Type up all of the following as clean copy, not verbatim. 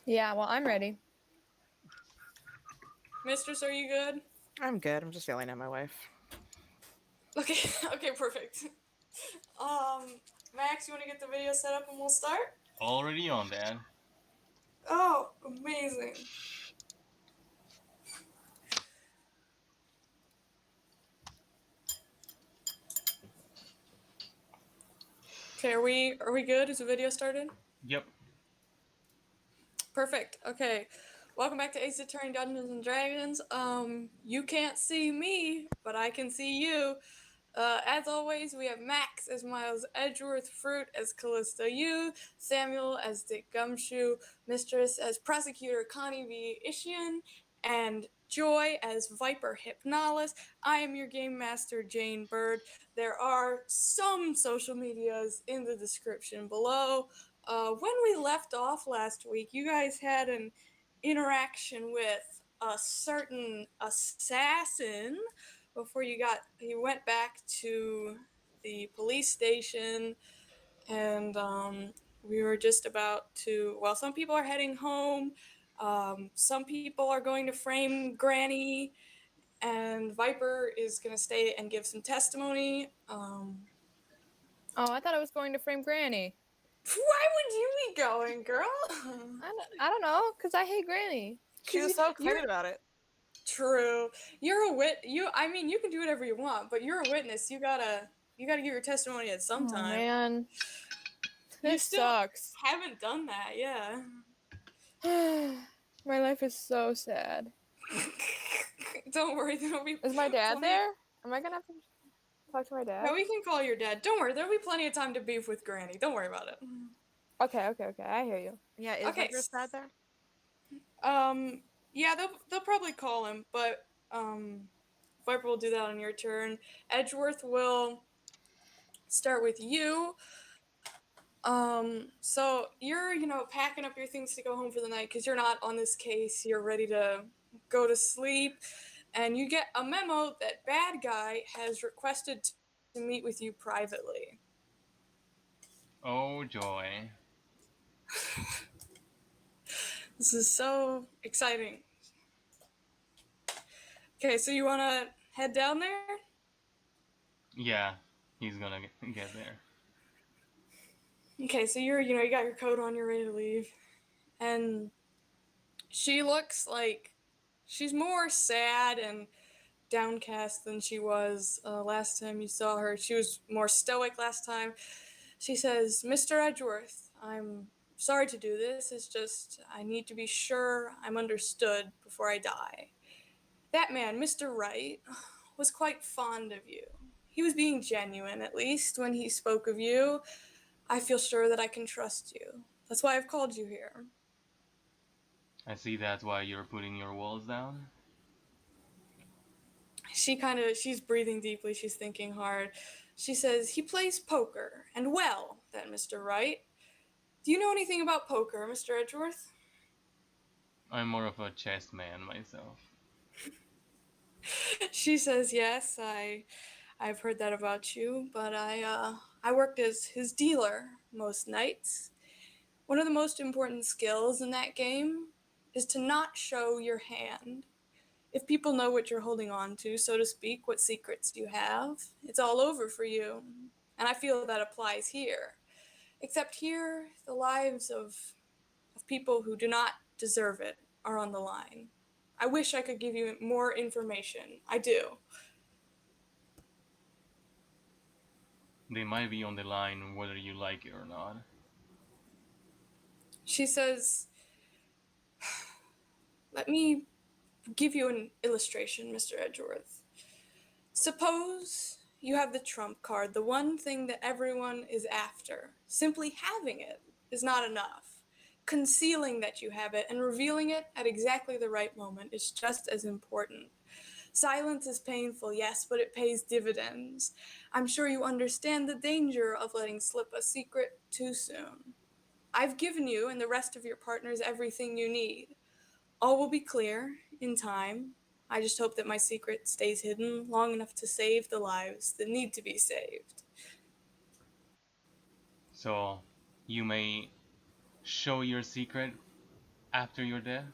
Yeah, well, I'm ready. Mistress, are you good? I'm good. I'm just yelling at my wife. Okay, okay, perfect. Max, you want to get the video set up and we'll start? Already on that. Oh, amazing. Okay, are we good? Is the video started? Yep. Perfect. Okay. Welcome back to Ace Attorney Dungeons and Dragons. You can't see me, but I can see you. As always, we have Max as Miles Edgeworth, Fruit as CALISTO YEW, Samuel as Dick Gumshoe, Mistress as Prosecutor Connie V, Icheon, and Joy as Viper HYPNALIS. I am your Game Master, Jane Bird. There are some social medias in the description below. When we left off last week, you guys had an interaction with a certain assassin before you went back to the police station, and we were just about to, well, some people are heading home, some people are going to frame Granny, and Viper is going to stay and give some testimony. Oh, I thought I was going to frame Granny. Why would you be going, girl? I don't know, because I hate Granny. She was Because so you're excited about it. true. I mean, you can do whatever you want, but you're a witness. You gotta give your testimony at some Oh, time. man. You This still sucks. haven't done that, yeah. My life is so sad. Don't worry, there'll be Is my dad plenty. there? Am I going to have to talk to my No, dad? we can call your dad. Don't worry, there'll be plenty of time to beef with Granny. Don't worry about it. Okay. I hear you. Yeah, is Okay. Viper's dad there? Yeah, they'll probably call him, but Viper will do that on your turn. Edgeworth will start with you. So you're, packing up your things to go home for the night because you're not on this case. You're ready to go to sleep, and you get a memo that bad guy has requested to meet with you privately. Oh joy. This is so exciting. Okay, so you want to head down there? Yeah, he's gonna get there. Okay, so you got your coat on, you're ready to leave, and she looks like she's more sad and downcast than she was last time you saw her. She was more stoic last time. She says, "Mr. Edgeworth, I'm sorry to do this. It's just I need to be sure I'm understood before I die. That man, Mr. Wright, was quite fond of you. He was being genuine, at least, when he spoke of you. I feel sure that I can trust you. That's why I've called you here." I see that's why you're putting your walls down. She's breathing deeply, she's thinking hard. She says, "He plays poker, and well, that Mr. Wright. Do you know anything about poker, Mr. Edgeworth?" I'm more of a chess man myself. She says, "Yes, I've heard that about you, but I worked as his dealer most nights. One of the most important skills in that game is to not show your hand. If people know what you're holding on to, so to speak, what secrets you have, it's all over for you. And I feel that applies here. Except here, the lives of people who do not deserve it are on the line. I wish I could give you more information. I do." They might be on the line whether you like it or not. She says, "Let me give you an illustration, Mr. Edgeworth. Suppose you have the trump card, the one thing that everyone is after. Simply having it is not enough. Concealing that you have it and revealing it at exactly the right moment is just as important. Silence is painful, yes, but it pays dividends. I'm sure you understand the danger of letting slip a secret too soon. I've given you and the rest of your partners everything you need. All will be clear in time. I just hope that my secret stays hidden long enough to save the lives that need to be saved." So you may show your secret After your death?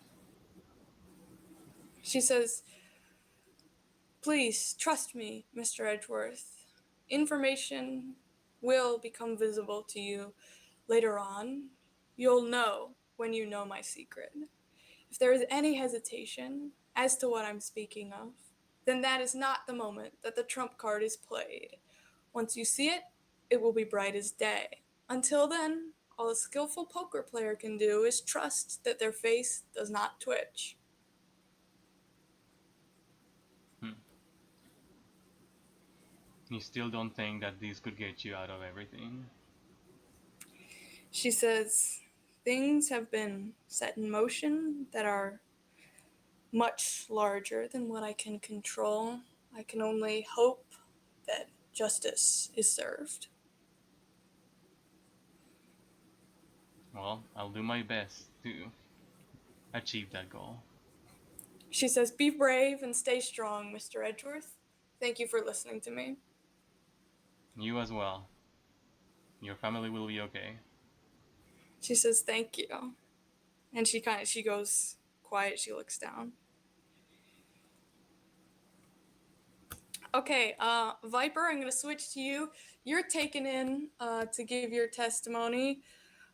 She says, "Please trust me, Mr. Edgeworth. Information will become visible to you later on. You'll know when you know my secret. If there is any hesitation as to what I'm speaking of, then that is not the moment that the trump card is played. Once you see it, it will be bright as day. Until then, all a skillful poker player can do is trust that their face does not twitch." You still don't think that this could get you out of everything? She says, "Things have been set in motion that are much larger than what I can control. I can only hope that justice is served." Well, I'll do my best to achieve that goal. She says, "Be brave and stay strong, Mr. Edgeworth. Thank you for listening to me." You as well. Your family will be okay. She says, "Thank you." And she goes quiet. She looks down. Okay, Viper, I'm going to switch to you. You're taken in to give your testimony.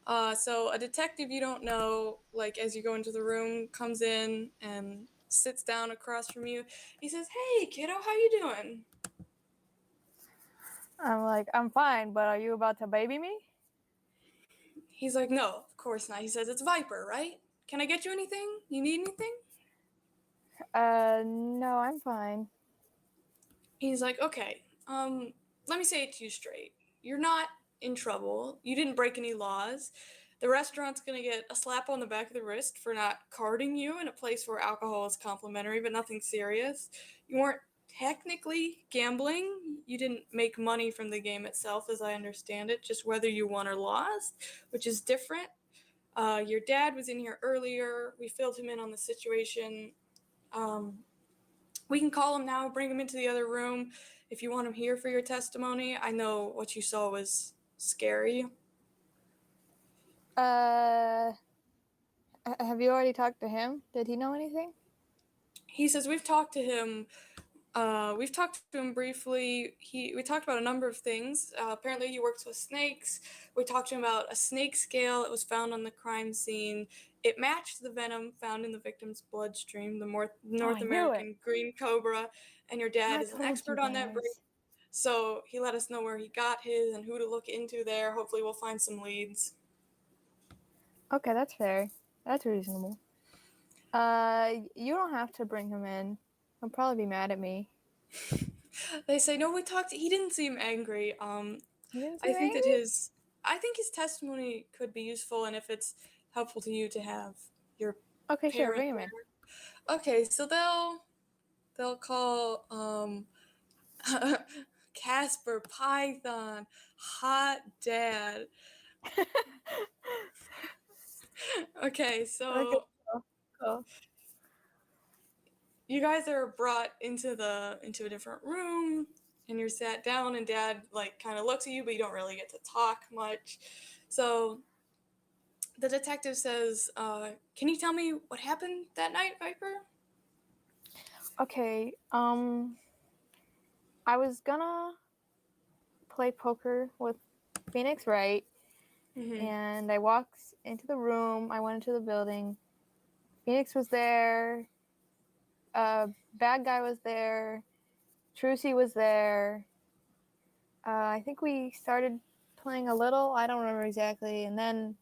So a detective you don't know, like as you go into the room, comes in and sits down across from you. He says, "Hey, kiddo, how you doing?" I'm like, I'm fine, but are you about to baby me? He's like, "No, of course not." He says, "It's Viper, right? Can I get you anything? You need anything?" No, I'm fine. He's like, "Okay, let me say it to you straight. You're not in trouble. You didn't break any laws. The restaurant's gonna get a slap on the back of the wrist for not carding you in a place where alcohol is complimentary, but nothing serious. You weren't technically gambling. You didn't make money from the game itself, as I understand it, just whether you won or lost, which is different. Your dad was in here earlier. We filled him in on the situation. We can call him now, bring him into the other room if you want him here for your testimony. I know what you saw was scary." Have you already talked to him? Did he know anything? He says, "We've talked to him. We've talked to him briefly. We talked about a number of things. Apparently, he works with snakes. We talked to him about a snake scale that was found on the crime scene. It matched the venom found in the victim's bloodstream, the North I knew it. American green cobra. And your dad I is an told expert you on that breed. guys. So he let us know where he got his and who to look into there. Hopefully, we'll find some leads." Okay, that's fair. That's reasonable. You don't have to bring him in. He'll probably be mad at me. They say, "No, we talked." He didn't seem angry. He didn't I seem think that angry? his testimony could be useful, and if it's helpful to you to have your Okay, sure, parent bring him in. there. Okay, so they'll call Casper Python Hot Dad. Okay, so Okay, cool. you guys are brought into a different room, and you're sat down, and Dad like kind of looks at you, but you don't really get to talk much. So the detective says, "Can you tell me what happened that night, Viper?" Okay, I was gonna play poker with Phoenix Wright, Mm-hmm. and I walked into the room. I went into the building. Phoenix was there. Bad guy was there. Trucy was there. I think we started playing a little. I don't remember exactly. And then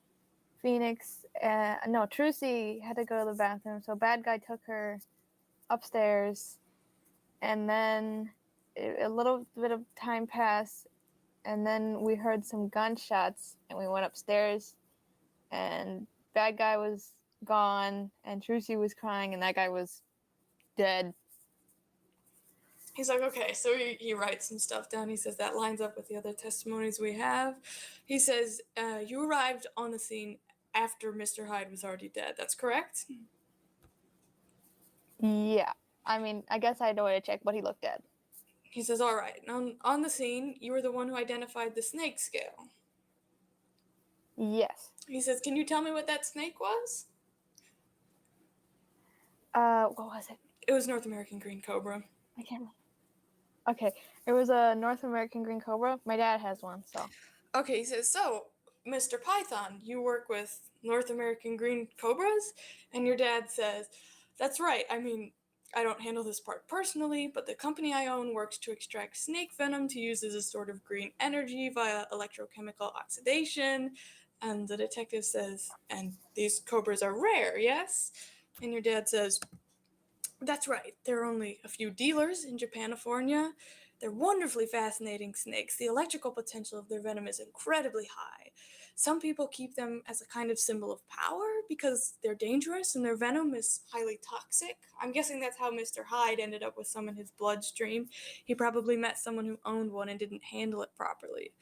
Trucy had to go to the bathroom, so bad guy took her upstairs, and then a little bit of time passed, and then we heard some gunshots, and we went upstairs, and bad guy was gone, and Trucy was crying, and that guy was dead. He's like, "Okay," so he writes some stuff down. He says that lines up with the other testimonies we have. He says, "You arrived on the scene after Mr. Hyde was already dead. That's correct?" Yeah. I mean, I guess I had no way to check, but he looked dead. He says, "All right. On the scene, you were the one who identified the snake scale." Yes. He says, "Can you tell me what that snake was?" What was it? It was North American green cobra. I can't remember. Okay, it was a North American green cobra. My dad has one, so. Okay, he says, so, Mr. Python, you work with North American green cobras? And your dad says, that's right. I mean, I don't handle this part personally, but the company I own works to extract snake venom to use as a sort of green energy via electrochemical oxidation. And the detective says, and these cobras are rare, yes? And your dad says, that's right. There are only a few dealers in Japanifornia. They're wonderfully fascinating snakes. The electrical potential of their venom is incredibly high. Some people keep them as a kind of symbol of power because they're dangerous and their venom is highly toxic. I'm guessing that's how Mr. Hyde ended up with some in his bloodstream. He probably met someone who owned one and didn't handle it properly.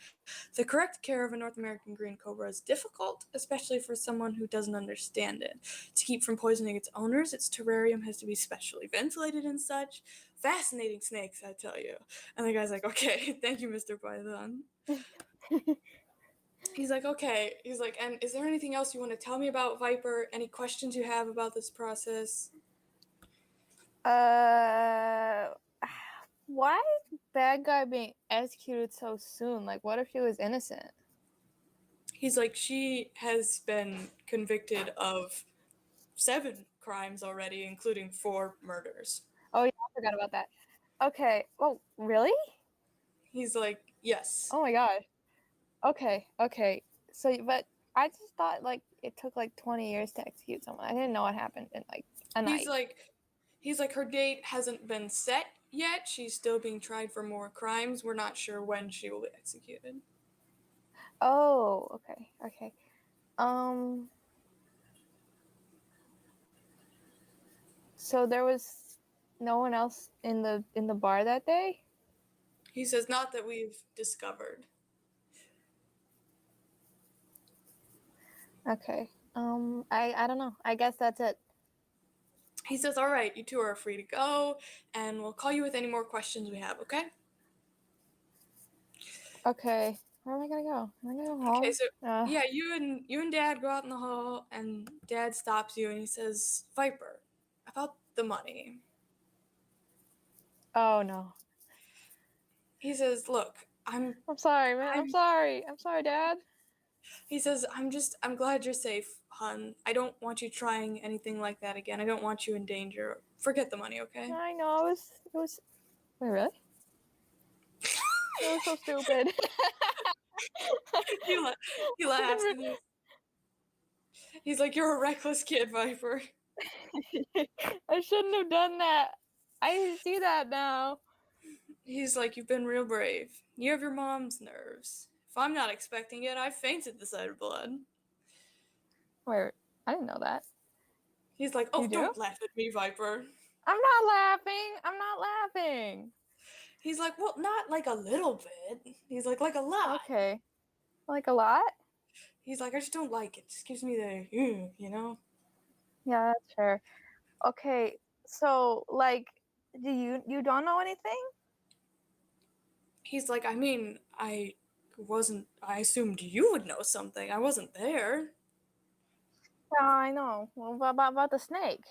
The correct care of a North American green cobra is difficult, especially for someone who doesn't understand it. To keep from poisoning its owners, its terrarium has to be specially ventilated and such. Fascinating snakes, I tell you. And the guy's like, okay, thank you, Mr. Python. He's like, okay. He's like, and is there anything else you want to tell me about Viper? Any questions you have about this process? Why is bad guy being executed so soon? Like, what if he was innocent? He's like, she has been convicted of 7 crimes already, including 4 murders. Oh, yeah, I forgot about that. Okay. Oh, really? He's like, yes. Oh my gosh. Okay. So, but I just thought like it took like 20 years to execute someone. I didn't know what happened in like a night. He's like, her date hasn't been set yet. She's still being tried for more crimes. We're not sure when she will be executed. Oh, okay. So there was no one else in the bar that day? He says, not that we've discovered. Okay. I don't know. I guess that's it. He says, all right, you two are free to go, and we'll call you with any more questions we have, okay? Okay. Where am I gonna go? Am I gonna go home? Okay, so yeah, you and Dad go out in the hall, and Dad stops you and he says, Viper, about the money. Oh no. He says, look, I'm sorry, man. I'm sorry, Dad. He says, I'm glad you're safe, hon. I don't want you trying anything like that again. I don't want you in danger. Forget the money, okay? I know, it was wait, really? It was so stupid. he laughs and he's like, you're a reckless kid, Viper. I shouldn't have done that. I see that now. He's like, you've been real brave. You have your mom's nerves. If I'm not expecting it, I've fainted the sight of blood. Wait, I didn't know that. He's like, oh, You do? don't laugh at me, Viper. I'm not laughing. He's like, well, not like a little bit. He's like a lot. Okay. Like a lot? He's like, I just don't like it. It just gives me the, you know? Yeah, that's fair. Okay, so like, you don't know anything? He's like, I mean, I assumed you would know something. I wasn't there. Yeah, I know. Well, about the snake.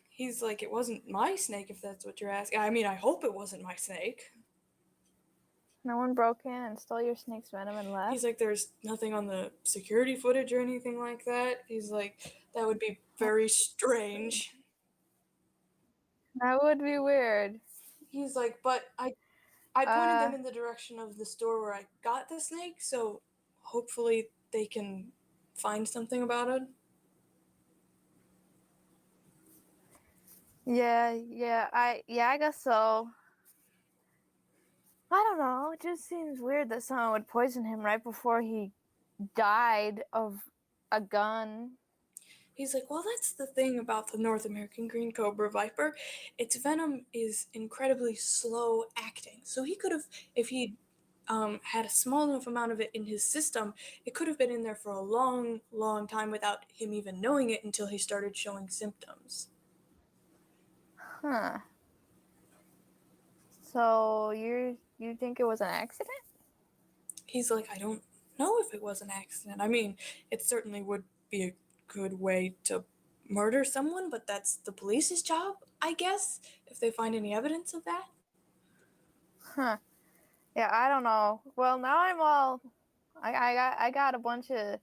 He's like, it wasn't my snake, if that's what you're asking. I mean, I hope it wasn't my snake. No one broke in and stole your snake's venom and left? He's like, there's nothing on the security footage or anything like that. He's like, that would be very strange. That would be weird. He's like, but I pointed them in the direction of the store where I got the snake, so hopefully they can find something about it. Yeah, I guess so. I don't know. It just seems weird that someone would poison him right before he died of a gun. He's like, well, that's the thing about the North American green cobra viper. Its venom is incredibly slow acting. So he could have, if he had a small enough amount of it in his system, it could have been in there for a long, long time without him even knowing it until he started showing symptoms. Huh. So you think it was an accident? He's like, I don't know if it was an accident. I mean, it certainly would be a good way to murder someone, but that's the police's job, I guess, if they find any evidence of that. Huh. Yeah, I don't know. Well, now I'm all. I got a bunch of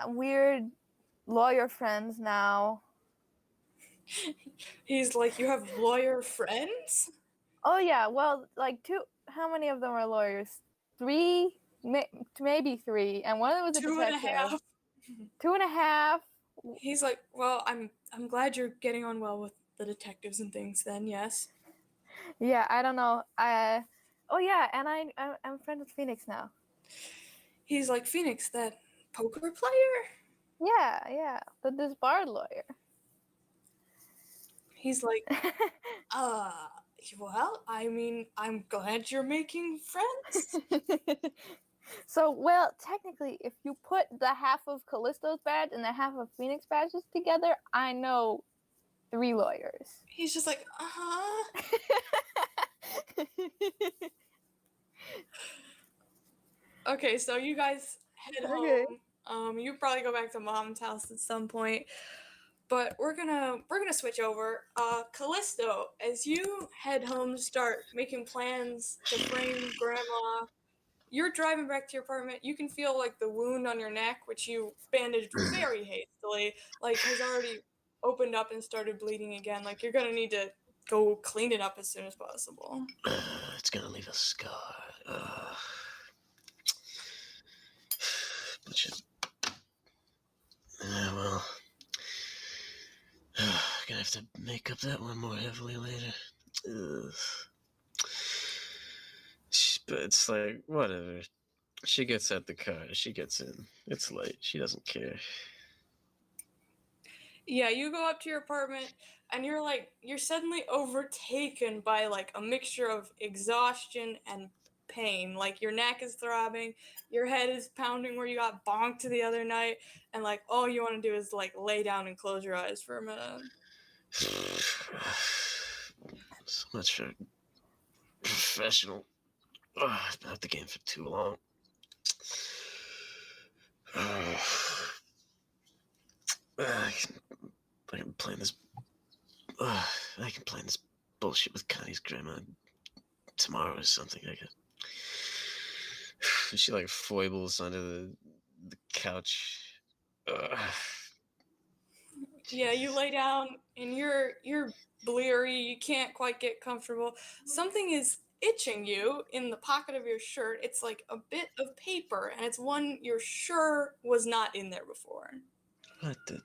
weird lawyer friends now. He's like, you have lawyer friends? Oh yeah, well, like two. How many of them are lawyers? Three, maybe three, and one of them was a 2.5. detective. 2.5. He's like, well, I'm glad you're getting on well with the detectives and things. Then yes. Yeah, I don't know. Oh yeah, and I'm friends with Phoenix now. He's like, Phoenix, that poker player. Yeah, the disbarred lawyer. He's like, well, I mean, I'm glad you're making friends. So, well, technically, if you put the half of Callisto's badge and the half of Phoenix badges together, I know 3 lawyers. He's just like, Okay, so you guys head home. You probably go back to Mom's house at some point. But we're gonna switch over. Callisto, as you head home to start making plans to frame Grandma, you're driving back to your apartment. You can feel like the wound on your neck, which you bandaged very hastily, like has already opened up and started bleeding again. Like you're gonna need to go clean it up as soon as possible. It's gonna leave a scar. But yeah, well, gonna have to make up that one more heavily later. But it's like, whatever. She gets out the car. She gets in. It's late. She doesn't care. Yeah, you go up to your apartment and you're suddenly overtaken by like a mixture of exhaustion and pain. Like your neck is throbbing, your head is pounding where you got bonked the other night, and like all you want to do is like lay down and close your eyes for a minute. So much for professional. I've been out the game for too long. I can plan this. I can plan this bullshit with Connie's grandma tomorrow or something. I guess. She like foibles under the couch. Yeah, you lay down and you're bleary. You can't quite get comfortable. Something is itching you in the pocket of your shirt. It's like a bit of paper, and it's one you're sure was not in there before. What the?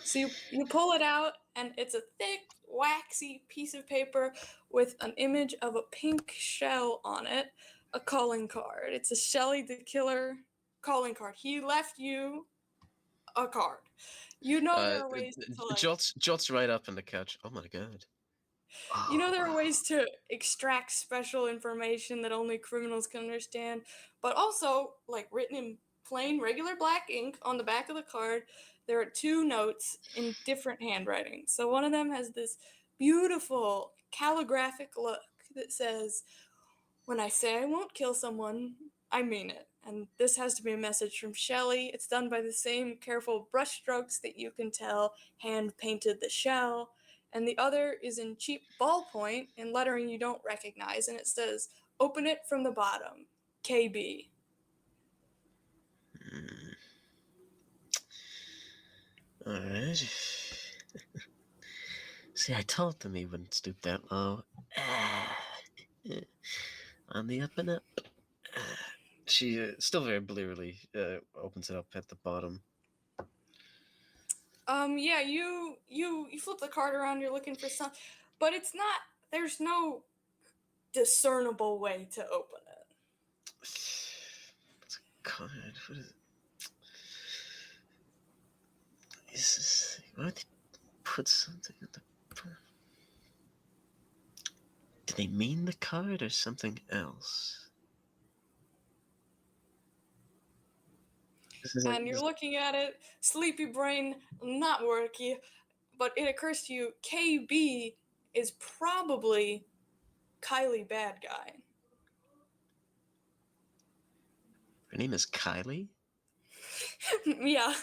So you pull it out, and it's a thick, waxy piece of paper with an image of a pink shell on it, a calling card. It's a Shelly the Killer calling card. He left you a card. You know there are ways to like... Jolt's right up on the couch. Oh my god. You know there are ways to extract special information that only criminals can understand, but also, like written in plain, regular black ink on the back of the card, there are 2 notes in different handwriting. So one of them has this beautiful calligraphic look that says, "When I say I won't kill someone, I mean it." And this has to be a message from Shelley. It's done by the same careful brushstrokes that you can tell hand-painted the shell. And the other is in cheap ballpoint in lettering you don't recognize, and it says, "Open it from the bottom, KB." Alright. See, I told them he wouldn't stoop that low. On the up and up. She still very blearily opens it up at the bottom. Yeah, you flip the card around, you're looking for something, but it's not, there's no discernible way to open it. It's a card. What is it? Is this, why would they put something at the bottom? Do they mean the card or something else? And you're looking at it, sleepy brain, not worky, but it occurs to you, KB is probably Kylie Bad Guy. Her name is Kylie? Yeah.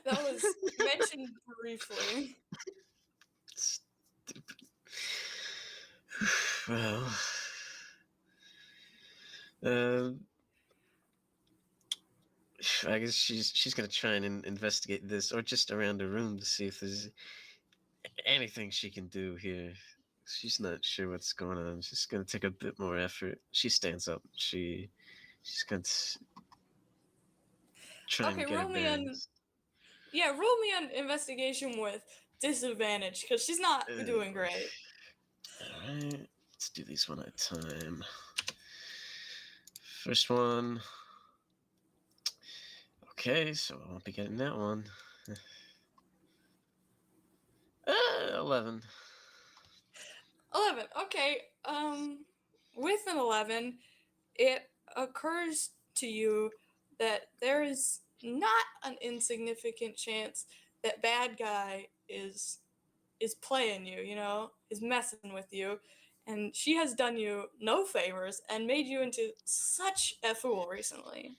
That was mentioned briefly. Stupid. Well, I guess she's gonna try and investigate this, or just around the room to see if there's anything she can do here. She's not sure what's going on. She's gonna take a bit more effort. She stands up. She's gonna try and get her roll me on. bearings. Yeah, roll me on investigation with disadvantage because she's not doing great. All right, let's do these one at a time. First one. Okay, so I won't be getting that one. 11. 11. Okay. With an 11, it occurs to you that there is not an insignificant chance that bad guy is playing you, is messing with you, and she has done you no favors and made you into such a fool recently.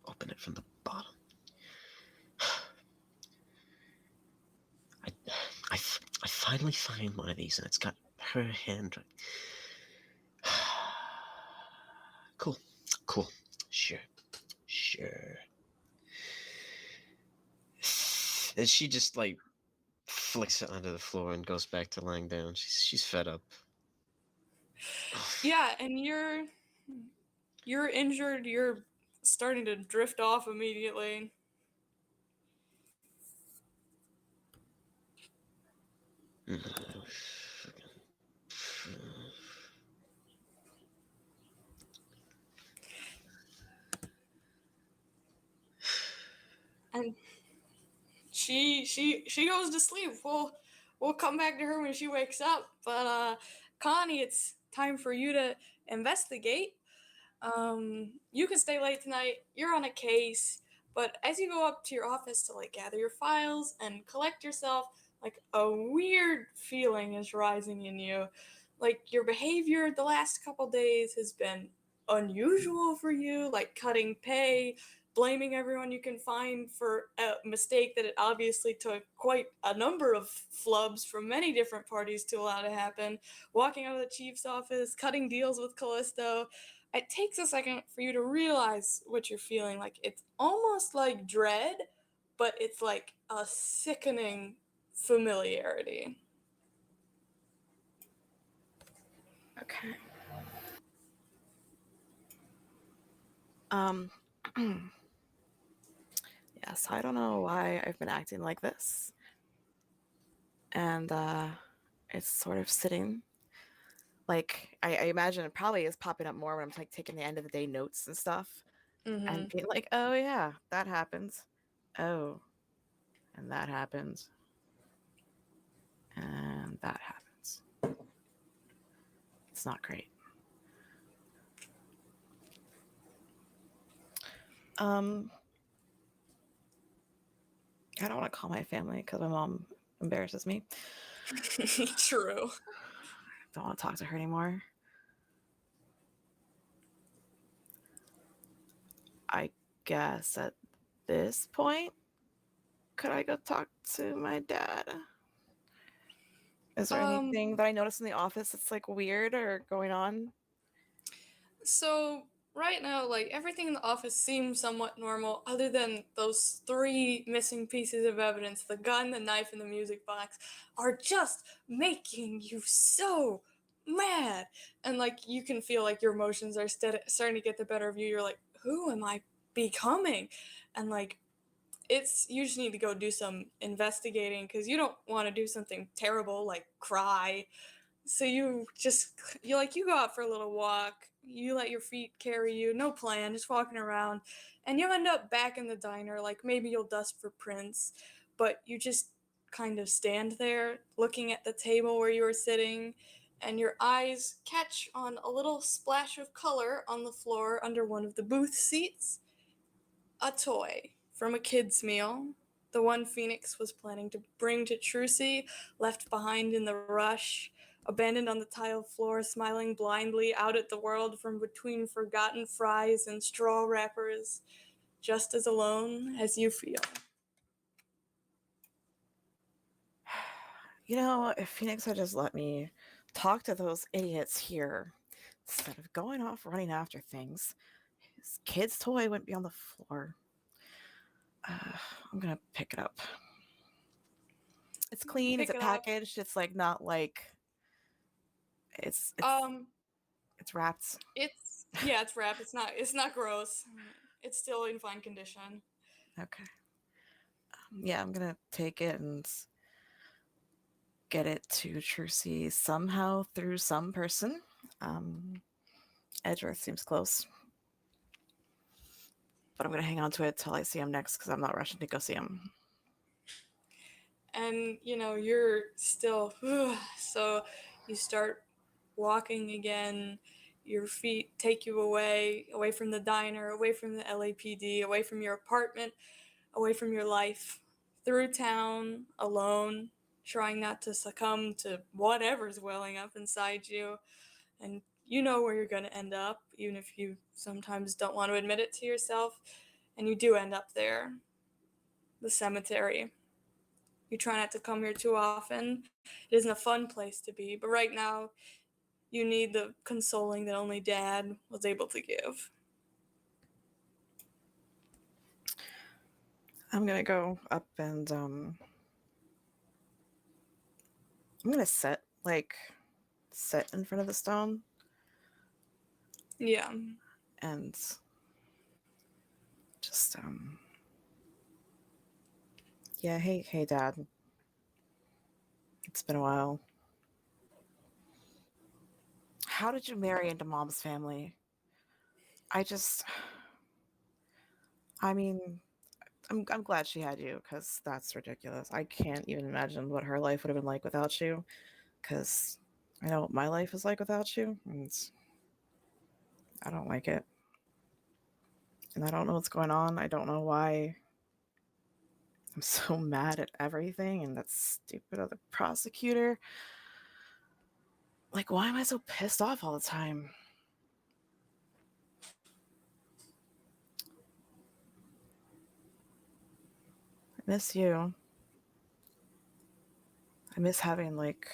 Open it from the bottom. I finally find one of these, and it's got her handwriting. Cool. Sure. And she just like flicks it onto the floor and goes back to lying down. She's fed up. Yeah, and you're injured. You're starting to drift off immediately. And she goes to sleep. We'll come back to her when she wakes up. But Connie, it's time for you to investigate. You can stay late tonight. You're on a case, but as you go up to your office to like gather your files and collect yourself, like a weird feeling is rising in you. Like your behavior the last couple days has been unusual for you, like cutting pay, blaming everyone you can find for a mistake that it obviously took quite a number of flubs from many different parties to allow to happen, walking out of the chief's office, cutting deals with Callisto. It takes a second for you to realize what you're feeling. Like it's almost like dread, but it's like a sickening familiarity. Okay. Yes, I don't know why I've been acting like this. And it's sort of sitting. Like, I imagine it probably is popping up more when I'm like taking the end of the day notes and stuff. Mm-hmm. And being like, oh yeah, that happens. Oh, and that happens. And that happens. It's not great. I don't want to call my family because my mom embarrasses me. True. Don't want to talk to her anymore. I guess at this point, could I go talk to my dad? Is there anything that I noticed in the office that's like weird or going on? So right now, like everything in the office seems somewhat normal, other than those 3 missing pieces of evidence: the gun, the knife, and the music box, are just making you so mad. And like you can feel like your emotions are starting to get the better of you. You're like, who am I becoming? And like you just need to go do some investigating because you don't want to do something terrible like cry. So you go out for a little walk, you let your feet carry you, no plan, just walking around, and you end up back in the diner. Like maybe you'll dust for prints, but you just kind of stand there looking at the table where you were sitting, and your eyes catch on a little splash of color on the floor under one of the booth seats. A toy from a kid's meal, the one Phoenix was planning to bring to Trucy, left behind in the rush. abandoned on the tile floor, smiling blindly out at the world from between forgotten fries and straw wrappers, just as alone as you feel. You know, if Phoenix had just let me talk to those idiots here instead of going off running after things, his kid's toy wouldn't be on the floor. I'm gonna pick it up. It's clean. Pick Is it it up. packaged? It's like not like it's wrapped. It's wrapped. It's not gross. It's still in fine condition. Okay. Yeah, I'm gonna take it and get it to Trucy somehow through some person. Edgeworth seems close. But I'm gonna hang on to it till I see him next because I'm not rushing to go see him. And you're still so you start walking again. Your feet take you away from the diner, away from the LAPD, away from your apartment, away from your life, through town, alone, trying not to succumb to whatever's welling up inside you. And you know where you're going to end up, even if you sometimes don't want to admit it to yourself. And you do end up there. The cemetery. You try not to come here too often. It isn't a fun place to be, but right now you need the consoling that only Dad was able to give. I'm gonna go up and I'm gonna sit in front of the stone. Yeah. And just yeah, hey Dad. It's been a while. How did you marry into Mom's family? I mean, I'm glad she had you because that's ridiculous. I can't even imagine what her life would have been like without you because I know what my life is like without you and I don't like it. And I don't know what's going on. I don't know why I'm so mad at everything and that stupid other prosecutor. Like, why am I so pissed off all the time? I miss you. I miss having like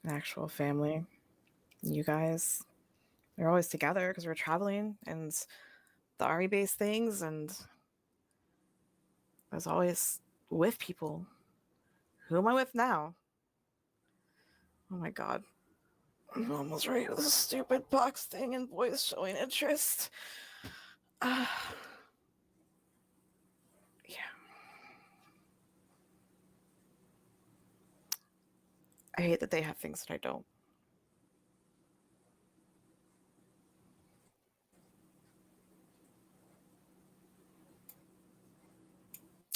an actual family. You guys, we're always together because we're traveling and the army base things, and I was always with people. Who am I with now? Oh my god. I'm almost ready with this stupid box thing and boys showing interest. Yeah. I hate that they have things that I don't.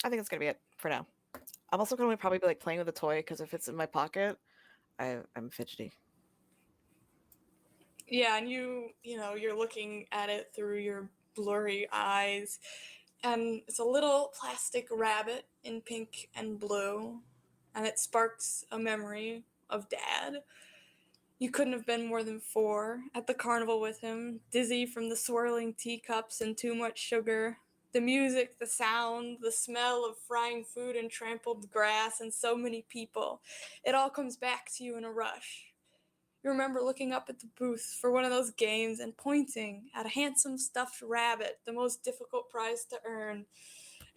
I think it's gonna be it for now. I'm also gonna probably be like playing with the toy because if it's in my pocket, I'm fidgety. Yeah, and you're looking at it through your blurry eyes, and it's a little plastic rabbit in pink and blue, and it sparks a memory of Dad. You couldn't have been more than 4 at the carnival with him, dizzy from the swirling teacups and too much sugar. The music, the sound, the smell of frying food and trampled grass and so many people. It all comes back to you in a rush. You remember looking up at the booth for one of those games and pointing at a handsome stuffed rabbit, the most difficult prize to earn.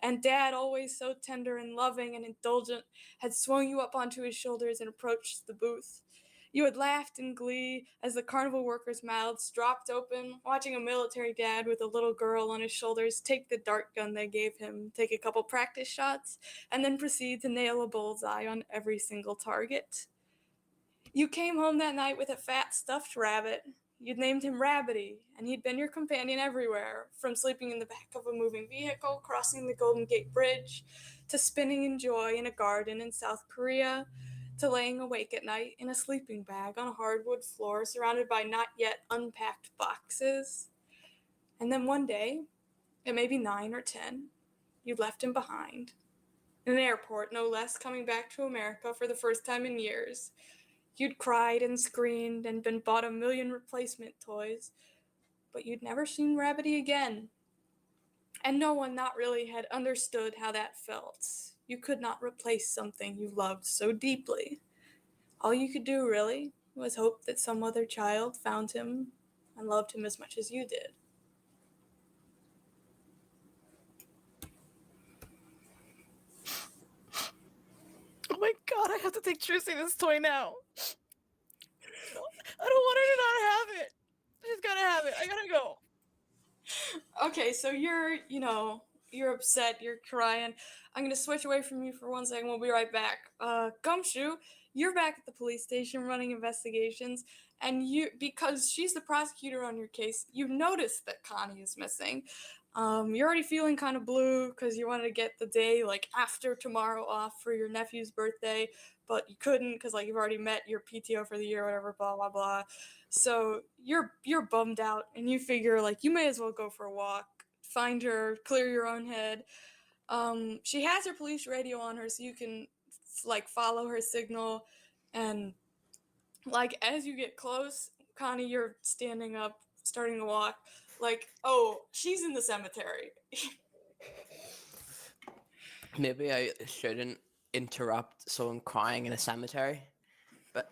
And Dad, always so tender and loving and indulgent, had swung you up onto his shoulders and approached the booth. You had laughed in glee as the carnival workers' mouths dropped open, watching a military dad with a little girl on his shoulders take the dart gun they gave him, take a couple practice shots, and then proceed to nail a bullseye on every single target. You came home that night with a fat stuffed rabbit. You'd named him Rabbity, and he'd been your companion everywhere, from sleeping in the back of a moving vehicle, crossing the Golden Gate Bridge, to spinning in joy in a garden in South Korea, to laying awake at night in a sleeping bag on a hardwood floor surrounded by not yet unpacked boxes. And then one day, at maybe 9 or 10, you'd left him behind. In an airport, no less, coming back to America for the first time in years. You'd cried and screamed and been bought a million replacement toys, but you'd never seen Rabbity again. And no one not really had understood how that felt. You could not replace something you loved so deeply. All you could do, really, was hope that some other child found him and loved him as much as you did. Oh my god, I have to take Trucy this toy now. I don't want her to not have it. She's gotta have it. I gotta go. Okay, so you're upset, you're crying. I'm gonna switch away from you for 1 second. We'll be right back. Gumshoe, you're back at the police station running investigations, and because she's the prosecutor on your case, you noticed that Connie is missing. You're already feeling kind of blue because you wanted to get the day like after tomorrow off for your nephew's birthday, but you couldn't because like you've already met your PTO for the year, whatever, blah blah blah. So you're bummed out, and you figure like you may as well go for a walk, find her, clear your own head. She has her police radio on her, so you can like follow her signal, and like as you get close, Connie, you're standing up, starting to walk. Like, oh, she's in the cemetery. Maybe I shouldn't interrupt someone crying in a cemetery, but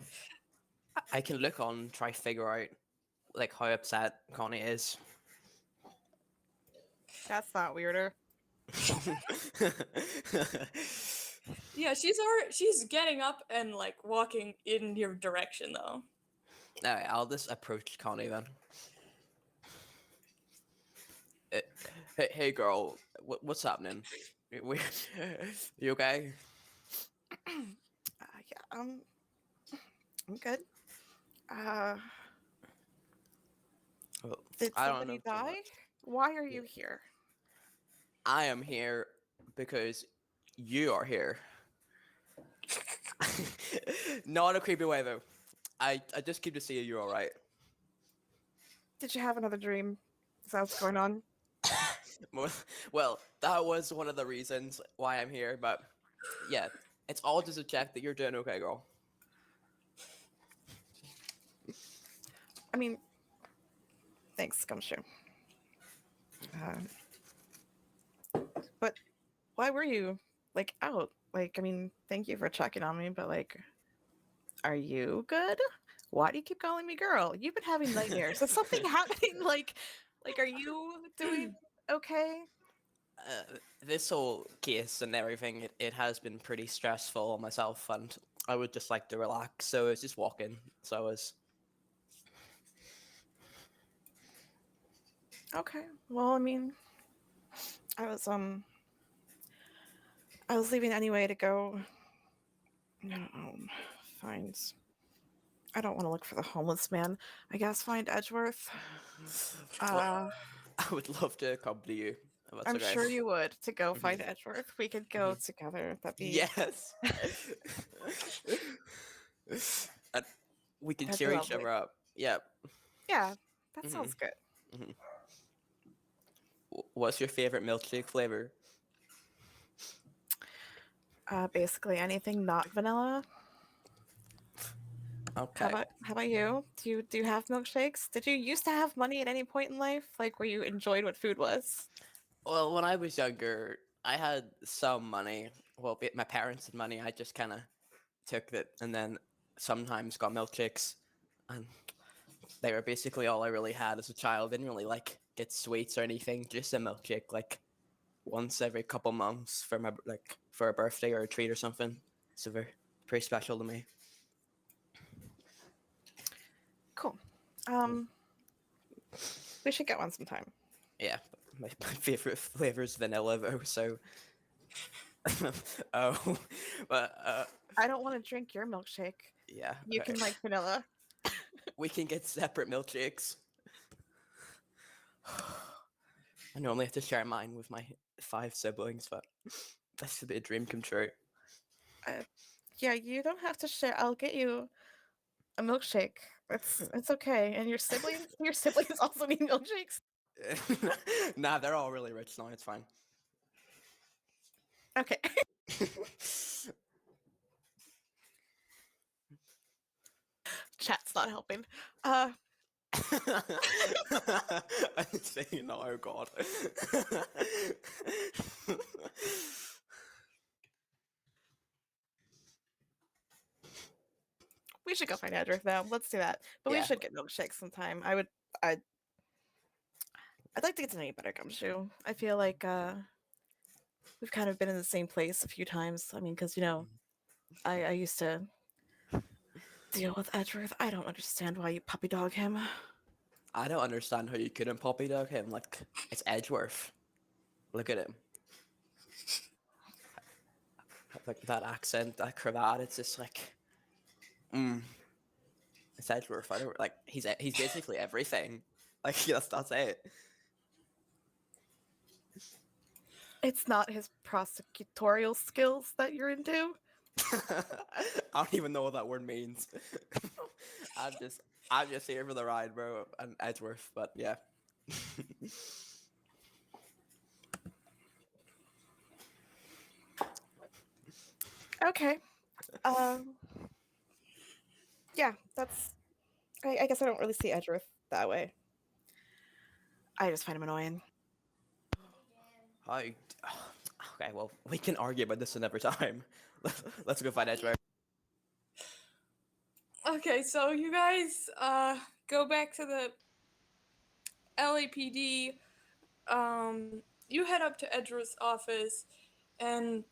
I can look on and try figure out like how upset Connie is. That's not weirder. Yeah, she's getting up and like walking in your direction though. Alright, I'll just approach Connie then. Hey girl, what's happening? You okay? Yeah, I'm good. Well, Did I don't somebody know too die? much. Why are you here? I am here because you are here. Not in a creepy way though. I just keep to see you're alright. Did you have another dream? Is that what's going on? Well, that was one of the reasons why I'm here, but yeah, it's all just to check that you're doing okay, girl. I mean, thanks, Gumshoe. But why were you like out? Like, I mean, thank you for checking on me, but like, are you good? Why do you keep calling me girl? You've been having nightmares. Is something happening? Like, are you doing okay? This whole case and everything, it has been pretty stressful on myself, and I would just like to relax, so I was just walking, so I was... Okay. Well, I mean, I was leaving anyway to go find. I don't want to look for the homeless man. I guess find Edgeworth. Well, I would love to accompany you. If that's I'm okay. sure you would to go find Edgeworth. We could go together. That'd be Yes. And we can That'd be cheer each lovely. other up. Yep. Yeah, that sounds good. What's your favorite milkshake flavor? Basically anything not vanilla. Okay. How about you? Do you have milkshakes? Did you used to have money at any point in life, like where you enjoyed what food was? Well, when I was younger, I had some money. Well, my parents had money. I just kind of took it, and then sometimes got milkshakes, and they were basically all I really had as a child. Didn't really like get sweets or anything. Just a milkshake, like once every couple months for my for a birthday or a treat or something. So very pretty special to me. Cool. We should get one sometime. Yeah, my favorite flavor is vanilla though. So, oh, but I don't want to drink your milkshake. yeah, You okay. can like vanilla. We can get separate milkshakes. I normally have to share mine with my 5 siblings, but that should be a dream come true. Yeah, you don't have to share. I'll get you a milkshake. It's okay. And your siblings also need milkshakes. Nah, they're all really rich now. It's fine. Okay. Chat's not helping. I'm saying, oh god. We should go find Edgeworth now. Let's do that. But Yeah. we should get milkshakes sometime. I'd like to get to know you better, Gumshoe. I feel like we've kind of been in the same place a few times. I mean, because I used to deal with Edgeworth. I don't understand why you puppy dog him. I don't understand how you couldn't puppy dog him. Like, it's Edgeworth. Look at him. Like that accent, that cravat. It's just like, it's Edgeworth. I don't like. He's basically everything. Like that's it. It's not his prosecutorial skills that you're into. I don't even know what that word means. I'm just here for the ride, bro. And Edgeworth, but yeah. Okay. Yeah, that's. I guess I don't really see Edgeworth that way. I just find him annoying. Okay, well, we can argue about this another time. Let's go find Edgeworth. Okay, so you guys go back to the LAPD. You head up to Edgeworth's office, and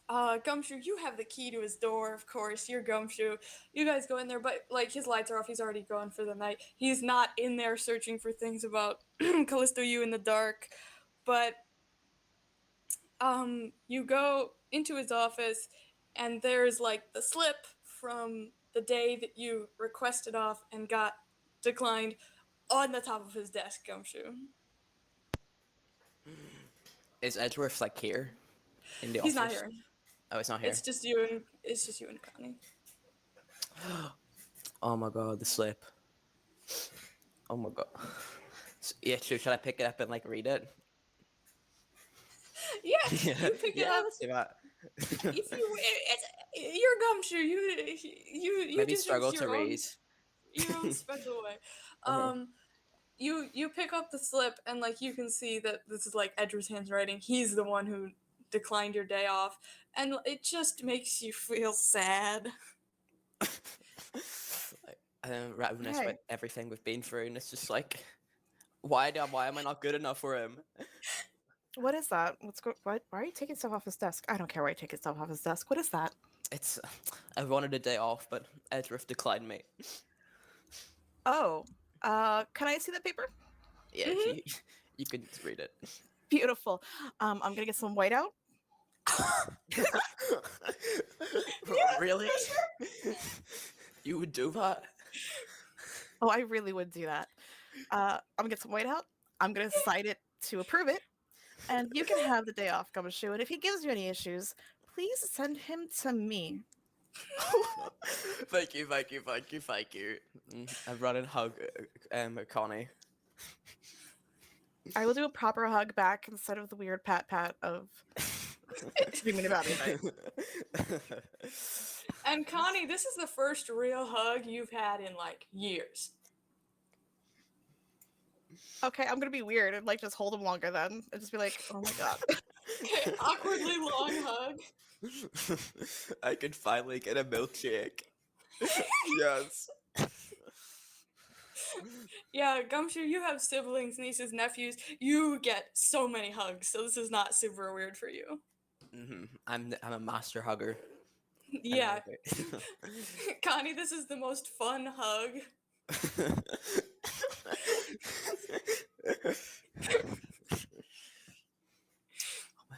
Gumshoe, you have the key to his door, of course. You're Gumshoe. You guys go in there, but like his lights are off. He's already gone for the night. He's not in there searching for things about CALISTO YEW in the dark. But you go into his office, and there's like the slip from the day that you requested off and got declined on the top of his desk, Gumshoe. Is Edgeworth like here in the office? He's not here. Oh, it's not here. It's just you and Connie. Oh my god, the slip. Oh my god. Yeah, sure. Should I pick it up and like read it? Yeah, you pick it up. Let's do that. You're Gumshoe. You Maybe do struggle things to your own- read. Your own special way. Okay. You pick up the slip, and like you can see that this is like Edgeworth's handwriting. He's the one who declined your day off, and it just makes you feel sad. Reminisce Hey. about everything we've been through, and it's just like, why am I not good enough for him? What is that? Why are you taking stuff off his desk? I don't care why you're taking stuff off his desk. What is that? It's I wanted a day off, but Edgeworth declined me. Oh, can I see that paper? Yeah, you can just read it. Beautiful. I'm gonna get some white out. Really? You would do that? Oh, I really would do that. I'm gonna get some white out. I'm gonna cite it to approve it, and you can have the day off, Gumshoe. And if he gives you any issues, please send him to me. Thank you. I've run and hug Connie. I will do a proper hug back instead of the weird pat of dreaming about anything. And Connie, this is the first real hug you've had in like years. Okay, I'm gonna be weird and like just hold him longer then and just be like, oh my god. Awkwardly long hug. I can finally get a milkshake. Yes. Yeah, Gumshoe, you have siblings, nieces, nephews. You get so many hugs, so this is not super weird for you. I'm a master hugger. Yeah. Connie, this is the most fun hug.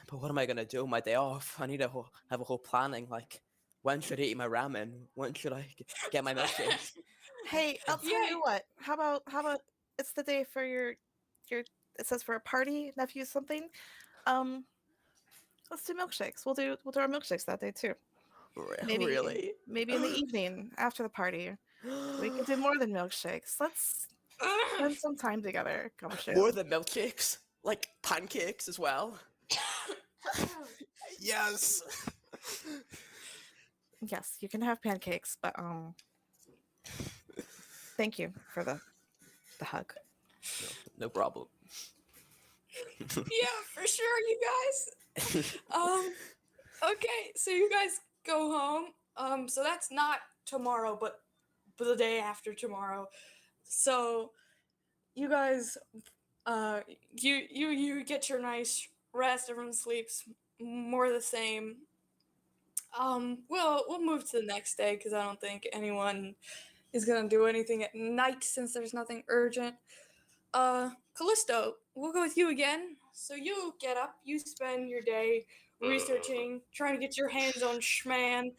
But what am I gonna do on my day off? I need to have a whole planning. Like, when should I eat my ramen? When should I get my milkshake? Hey, I'll tell you what. How about it's the day for your it says for a party, nephew something. Let's do milkshakes. We'll do our milkshakes that day too. Really? Maybe in the evening after the party. We can do more than milkshakes. Let's spend some time together. Gumshoe. More than milkshakes? Like pancakes as well? Yes. Yes, you can have pancakes, but Thank you for the hug. No problem. Yeah, for sure, you guys. Okay, so you guys go home. So that's not tomorrow, but the day after tomorrow. So you guys, you get your nice rest. Everyone sleeps more the same. We'll move to the next day because I don't think anyone is gonna do anything at night since there's nothing urgent. Callisto, we'll go with you again. So you get up, you spend your day researching, trying to get your hands on Schman,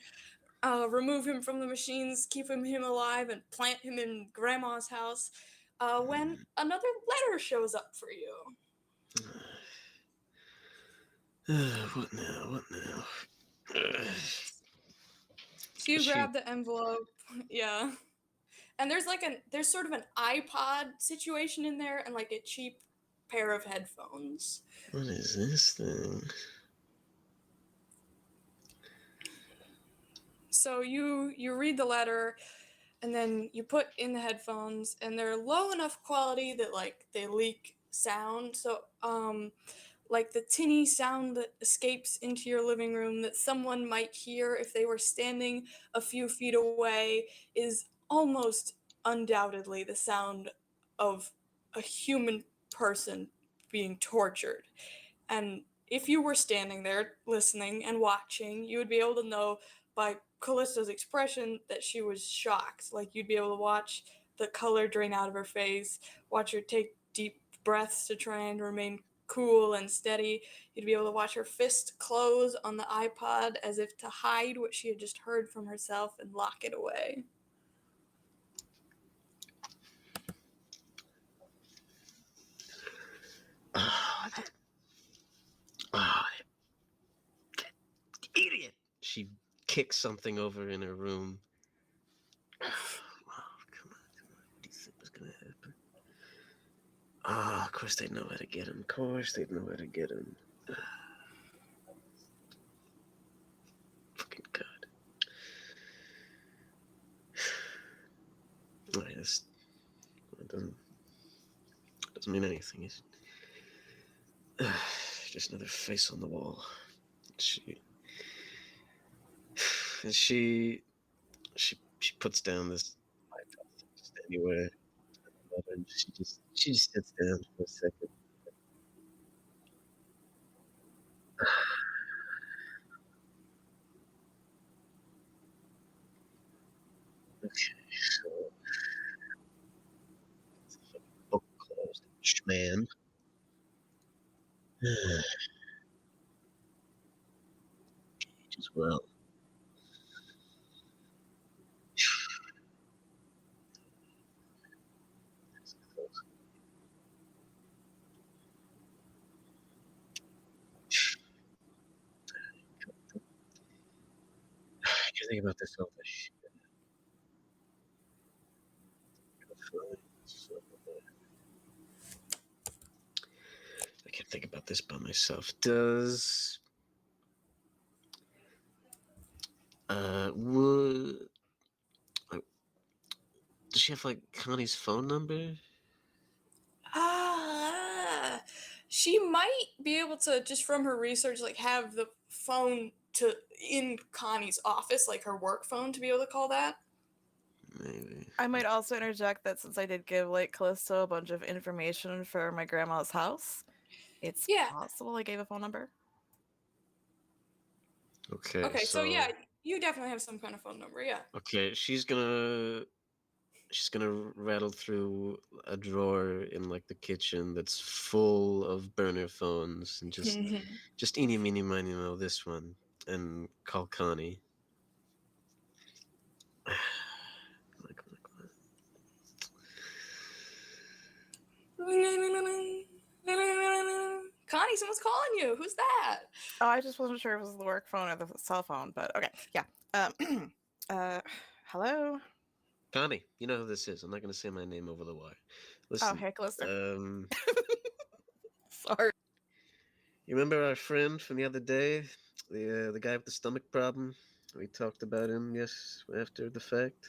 remove him from the machines, keep him alive, and plant him in Grandma's house. When another letter shows up for you. What now? What now? So you She- grab the envelope, yeah. And there's sort of an iPod situation in there and like a cheap pair of headphones. What is this thing? So you read the letter and then you put in the headphones and they're low enough quality that like they leak sound. So like the tinny sound that escapes into your living room that someone might hear if they were standing a few feet away is almost undoubtedly the sound of a human person being tortured. And if you were standing there listening and watching, you would be able to know by Callisto's expression that she was shocked. Like you'd be able to watch the color drain out of her face, watch her take deep breaths to try and remain cool and steady. You'd be able to watch her fist close on the iPod as if to hide what she had just heard from herself and lock it away. Oh, idiot! She kicks something over in her room. Oh, come on. What do you think was gonna happen? Ah, of course they'd know how to get him. Of course they'd know how to get him. Fucking God. Alright, this doesn't mean anything. It's just another face on the wall. She puts down this laptop just anywhere, and she just sits down for a second. Okay, so book closed, man. Cage as well. I can't think about this all this shit. I can't think about this by myself. Does does she have like Connie's phone number? She might be able to, just from her research, like have the phone to in Connie's office, like her work phone, to be able to call that. Maybe. I might also interject that since I did give like Callisto a bunch of information for my grandma's house, it's Yeah. possible I gave a phone number. Okay. Okay, so yeah, you definitely have some kind of phone number, yeah. Okay, she's gonna rattle through a drawer in like the kitchen that's full of burner phones and just eeny meeny miny mo this one and call Connie. Connie, someone's calling you. Who's that? Oh, I just wasn't sure if it was the work phone or the cell phone, but okay, yeah. Hello. Connie, you know who this is. I'm not gonna say my name over the wire. Oh, Listen, hey, Callisto. Sorry. you remember our friend from the other day, the guy with the stomach problem? We talked about him, yes, after the fact.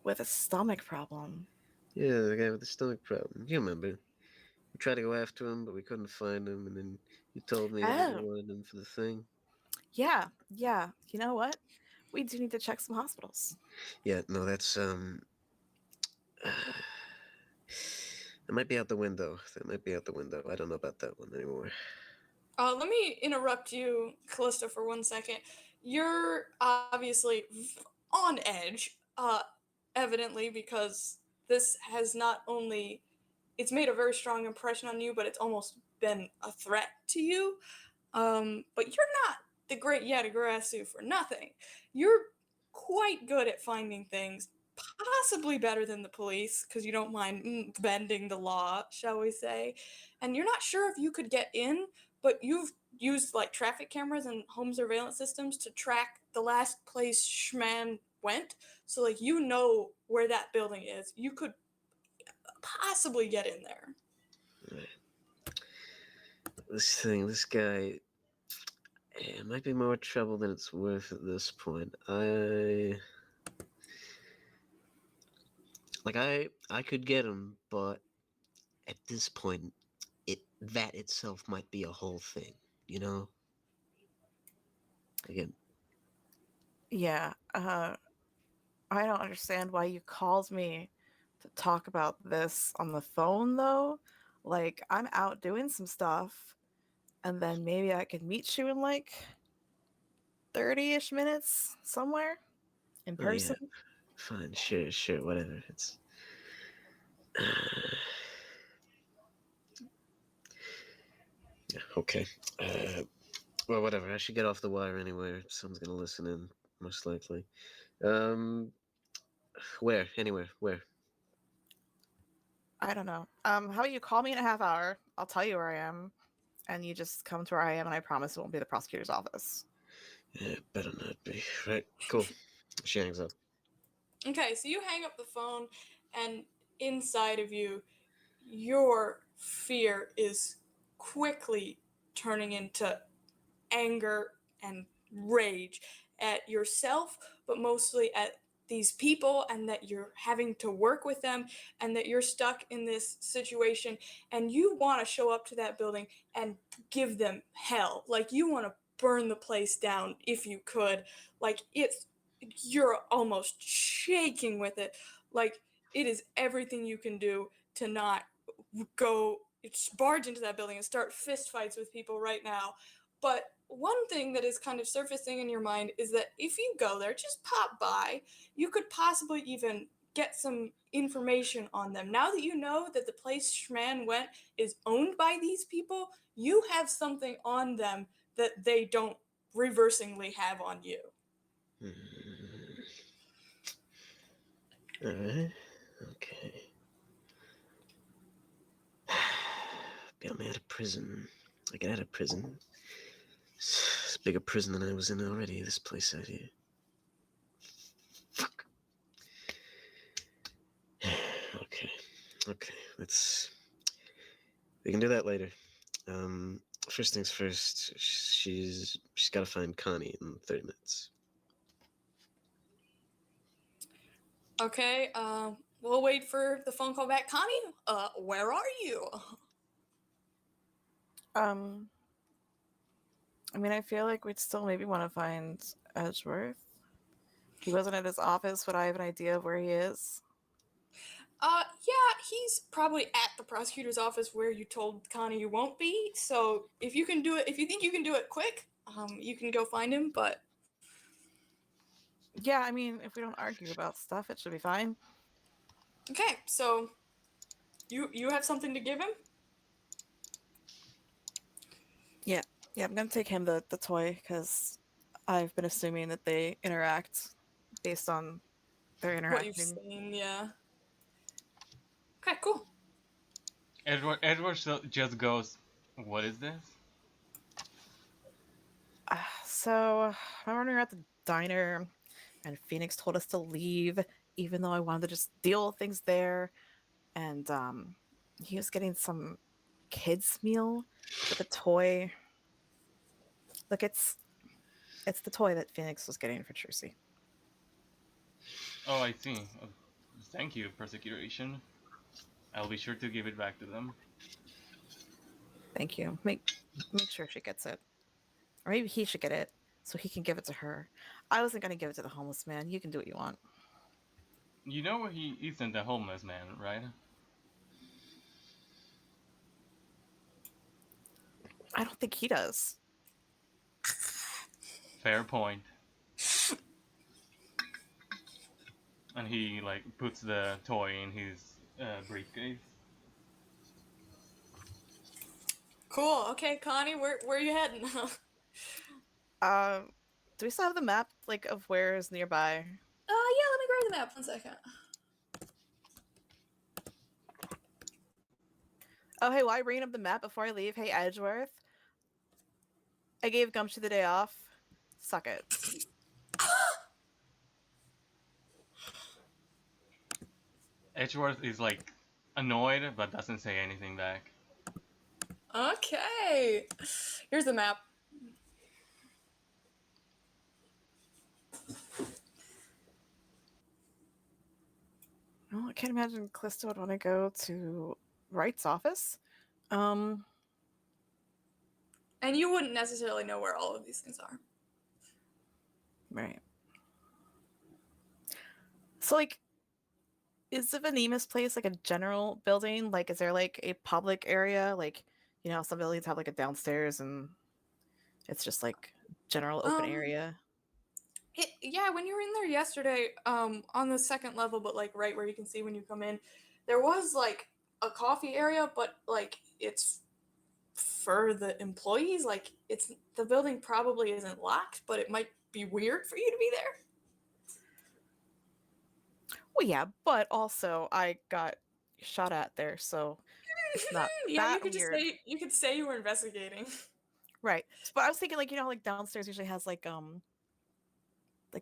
with a stomach problem. Yeah, the guy with the stomach problem. You remember? We tried to go after him, but we couldn't find him, and then you told me that you Oh, wanted him for the thing. yeah. You know what? We do need to check some hospitals. Yeah, no, that's That might be out the window. That might be out the window. I don't know about that one anymore. Let me interrupt you, Callista, for 1 second. You're obviously on edge, evidently, because this has not only it's made a very strong impression on you, but it's almost been a threat to you. But you're not the great Yatagarasu for nothing. You're quite good at finding things, possibly better than the police, because you don't mind bending the law, shall we say. And you're not sure if you could get in, but you've used like traffic cameras and home surveillance systems to track the last place Schman went. So like you know where that building is. You could possibly get in there. Right. This guy, it might be more trouble than it's worth at this point. I could get him, but at this point, that itself might be a whole thing, you know? Again, Yeah. I don't understand why you called me to talk about this on the phone, though. Like, I'm out doing some stuff, and then maybe I could meet you in like 30-ish minutes somewhere in oh yeah, person. fine, sure, whatever. It's yeah, okay. Well, whatever. I should get off the wire anyway. Someone's gonna listen in, most likely. Where? Anywhere? Where? I don't know. How about you call me in a half hour? I'll tell you where I am, and you just come to where I am, and I promise it won't be the prosecutor's office. Yeah, better not be. Right, cool. She hangs up. Okay, so you hang up the phone, and inside of you, your fear is quickly turning into anger and rage at yourself, but mostly at these people, and that you're having to work with them, and that you're stuck in this situation, and you want to show up to that building and give them hell. Like, you want to burn the place down if you could. Like, you're almost shaking with it. Like, it is everything you can do to not go barge into that building and start fist fights with people right now. But one thing that is kind of surfacing in your mind is that if you go there, just pop by, you could possibly even get some information on them. Now that you know that the place Schman went is owned by these people, you have something on them that they don't reversingly have on you. Alright. Okay. Got me out of prison. I got out of prison. It's a bigger prison than I was in already, this place out here. Fuck. Okay. We can do that later. First things first, she's got to find Connie in 30 minutes. Okay, we'll wait for the phone call back. Connie, where are you? I mean, I feel like we'd still maybe want to find Edgeworth. He wasn't at his office. Would I have an idea of where he is? Yeah, he's probably at the prosecutor's office where you told Connie you won't be. So if you can do it, if you think you can do it quick, you can go find him. But Yeah, I mean, if we don't argue about stuff, it should be fine. okay, so you have something to give him? Yeah, I'm gonna take him the toy because I've been assuming that they interact based on their What you've interacting. seen, yeah. Okay, cool. Edward just goes, "What is this?" So I'm running at the diner, and Phoenix told us to leave, even though I wanted to just deal with things there. And he was getting some kids meal with a toy. Look, it's the toy that Phoenix was getting for Trucy. Oh, I see. Thank you, Prosecutor Icheon. I'll be sure to give it back to them. Thank you. Make sure she gets it. Or maybe he should get it so he can give it to her. I wasn't going to give it to the homeless man. You can do what you want. You know he isn't a homeless man, right? I don't think he does. Fair point. And he like puts the toy in his briefcase. Cool. Okay, Connie, where are you heading? Do we still have the map like of where is nearby? Yeah, let me grab the map 1 second. Oh, hey, why bringing up the map before I leave? Hey, Edgeworth. I gave Gumshoe the day off. Suck it. Edgeworth is like annoyed but doesn't say anything back. Okay. Here's the map. Well, I can't imagine Callisto would want to go to Wright's office. And you wouldn't necessarily know where all of these things are. Right. So, like, is the Venemus place like a general building? Like, is there like a public area? Like, you know, some buildings have like a downstairs and it's just like general open area. Yeah, when you were in there yesterday, on the second level, but like right where you can see when you come in, there was like a coffee area, but like it's for the employees. Like it's the building probably isn't locked, but it might be weird for you to be there. Well, yeah, but also I got shot at there, so it's not Yeah, that you could weird. just say you could say you were investigating. Right. But I was thinking like, you know, like downstairs usually has like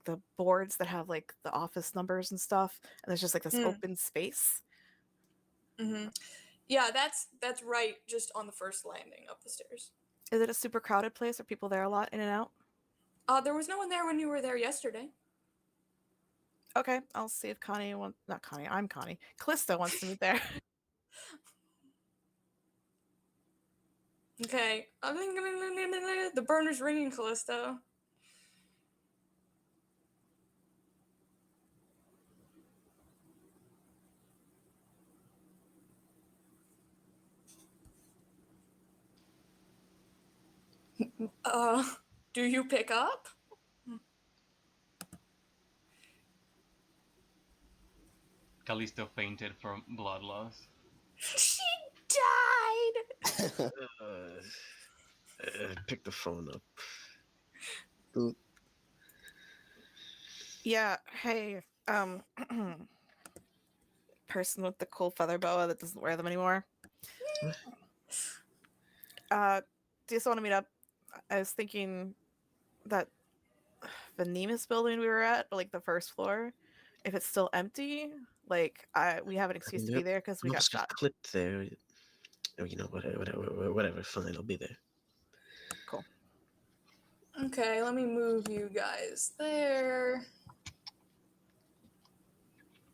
the boards that have like the office numbers and stuff, and there's just like this open space. Mm-hmm. Yeah, that's right, just on the first landing up the stairs. Is it a super crowded place? Are people there a lot in and out? There was no one there when you were there yesterday. Okay, I'll see if Connie wants. Not Connie, I'm Connie. Callisto wants to meet there. Okay. The burner's ringing, Callisto. Do you pick up? Callisto fainted from blood loss. She died! Pick the phone up. Boop. Yeah, hey, person with the cool feather boa that doesn't wear them anymore. Do you still want to meet up? I was thinking that Venemus building we were at, like the first floor, if it's still empty, like we have an excuse to be there because we got shot. Clipped there. Oh, you know, whatever. Fine, I'll be there. Cool. Okay, let me move you guys there.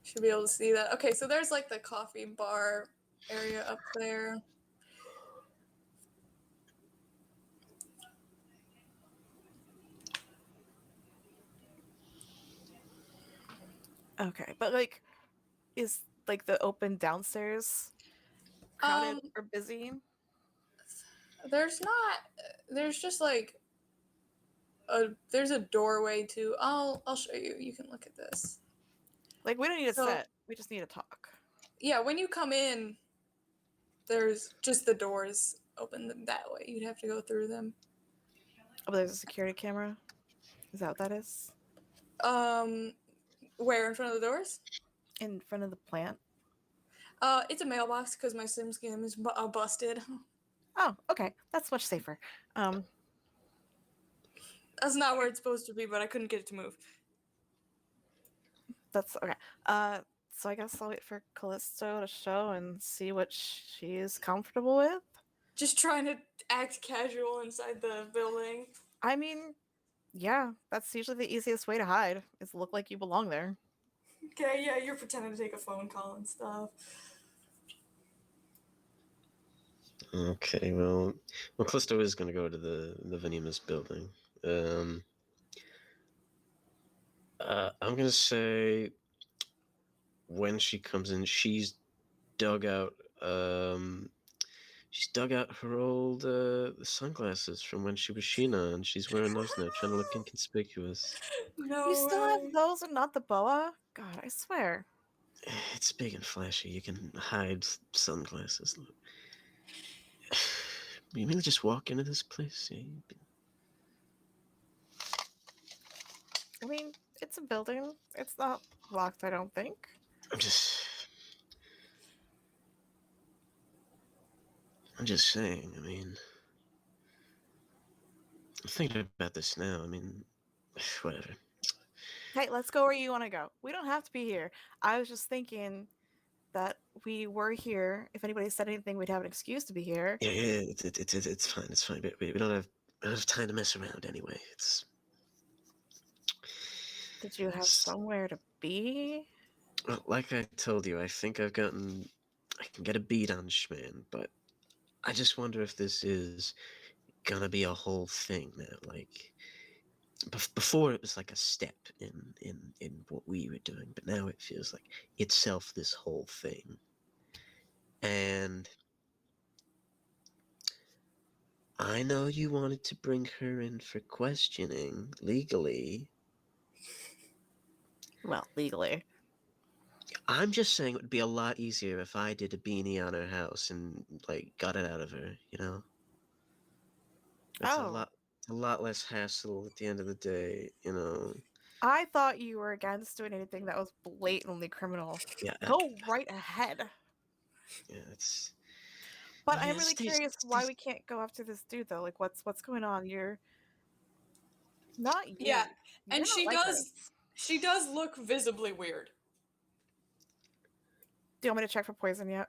Should be able to see that. Okay, so there's like the coffee bar area up there. Okay, but like, is like the open downstairs crowded or busy? There's not. There's just like there's a doorway to. I'll show you. You can look at this. Like, we don't need a set. We just need to talk. Yeah, when you come in, there's just the doors open that way. You'd have to go through them. Oh, but there's a security camera. Is that what that is? Where in front of the doors? In front of the plant. It's a mailbox because my sim scam is busted. Oh, okay, that's much safer. That's not where it's supposed to be, but I couldn't get it to move. That's okay. So I guess I'll wait for Callisto to show and see what she's comfortable with. Just trying to act casual inside the building. I mean, yeah, that's usually the easiest way to hide, is look like you belong there. Okay, yeah, you're pretending to take a phone call and stuff. Okay, well, Callisto is going to go to the Venimus building. I'm going to say when she comes in, she's dug out her old sunglasses from when she was Sheena, and she's wearing those now, trying to look inconspicuous. No You still way. have those and not the boa? God, I swear. It's big and flashy. You can hide sunglasses. Look. You really just walk into this place? Yeah, I mean, it's a building. It's not locked, I don't think. I'm just saying. I mean, I'm thinking about this now. I mean, whatever. Hey, let's go where you want to go. We don't have to be here. I was just thinking that we were here. If anybody said anything, we'd have an excuse to be here. Yeah, it's fine. It's fine. We don't have time to mess around anyway. It's. Did you have somewhere to be? Well, like I told you, I think I can get a beat on Schman, but I just wonder if this is gonna be a whole thing now. Like, before it was like a step in what we were doing, but now it feels like itself this whole thing. And I know you wanted to bring her in for questioning legally. Well, legally. I'm just saying it would be a lot easier if I did a beanie on her house and like got it out of her, you know? It's a lot less hassle at the end of the day, you know. I thought you were against doing anything that was blatantly criminal. Yeah. Go right ahead. Yeah, it's. But I'm really curious why we can't go after this dude though. Like, what's going on? You're not you. Yeah, You're and not she like does. this. She does look visibly weird. Do you want me to check for poison yet?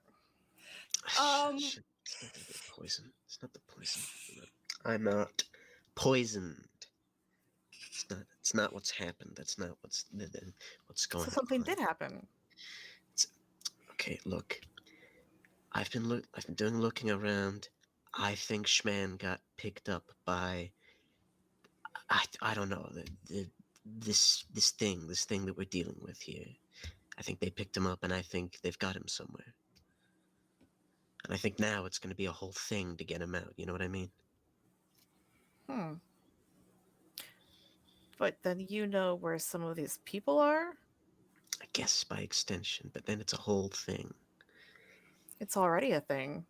It's not gonna be poison. It's not the poison. I'm not poisoned. It's not what's happened. That's not what's going on. So something did happen. Okay, look. I've been doing looking around. I think Schman got picked up by. I don't know this thing that we're dealing with here. I think they picked him up, and I think they've got him somewhere. And I think now it's going to be a whole thing to get him out. You know what I mean? But then you know where some of these people are? I guess by extension, but then it's a whole thing. It's already a thing.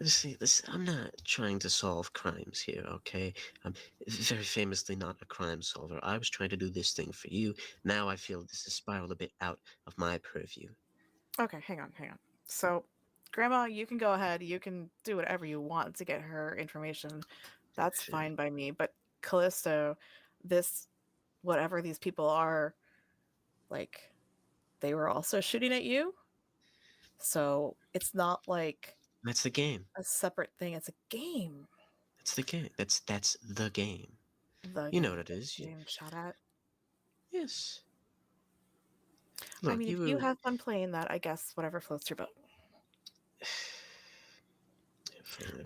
See, I'm not trying to solve crimes here, okay? I'm very famously not a crime solver. I was trying to do this thing for you. Now I feel this has spiraled a bit out of my purview. Okay, hang on. So, Grandma, you can go ahead. You can do whatever you want to get her information. That's fine by me. But Callisto, whatever these people are, like, they were also shooting at you? So it's not like that's the game. A separate thing. It's a game. That's the game. That's the game. You know what it is. Game shot at. Yes. Look, I mean, if you have fun playing that, I guess whatever floats your boat.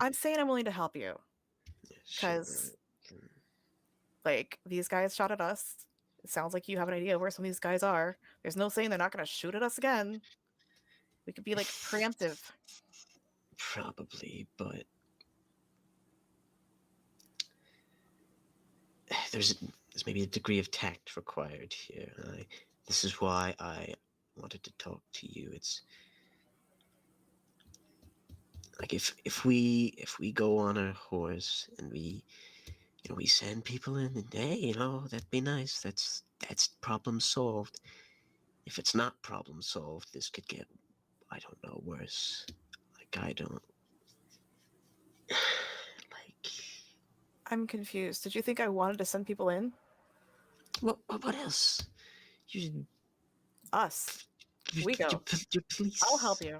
I'm saying I'm willing to help you. Because, like, these guys shot at us. It sounds like you have an idea where some of these guys are. There's no saying they're not going to shoot at us again. We could be, like, preemptive. Probably, but there's maybe a degree of tact required here. This is why I wanted to talk to you. It's like if we go on our horse and we send people in, and hey, that'd be nice. That's problem solved. If it's not problem solved, this could get, I don't know, worse. Like I don't like. I'm confused. Did you think I wanted to send people in? What else? Us. We go. Your police. I'll help you.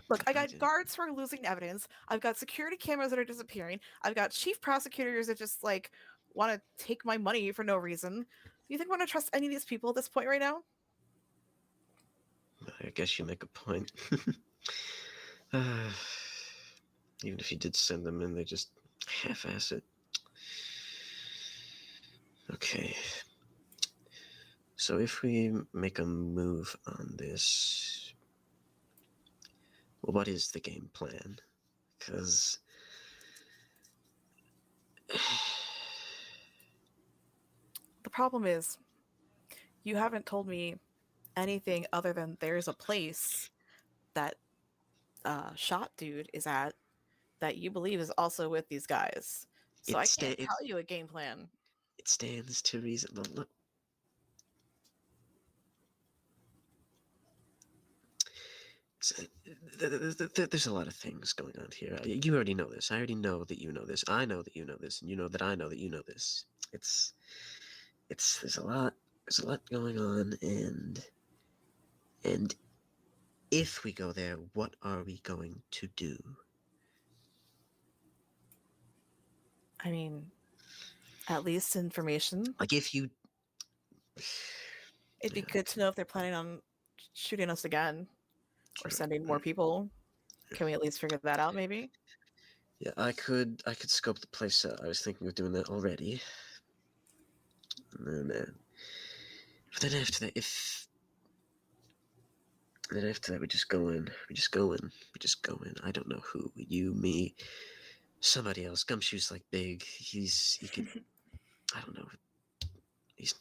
Look, I got guards who are losing evidence. I've got security cameras that are disappearing. I've got chief prosecutors that just like want to take my money for no reason. Do you think I'm going to trust any of these people at this point right now? I guess you make a point. Even if you did send them in, they just half-ass it. Okay. So if we make a move on this, well, what is the game plan? Because The problem is, you haven't told me anything other than there's a place that Shot Dude is at that you believe is also with these guys. So I can't tell you a game plan. it stands to reason. Look. There's a lot of things going on here. You already know this. I already know that you know this. I know that you know this, and you know that I know that you know this. There's a lot going on, and if we go there, what are we going to do? I mean, at least information. Like if you, It'd be good to know if they're planning on shooting us again or sending more people. Can we at least figure that out, maybe? Yeah, I could scope the place out. I was thinking of doing that already. And then, but then after that, we just go in. I don't know who. You, me, somebody else. Gumshoe's like big. He could. I don't know. Is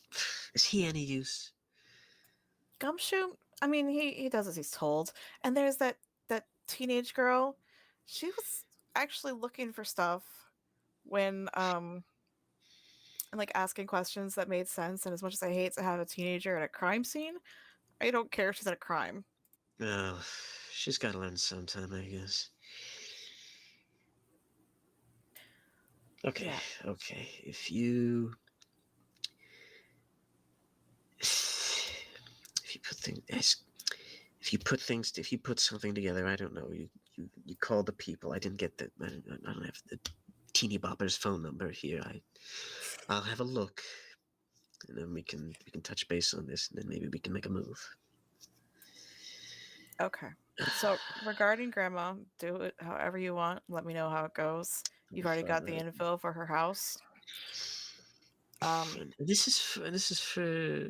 he any use? Gumshoe? I mean, he does as he's told. And there's that teenage girl. She was actually looking for stuff when and like asking questions that made sense. And as much as I hate to have a teenager at a crime scene, I don't care if she's at a crime. Well, she's got to learn sometime, I guess. Okay, Yeah. okay. If you put something together, I don't know. You call the people. I didn't get that. I don't have the teeny bopper's phone number here. I'll have a look, and then we can touch base on this, and then maybe we can make a move. Okay. So regarding Grandma, do it however you want. Let me know how it goes. You've already got the info for her house. This is for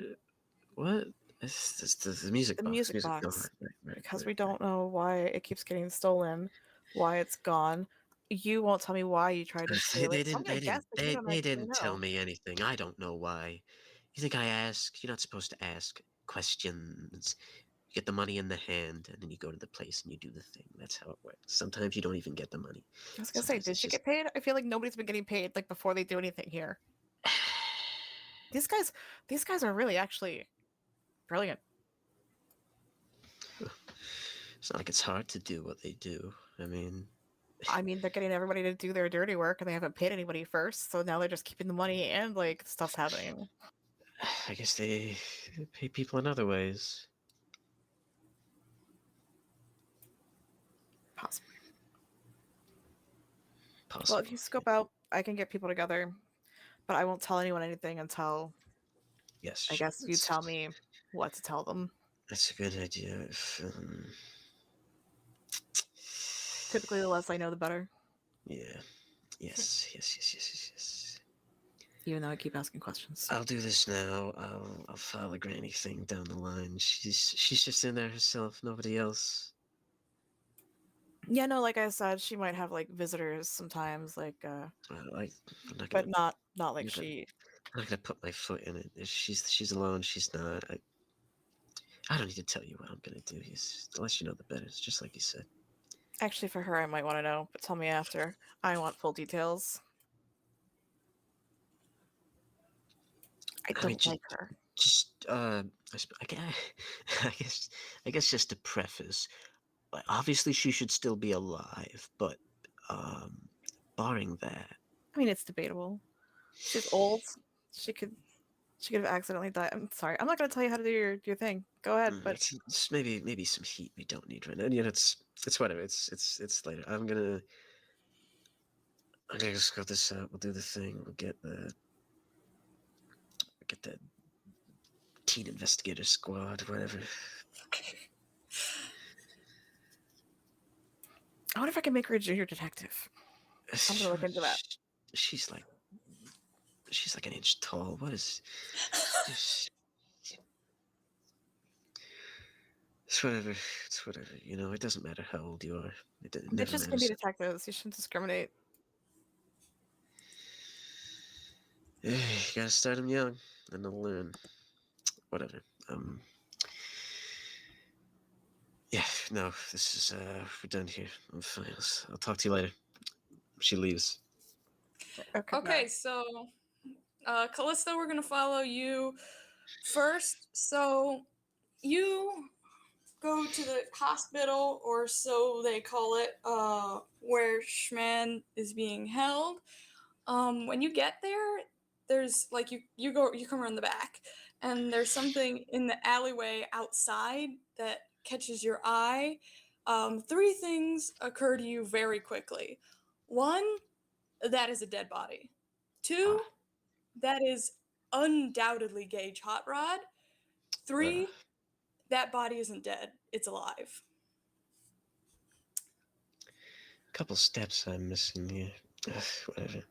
what? It's the music The box. music box. Right, Because we don't know why it keeps getting stolen, why it's gone. You won't tell me why you tried to steal They it. So I'm didn't. gonna guess that you don't They actually didn't tell know. me anything. I don't know why. You think I ask? You're not supposed to ask questions. You get the money in the hand, and then you go to the place and you do the thing. That's how it works. Sometimes you don't even get the money. I was gonna say, Sometimes did it's she just get paid? I feel like nobody's been getting paid like before they do anything here. These guys are really actually brilliant. It's not like it's hard to do what they do. I mean, they're getting everybody to do their dirty work and they haven't paid anybody first, so now they're just keeping the money and like stuff's happening. I guess they pay people in other ways. Possibly. Possible. Well, if you scope out, I can get people together, but I won't tell anyone anything until Yes, I guess you tell me what to tell them. That's a good idea. Typically, the less I know, the better. Yeah. Yes. Even though I keep asking questions. I'll do this now. I'll file a granny thing down the line. She's just in there herself. Nobody else. Yeah, no, like I said, she might have like visitors sometimes, like I'm not but gonna. not like I'm she. not gonna put my foot in it. If she's alone, she's not. I don't need to tell you what I'm gonna do. The less you know, the better. It's just like you said. Actually, for her, I might want to know, but tell me after. I want full details. I don't like her. I guess just to preface, obviously she should still be alive, but barring that, I mean, it's debatable. She's old. She could have accidentally died. I'm sorry. I'm not gonna tell you how to do your thing. Go ahead, but it's maybe some heat we don't need right now. Yeah, it's whatever. It's later. I'm gonna just go this out. We'll do the thing. We'll get the Get that teen investigator squad, whatever. I wonder if I can make her a junior detective. I'm gonna look into that. She's like an inch tall. What is? It's whatever. It's whatever. You know, it doesn't matter how old you are. It never Bitches can be matters. detectives. You shouldn't discriminate. You gotta start them young, and they'll learn. Whatever. Yeah. No. This is. We're done here. I'm fine. I'll talk to you later. She leaves. Okay, so Callisto, we're gonna follow you first. So you go to the hospital, or so they call it, where Schman is being held. When you get there, there's like you come around the back, and there's something in the alleyway outside that catches your eye. Three things occur to you very quickly. One, that is a dead body. Two, that is undoubtedly Gage Hot Rod. Three, that body isn't dead, it's alive. Couple steps I'm missing here. Whatever.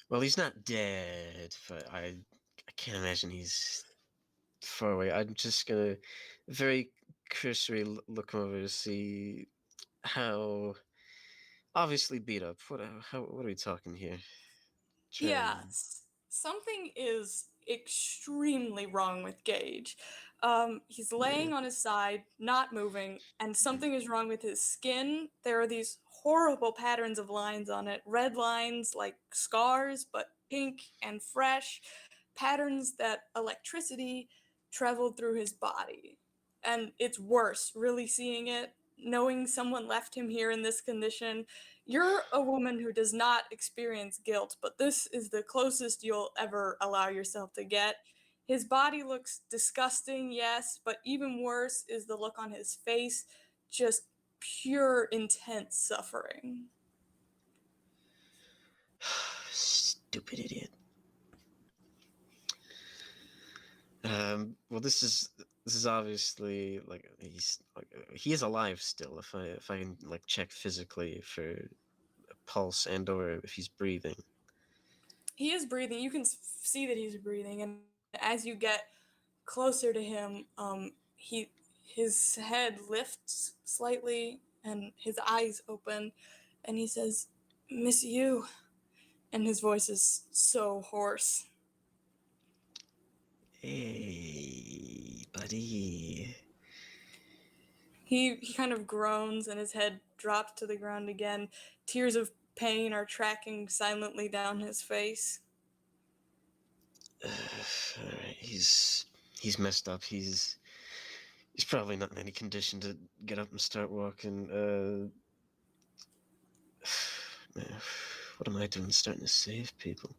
Well, he's not dead, but I can't imagine he's far away. I'm just gonna very cursory look over to see how obviously beat up. What are we talking here? Yeah, something is extremely wrong with Gage. He's laying on his side, not moving, and something is wrong with his skin. There are these horrible patterns of lines on it, red lines like scars, but pink and fresh, patterns that electricity traveled through his body. And it's worse, really seeing it, knowing someone left him here in this condition. You're a woman who does not experience guilt, but this is the closest you'll ever allow yourself to get. His body looks disgusting, yes, but even worse is the look on his face, just pure intense suffering. Stupid idiot. Well, this is obviously like he is alive still. If I can like check physically for a pulse and or if he's breathing. He is breathing. You can see that he's breathing, and as you get closer to him, his head lifts slightly and his eyes open, and he says, "Miss Yu," and his voice is so hoarse. Hey, buddy. He kind of groans and his head drops to the ground again. Tears of pain are tracking silently down his face. All right, he's messed up. He's probably not in any condition to get up and start walking. Man, what am I doing? Starting to save people.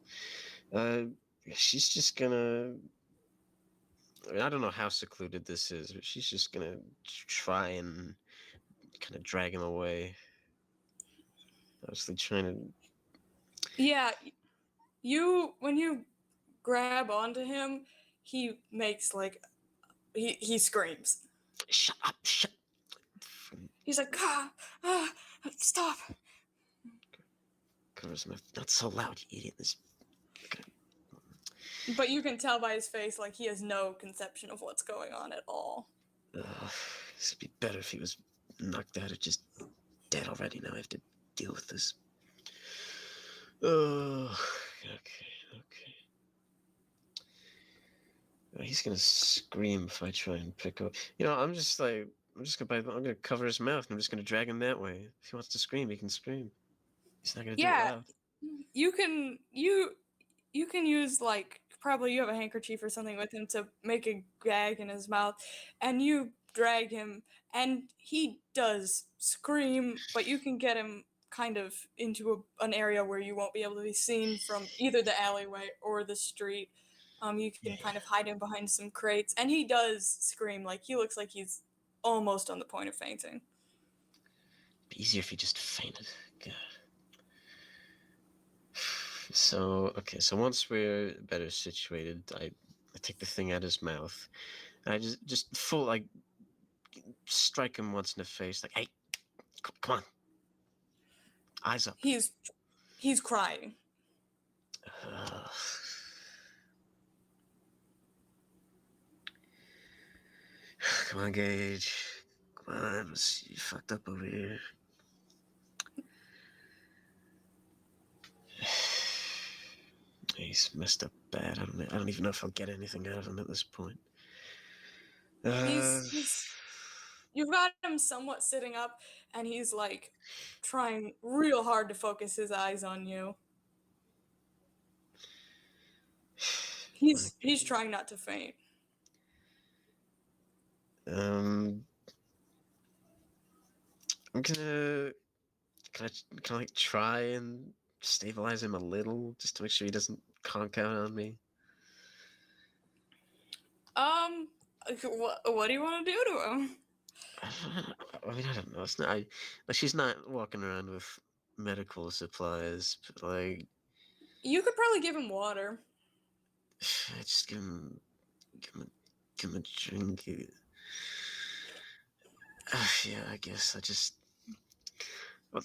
She's just gonna. I mean, I don't know how secluded this is, but she's just gonna try and kind of drag him away. Obviously, trying to. Yeah, when you grab onto him, he makes like he screams. Shut up! Shut. He's like, stop. Covers mouth. Not so loud, you idiot. This. But you can tell by his face, like, he has no conception of what's going on at all. This would be better if he was knocked out or just dead already. Now I have to deal with this. Oh, okay. He's gonna scream if I try and pick up. You know, I'm gonna cover his mouth and I'm just gonna drag him that way. If he wants to scream, he can scream. He's not gonna do it loud. You can use, like, probably you have a handkerchief or something with him to make a gag in his mouth, and you drag him, and he does scream, but you can get him kind of into an area where you won't be able to be seen from either the alleyway or the street. You can kind of hide him behind some crates, and he does scream. Like, he looks like he's almost on the point of fainting. It'd be easier if he just fainted. God. So once we're better situated, I take the thing out of his mouth. And I just full like strike him once in the face, like, hey, come on, eyes up. He's crying. Come on, Gage. Come on, you fucked up over here. He's messed up bad. I don't even know if I'll get anything out of him at this point. You've got him somewhat sitting up, and he's like trying real hard to focus his eyes on you. He's trying not to faint. I'm gonna can I like try and stabilize him a little just to make sure he doesn't conk out on me. What do you want to do to him? I mean, I don't know. It's not. Like, she's not walking around with medical supplies, but like, You could probably give him water. I just give him a drink. Yeah, I guess I just. Well,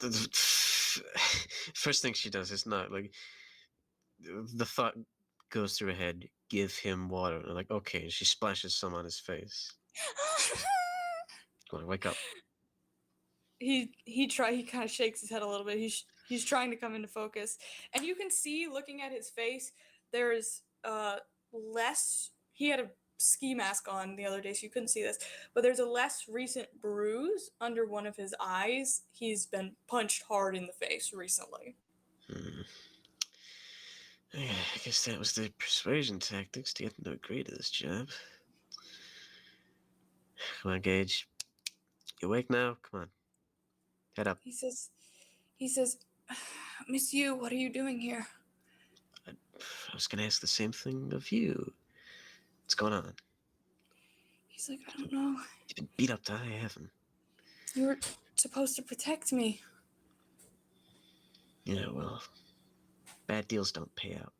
first thing she does is not like the thought goes through her head. Give him water. And I'm like, okay. And she splashes some on his face. Come on, wake up. He kind of shakes his head a little bit. He's trying to come into focus, and you can see looking at his face, there's less. He had a ski mask on the other day, so you couldn't see this, but there's a less recent bruise under one of his eyes. He's been punched hard in the face recently. Yeah, I guess that was the persuasion tactics to get him to agree to this job. Come on, Gage. You awake now? Come on. Head up. He says, Miss Yu, what are you doing here? I was gonna ask the same thing of you. What's going on? He's like, I don't know. You've been beat up to high heaven. You were supposed to protect me. Yeah, well, bad deals don't pay out.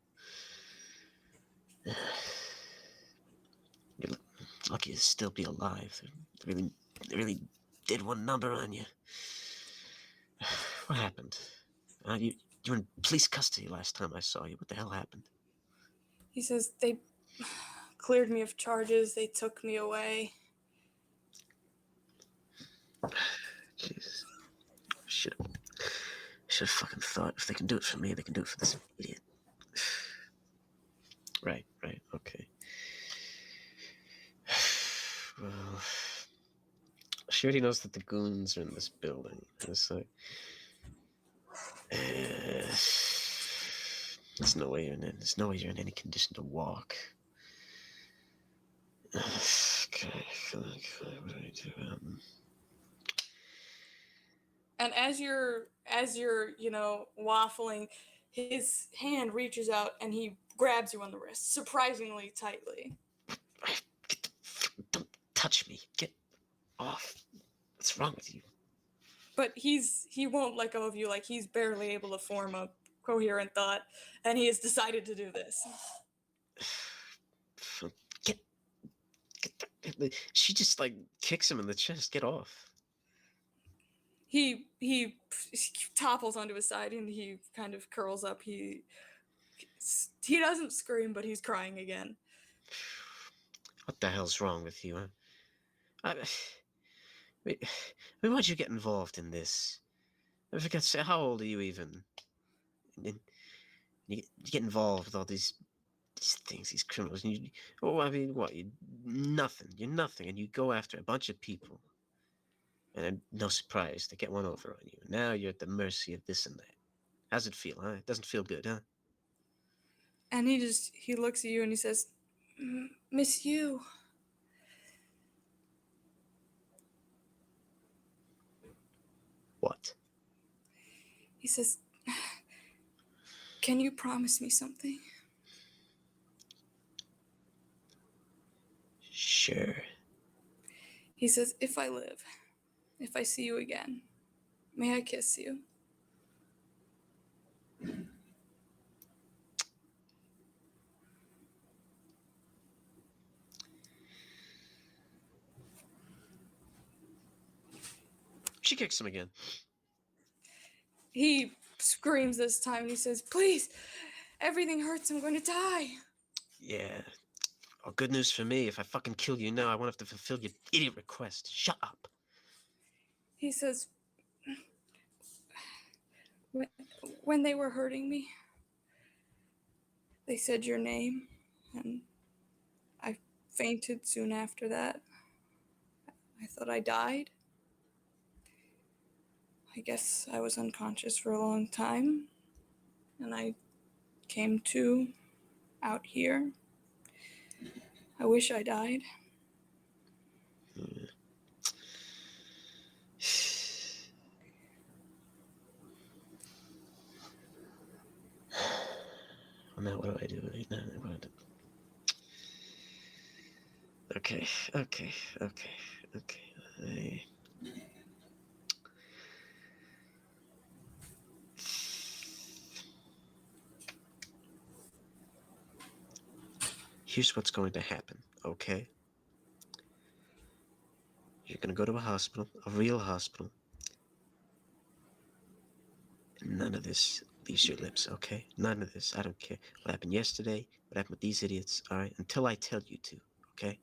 You're lucky to still be alive. They really did one number on you. What happened? You were in police custody last time I saw you. What the hell happened? He says, they cleared me of charges. They took me away. Jesus. Should have fucking thought, if they can do it for me, they can do it for this idiot. Right, okay. Well, she already knows that the goons are in this building. It's like, there's no way you're in any condition to walk. Okay, what do I do? And as you're waffling, his hand reaches out and he grabs you on the wrist, surprisingly tightly. Don't touch me. Get off. What's wrong with you? But he won't let go of you. Like, he's barely able to form a coherent thought, and he has decided to do this. She just like kicks him in the chest. Get off. He topples onto his side and he kind of curls up. He doesn't scream, but he's crying again. What the hell's wrong with you, huh? Why'd you get involved in this? I forget to say, how old are you even? You get involved with all these things, these criminals, and you're nothing, and you go after a bunch of people, and then, no surprise, they get one over on you. Now you're at the mercy of this and that. How's it feel, huh? It doesn't feel good, huh? And he looks at you and he says, Miss Yu. What? He says, can you promise me something? Sure. He says, if I live, if I see you again, may I kiss you? She kicks him again. He screams this time and he says, "Please, everything hurts. I'm going to die." Yeah. Oh, good news for me. If I fucking kill you now, I won't have to fulfill your idiot request. Shut up. He says, when they were hurting me, they said your name, and I fainted soon after that. I thought I died. I guess I was unconscious for a long time, and I came to out here. I wish I died. Well, now what do I do right now? Okay. Here's what's going to happen, okay? You're gonna go to a hospital, a real hospital. And none of this leaves your lips, okay? None of this. I don't care what happened yesterday, what happened with these idiots, alright? Until I tell you to, okay?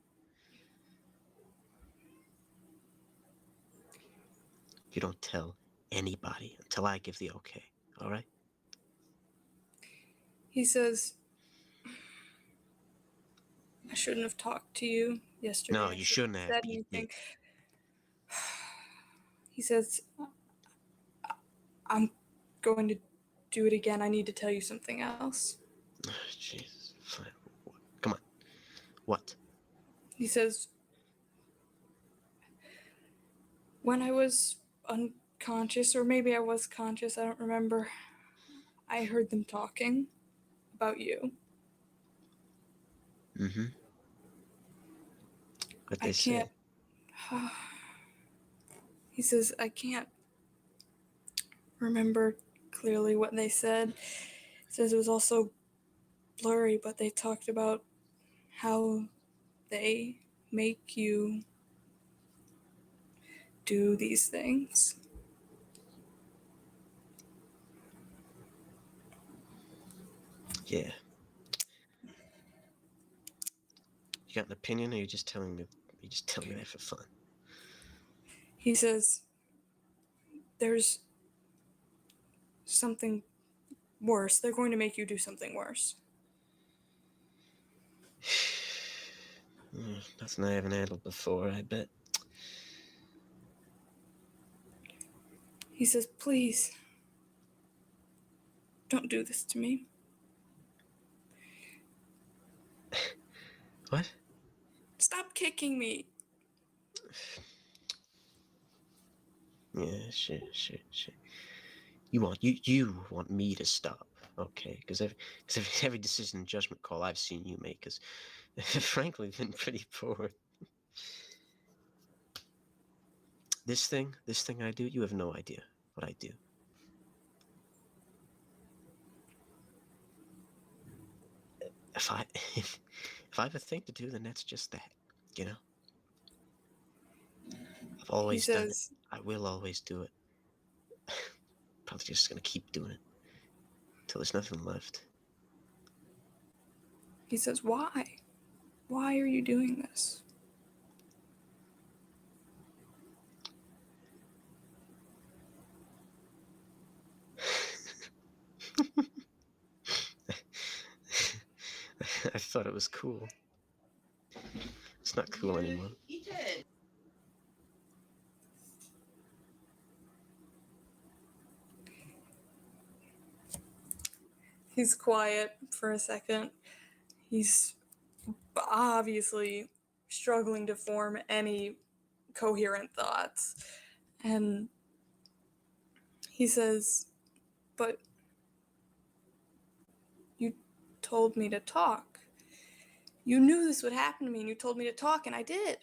You don't tell anybody until I give the okay, alright? He says, I shouldn't have talked to you yesterday. No, you shouldn't have. Said anything. He says, I'm going to do it again. I need to tell you something else. Jesus, fine. Come on. What? He says, when I was unconscious, or maybe I was conscious, I don't remember, I heard them talking about you. Mm-hmm. What they I say? can't. He says, I can't remember clearly what they said. He says it was also blurry, but they talked about how they make you do these things. Yeah. You got an opinion, or you just telling me? You just telling me that for fun? He says, there's something worse. They're going to make you do something worse. Nothing I haven't handled before, I bet. He says, please, don't do this to me. What? Stop kicking me. Yeah, sure. You want me to stop, okay? Because every decision and judgment call I've seen you make has, frankly, been pretty poor. This thing I do, you have no idea what I do. If I have a thing to do, then that's just that, you know? I've always done it. I will always do it. Probably just gonna keep doing it till there's nothing left. He says, why? Why are you doing this? I thought it was cool. It's not cool anymore. He's quiet for a second. He's obviously struggling to form any coherent thoughts. And he says, but you told me to talk. You knew this would happen to me and you told me to talk, and I did.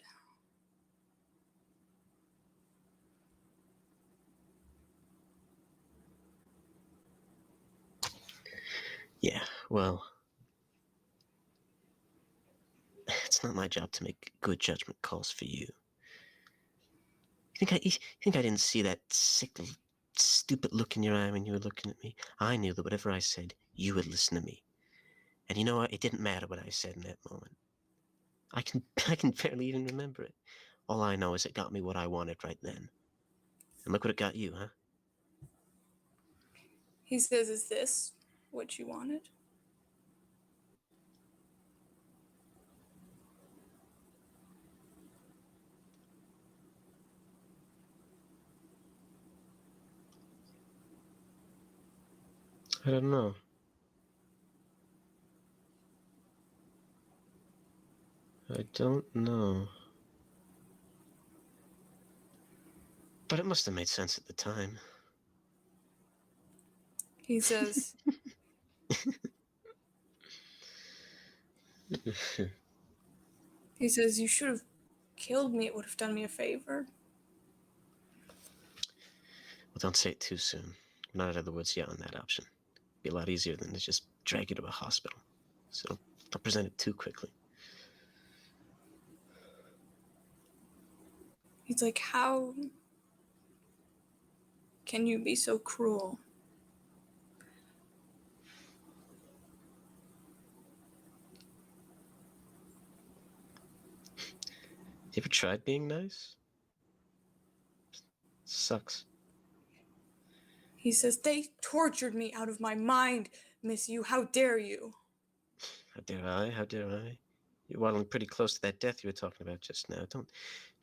Yeah, well, it's not my job to make good judgment calls for you. You think I didn't see that sick, stupid look in your eye when you were looking at me? I knew that whatever I said, you would listen to me. And you know what? It didn't matter what I said in that moment. I can barely even remember it. All I know is it got me what I wanted right then. And look what it got you, huh? He says, "Is this what you wanted?" I don't know. I don't know. But it must have made sense at the time. He says, he says, "You should have killed me. It would have done me a favor." Well, don't say it too soon. We're not out of the woods yet on that option. It'd be a lot easier than to just drag you to a hospital. So don't present it too quickly. He's like, "How can you be so cruel?" You ever tried being nice? Sucks. He says, "They tortured me out of my mind, Miss You. How dare you?" How dare I? How dare I? You're waddling pretty close to that death you were talking about just now. Don't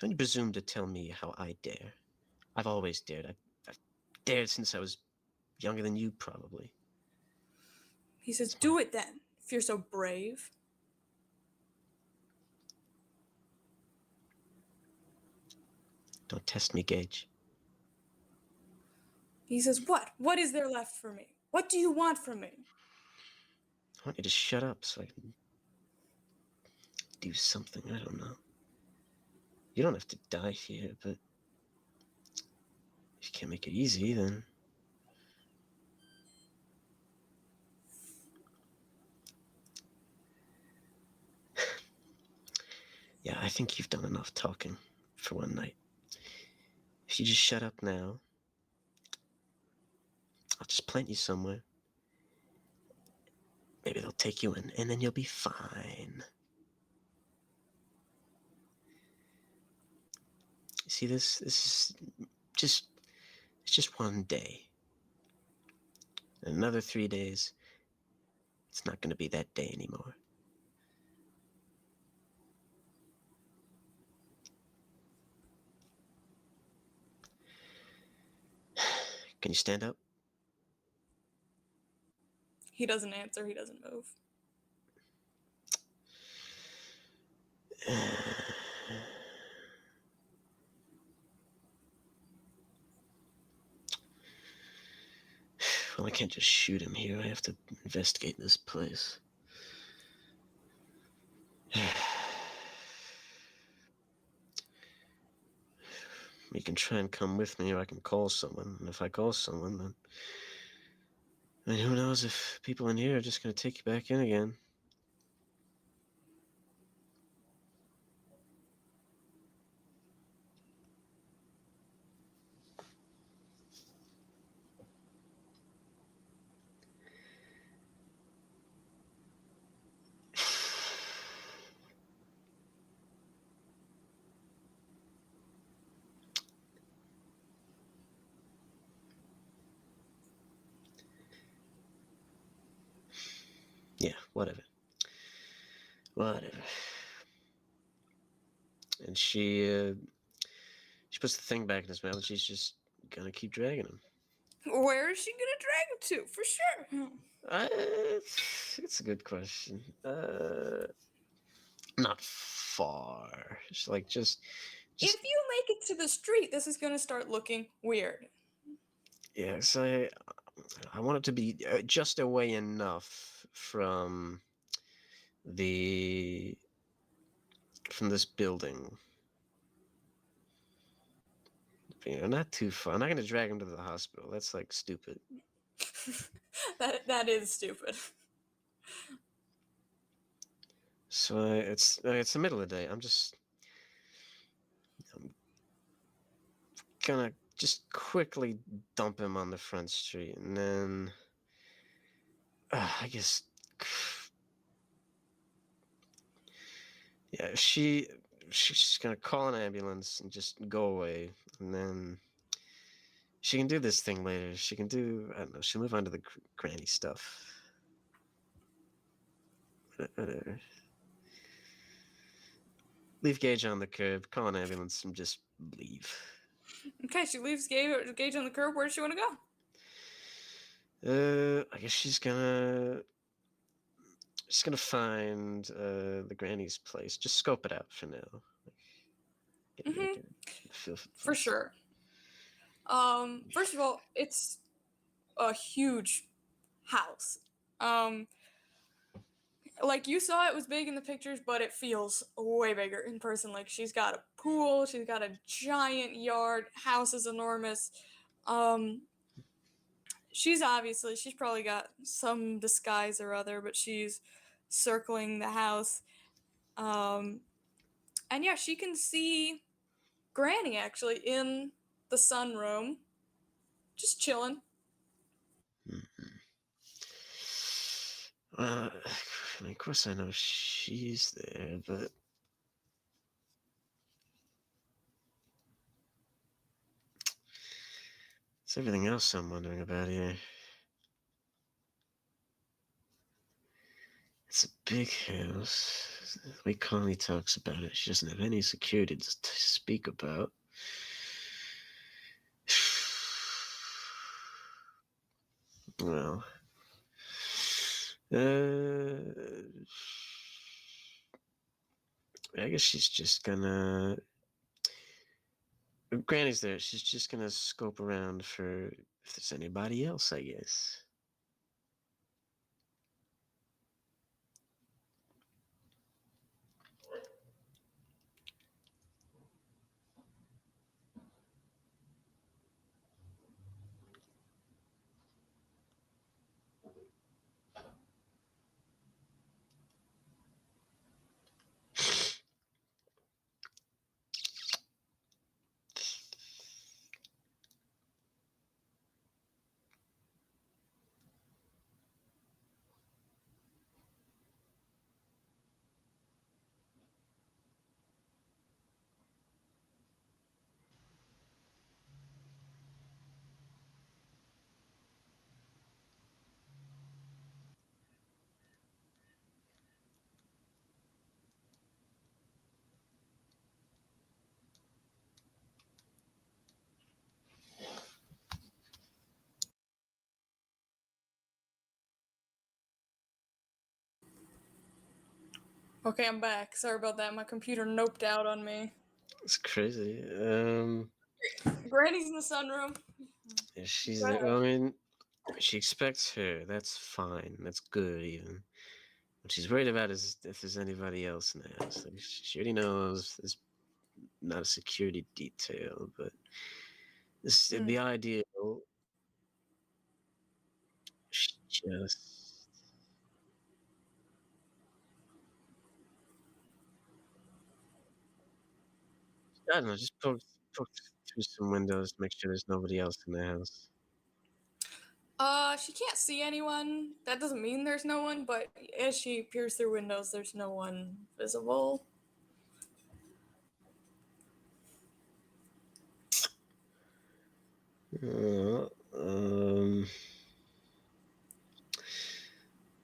you presume to tell me how I dare. I've always dared. I've dared since I was younger than you, probably. He says, "Do it then, if you're so brave." Don't test me, Gage. He says, "What? What is there left for me? What do you want from me?" I want you to shut up so I can do something. I don't know. You don't have to die here, but if you can't make it easy, then... Yeah, I think you've done enough talking for one night. If you just shut up now, I'll just plant you somewhere. Maybe they'll take you in, and then you'll be fine. See, this is just... It's just one day. In another 3 days, it's not going to be that day anymore. Can you stand up? He doesn't answer. He doesn't move. Well, I can't just shoot him here. I have to investigate this place. You can try and come with me, or I can call someone. And if I call someone, then who knows if people in here are just going to take you back in again. Yeah, whatever. Whatever. And she puts the thing back in his mouth, and she's just gonna keep dragging him. Where is she gonna drag him to? For sure. It's a good question. Not far. It's like just If you make it to the street, this is gonna start looking weird. yeah. So I want it to be just away enough from this building. You know, not too far. I'm not gonna drag him to the hospital. That's like stupid. that is stupid. So it's the middle of the day. I'm gonna just quickly dump him on the front street, and then I guess, yeah, she's just gonna call an ambulance and just go away, and then she can do this thing later. She can do, I don't know, she'll move on to the granny stuff. Whatever. Leave Gage on the curb, call an ambulance, and just leave. Okay, she leaves Gage on the curb. Where does she want to go? I guess she's gonna find the granny's place. Just scope it out for now. Get a feel for the For place. sure. First of all, it's a huge house. Like you saw, it was big in the pictures, but it feels way bigger in person. Like she's got a pool, she's got a giant yard, house is enormous. She's probably got some disguise or other, but she's circling the house. And yeah, she can see Granny actually in the sunroom, just chilling. Well, I mean, of course I know she's there, but it's everything else I'm wondering about here. It's a big house. The way Connie talks about it, she doesn't have any security to speak about. Well, I guess she's just gonna. Granny's there. She's just gonna scope around for if there's anybody else, I guess. Okay, I'm back. Sorry about that. My computer noped out on me. It's crazy. Granny's in the sunroom. Yeah, she's there. I mean, she expects her. That's fine. That's good, even. What she's worried about is if there's anybody else in the house. Like, she already knows there's not a security detail, but it'd be ideal. She just. I don't know, just poke through some windows, make sure there's nobody else in the house. She can't see anyone. That doesn't mean there's no one, but as she peers through windows, there's no one visible.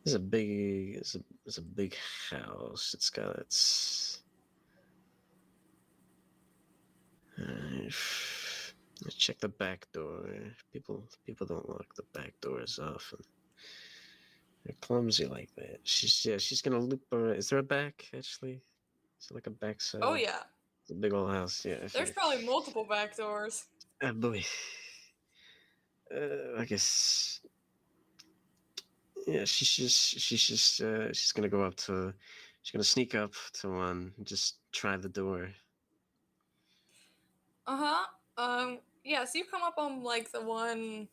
It's a big, it's a big house. It's got its. Let's check the back door. People don't lock the back doors often. They're clumsy like that. She's gonna loop around. Is there a back actually? Is it like a back side? Oh yeah. It's a big old house. Yeah. There's probably multiple back doors. Ah, boy. I guess. Yeah, she's gonna go up to. She's gonna sneak up to one and just try the door. Yeah, so you come up on like the one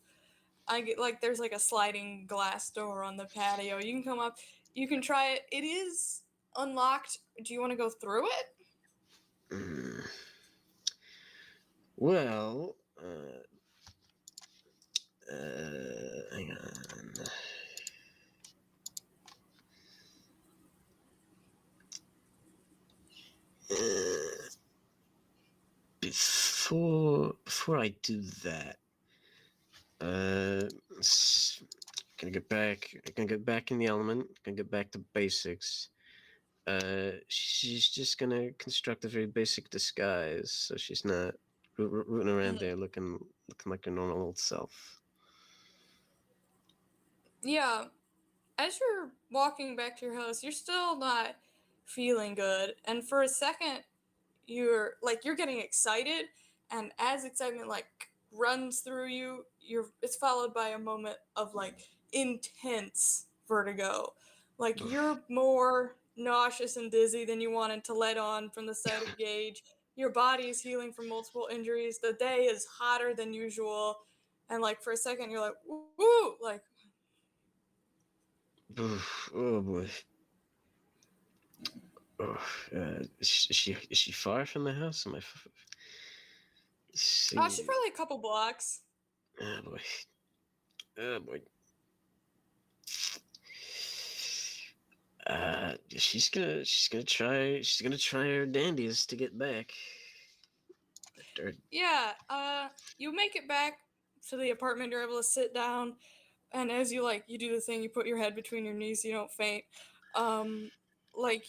I get like there's like a sliding glass door on the patio. You can come up, you can try it. It is unlocked. Do you want to go through it? Well, hang on. Before I do that, gonna get back in the element. Gonna get back to basics. She's just gonna construct a very basic disguise, so she's not rooting around there looking like her normal old self. Yeah, as you're walking back to your house, you're still not feeling good, and for a second, you're getting excited, and as excitement runs through you, it's followed by a moment of intense vertigo. Like you're more nauseous and dizzy than you wanted to let on from the sight of Gage. Your body is healing from multiple injuries. The day is hotter than usual, and for a second you're like, woo, Oh boy. Oh, is she far from the house? Am I? See. oh, she's probably a couple blocks. Oh boy. Oh boy. She's gonna try her dandiest to get back. Yeah, you make it back to the apartment. You're able to sit down, and as you do the thing, you put your head between your knees so you don't faint. Like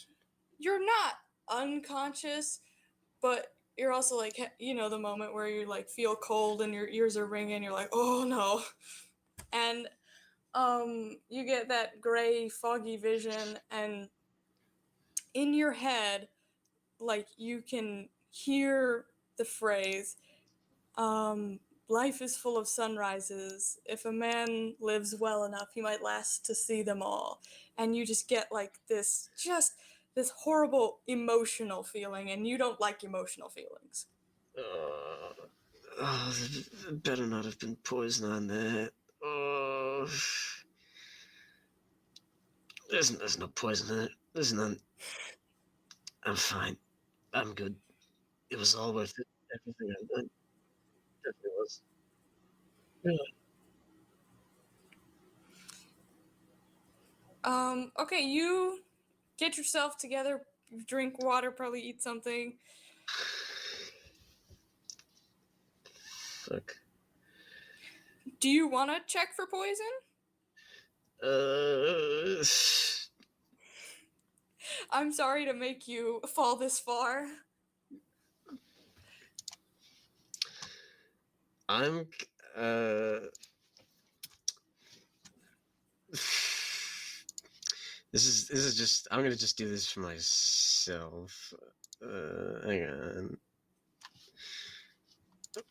you're not unconscious, but you're also the moment where you feel cold and your ears are ringing. You're like, oh no, and you get that gray, foggy vision, and in your head, you can hear the phrase, life is full of sunrises. If a man lives well enough, he might last to see them all. And you just get this horrible emotional feeling, and you don't like emotional feelings. Better not have been poison on that. Oh, there's no poison in it. There's none. I'm fine. I'm good. It was all worth it. Everything I've done. Definitely was. Okay, you get yourself together, drink water, probably eat something. Fuck. Do you want to check for poison? I'm sorry to make you fall this far. I'm this is just, I'm gonna just do this for myself. Hang on.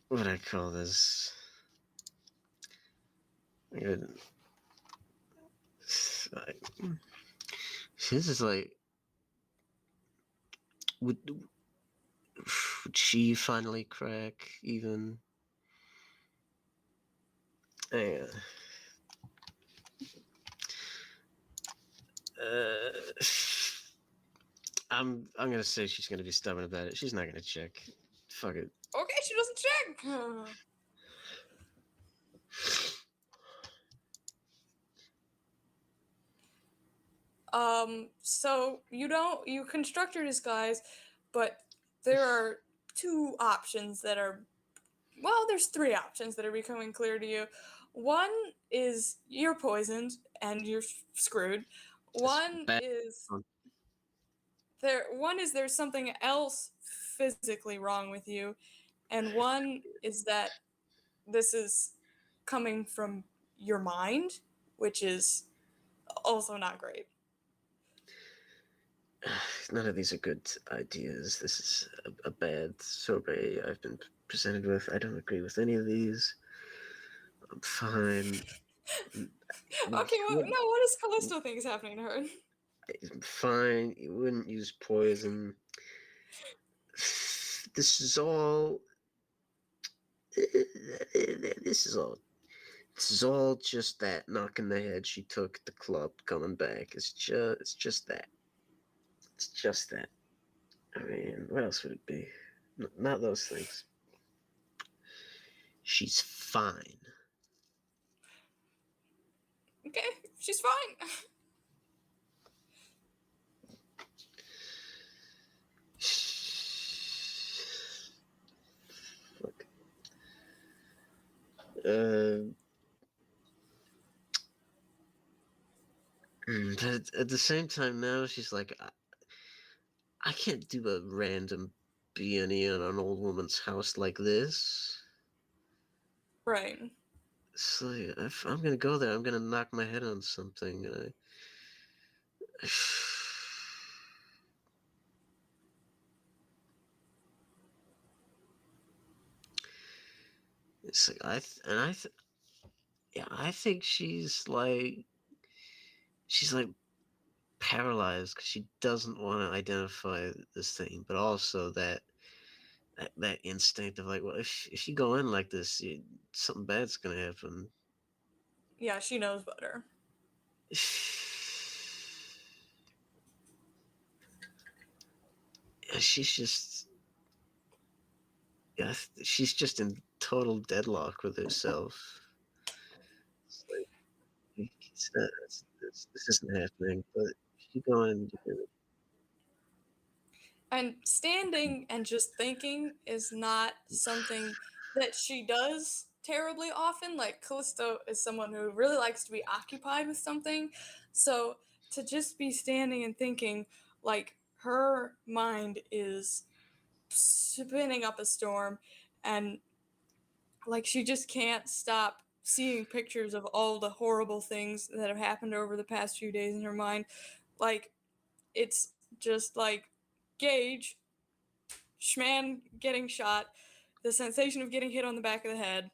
What would I call this? This is would she finally crack even? Hang on. I'm gonna say she's gonna be stubborn about it. She's not gonna check. Fuck it. Okay, she doesn't check. So you construct your disguise, but there are there's three options that are becoming clear to you. One is you're poisoned and you're screwed. One is there's something else physically wrong with you, and one is that this is coming from your mind, which is also not great. None of these are good ideas. This is a bad survey I've been presented with. I don't agree with any of these. I'm fine. Okay, what does Callisto think is happening to her? I'm fine. You wouldn't use poison. This is all. This is all just that knock in the head she took at the club coming back. It's just that. It's just that. I mean, what else would it be? Not those things. she's fine. Okay, she's fine. Fuck. But at the same time now, she's like, I can't do a random B&E on an old woman's house like this. Right. So if I'm gonna go there, I'm gonna knock my head on something. It's like I think she's like paralyzed because she doesn't want to identify this thing, but also that instinct of like, well, if you go in like this, something bad's gonna happen. Yeah, she knows better. Yeah, she's just in total deadlock with herself. It's like, this isn't happening, but if you go in, And standing and just thinking is not something that she does terribly often. Like, Callisto is someone who really likes to be occupied with something. So to just be standing and thinking, like, her mind is spinning up a storm, and like she just can't stop seeing pictures of all the horrible things that have happened over the past few days in her mind. Like, it's just like Gage, Schman getting shot, the sensation of getting hit on the back of the head,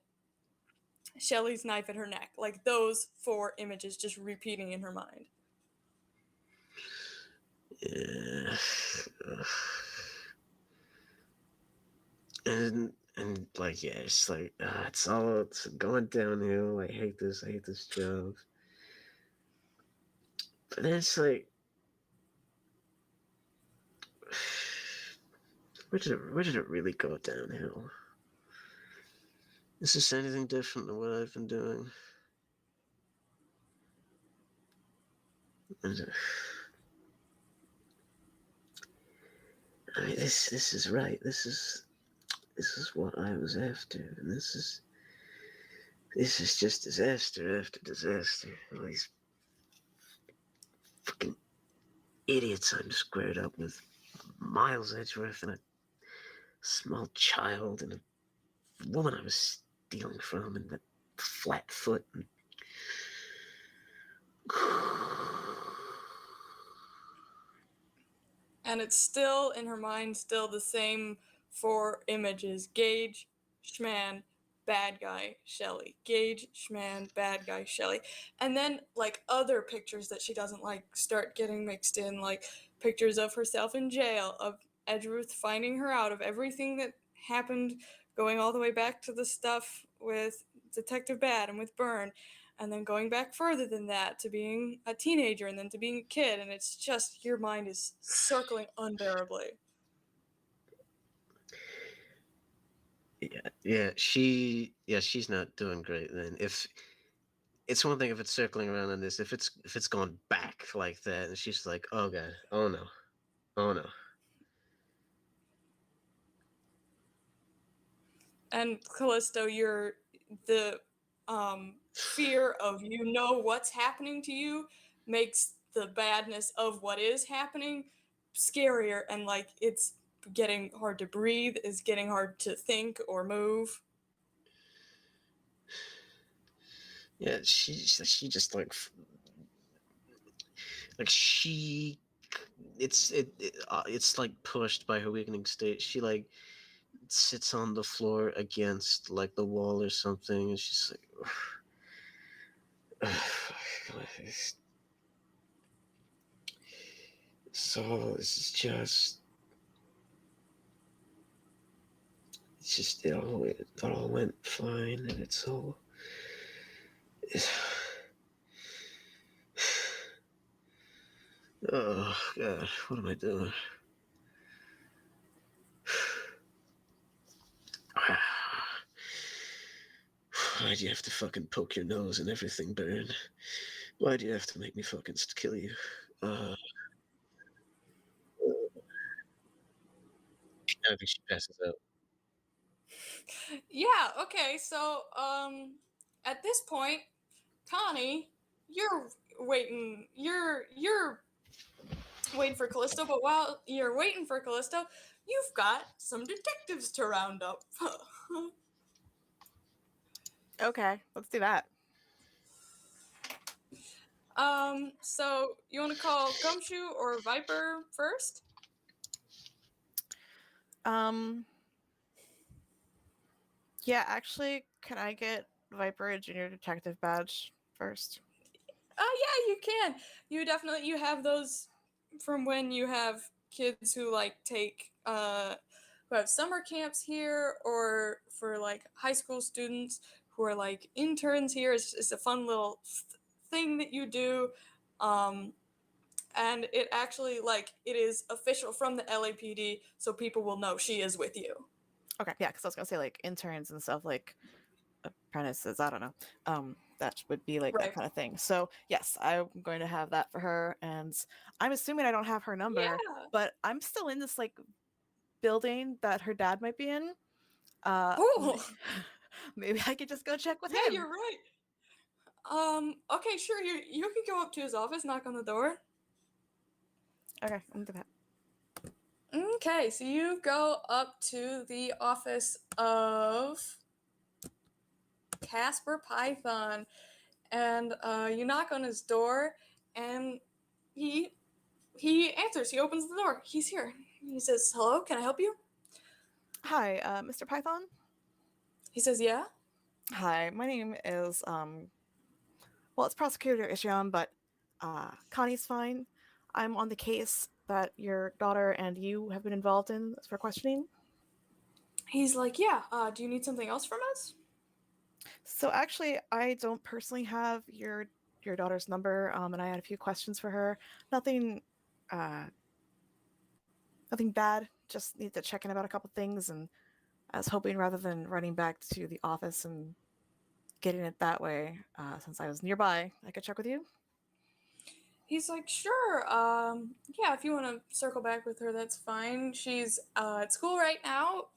Shelly's knife at her neck. Like, those 4 images just repeating in her mind. yeah. And like, yeah, it's like it's going downhill. I hate this job. But then it's like, where did it really go downhill? Is this anything different than what I've been doing? I mean, this is right. This is what I was after, and this is just disaster after disaster. All these fucking idiots I'm squared up with. Miles Edgeworth and a small child and a woman I was stealing from and that flat foot. And... And it's still in her mind, still the same 4 images: Gage, Schman, bad guy, Shelly. Gage, Schman, bad guy, Shelly. And then, like, other pictures that she doesn't like start getting mixed in, like pictures of herself in jail, of Edgeworth finding her out, of everything that happened, going all the way back to the stuff with Detective Bad and with Byrne, and then going back further than that to being a teenager and then to being a kid, and it's just, your mind is circling unbearably. She's not doing great then. If it's one thing if it's circling around on this, if it's gone back like that, and she's like, oh god, oh no, oh no. And Callisto, you're the fear of, you know, what's happening to you makes the badness of what is happening scarier, and like it's getting hard to breathe, it's getting hard to think or move. Yeah, she just like she it's like pushed by her weakening state. She like sits on the floor against like the wall or something, and she's like, so this is just. It's just it all went fine, and it's all. Oh god, what am I doing? Why do you have to fucking poke your nose and everything, Baron? Why do you have to make me fucking kill you? I think she passes out. Yeah, okay, so at this point, Connie, you're waiting for Callisto, but while you're waiting for Callisto, you've got some detectives to round up. Okay, let's do that. So you want to call Gumshoe or Viper first? Yeah, actually, can I get Viper a junior detective badge first? Yeah, you can. You have those from when you have kids who like take who have summer camps here, or for like high school students who are like interns here. It's a fun little thing that you do. And it actually, like, it is official from the LAPD, so people will know she is with you. Okay, yeah, because I was gonna say like interns and stuff, like apprentices. I don't know. That would be like Right. that kind of thing. So yes, I'm going to have that for her, and I'm assuming I don't have her number, Yeah. but I'm still in this like building that her dad might be in. Cool. Maybe I could just go check with Yeah, him. you're right. Okay, sure. You can go up to his office, knock on the door. Okay, I'm gonna do that. Okay, so you go up to the office of Casper Python, and you knock on his door, and he answers. He opens the door. He's here. He says, "Hello, can I help you?" Hi, Mr. Python. He says, "Yeah." Hi, my name is well, it's Prosecutor Icheon, but Connie's fine. I'm on the case that your daughter and you have been involved in for questioning. He's like, "Yeah. Do you need something else from us?" So actually, I don't personally have your daughter's number, and I had a few questions for her. Nothing, uh, nothing bad. Just need to check in about a couple things, and I was hoping rather than running back to the office and getting it that way, since I was nearby, I could check with you. He's like, "Sure. Yeah. If you want to circle back with her, that's fine. She's at school right now.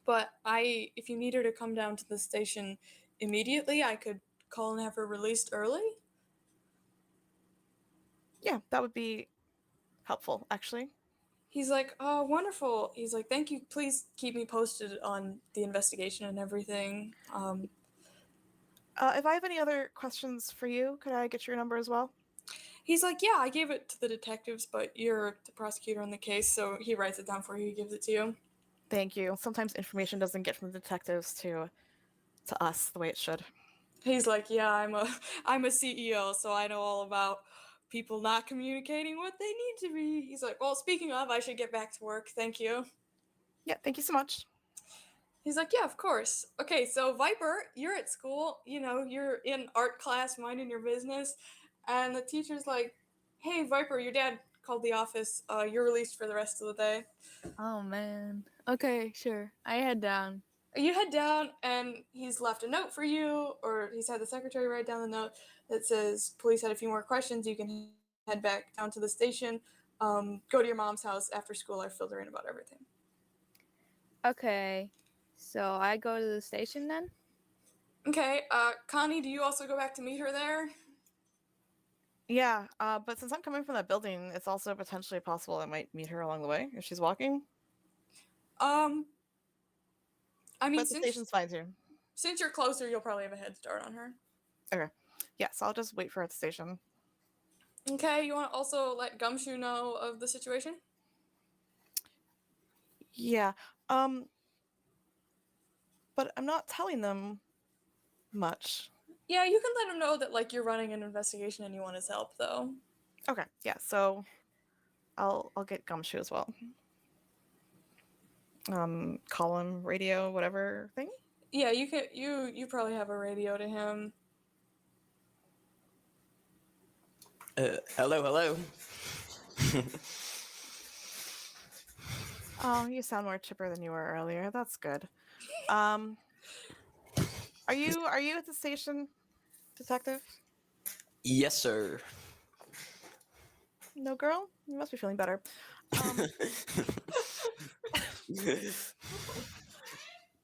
But if you need her to come down to the station immediately, I could call and have her released early." Yeah, that would be helpful, actually. He's like, "Oh, wonderful." He's like, "Thank you. Please keep me posted on the investigation and everything." If I have any other questions for you, could I get your number as well? He's like, "Yeah, I gave it to the detectives, but you're the prosecutor on the case," so he writes it down for you. He gives it to you. Thank you. Sometimes information doesn't get from the detectives to us the way it should. He's like, "Yeah, I'm a CEO, so I know all about people not communicating what they need to be." He's like, "Well, speaking of, I should get back to work. Thank you." Yeah, thank you so much. He's like, "Yeah, of course." Okay, so Viper, you're at school, you're in art class minding your business, and the teacher's like, "Hey, Viper, your dad called the office. You're released for the rest of the day." Oh man. Okay, sure. I head down. You head down, and he's left a note for you, or he's had the secretary write down the note that says, "Police had a few more questions. You can head back down to the station. Go to your mom's house after school. I filled her in about everything." Okay. So I go to the station then? Okay, Connie, do you also go back to meet her there? Yeah, but since I'm coming from that building, it's also potentially possible I might meet her along the way if she's walking. Um, I mean, But the station's fine too. since you're closer, you'll probably have a head start on her. Okay. Yeah, so I'll just wait for her at the station. Okay, you want to also let Gumshoe know of the situation? Yeah. But I'm not telling them much. Yeah, you can let him know that, like, you're running an investigation and you want his help, though. Okay, yeah, so I'll get Gumshoe as well. Call him, radio, whatever thing. Yeah, you probably have a radio to him. Hello. Oh, you sound more chipper than you were earlier. That's good. Are you at the station, detective? Yes, sir. No, girl. You must be feeling better.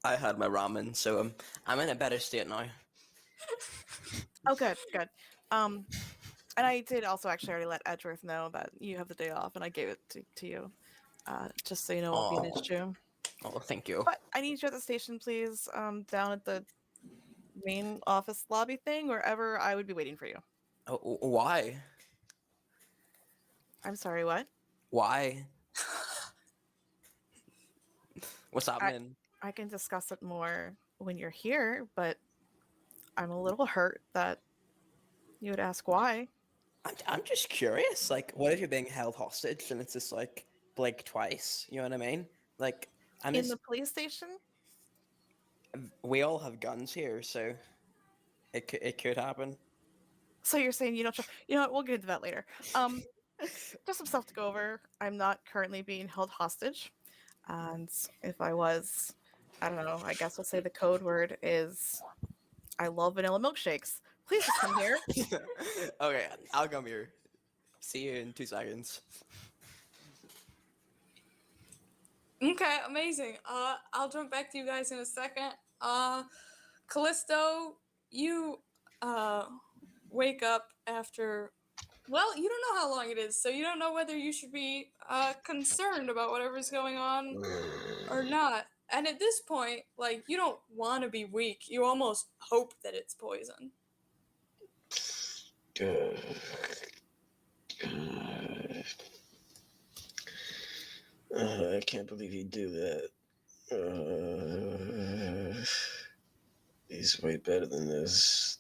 I had my ramen, so I'm in a better state now. Oh, good. And I did also actually already let Edgeworth know that you have the day off, and I gave it to you, just so you know it won't be an Aw. issue. Oh, thank you. But I need you at the station, please. Down at the main office lobby thing, wherever I would be waiting for you. Oh, why? I'm sorry. What? Why? What's happening? I can discuss it more when you're here, but I'm a little hurt that you would ask why. I'm just curious. Like, what if you're being held hostage and it's just like blink twice? You know what I mean? Like, I'm In just. the police station? We all have guns here, so it could happen. So you're saying you don't trust? You know what? We'll get into that later. Just some stuff to go over. I'm not currently being held hostage, and if I was, I don't know. I guess we'll say the code word is I love vanilla milkshakes. Please just come here. Okay, I'll come here. See you in 2 seconds. Okay, amazing. I'll jump back to you guys in a second. Callisto, you wake up after. Well, you don't know how long it is, so you don't know whether you should be concerned about whatever's going on or not. And at this point, like, you don't want to be weak. You almost hope that it's poison. I can't believe he'd do that. He's way better than this.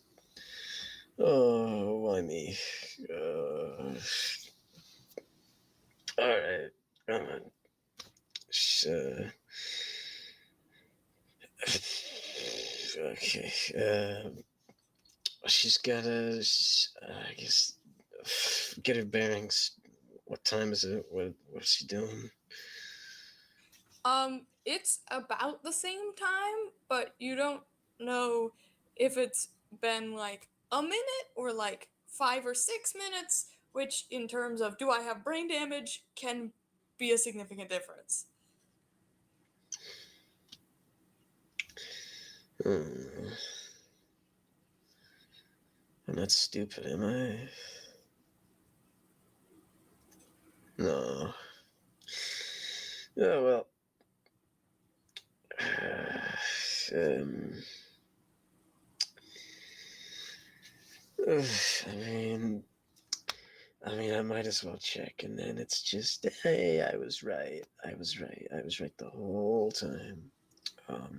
Oh, why me? Alright, come on. Okay. She's gotta, I guess, get her bearings. What time is it? What's she doing? It's about the same time, but you don't know if it's been like a minute or like 5 or 6 minutes, which in terms of do I have brain damage can be a significant difference. I'm not stupid, am I? No. Oh, well. I mean, I might as well check, and then it's just, hey, I was right the whole time. What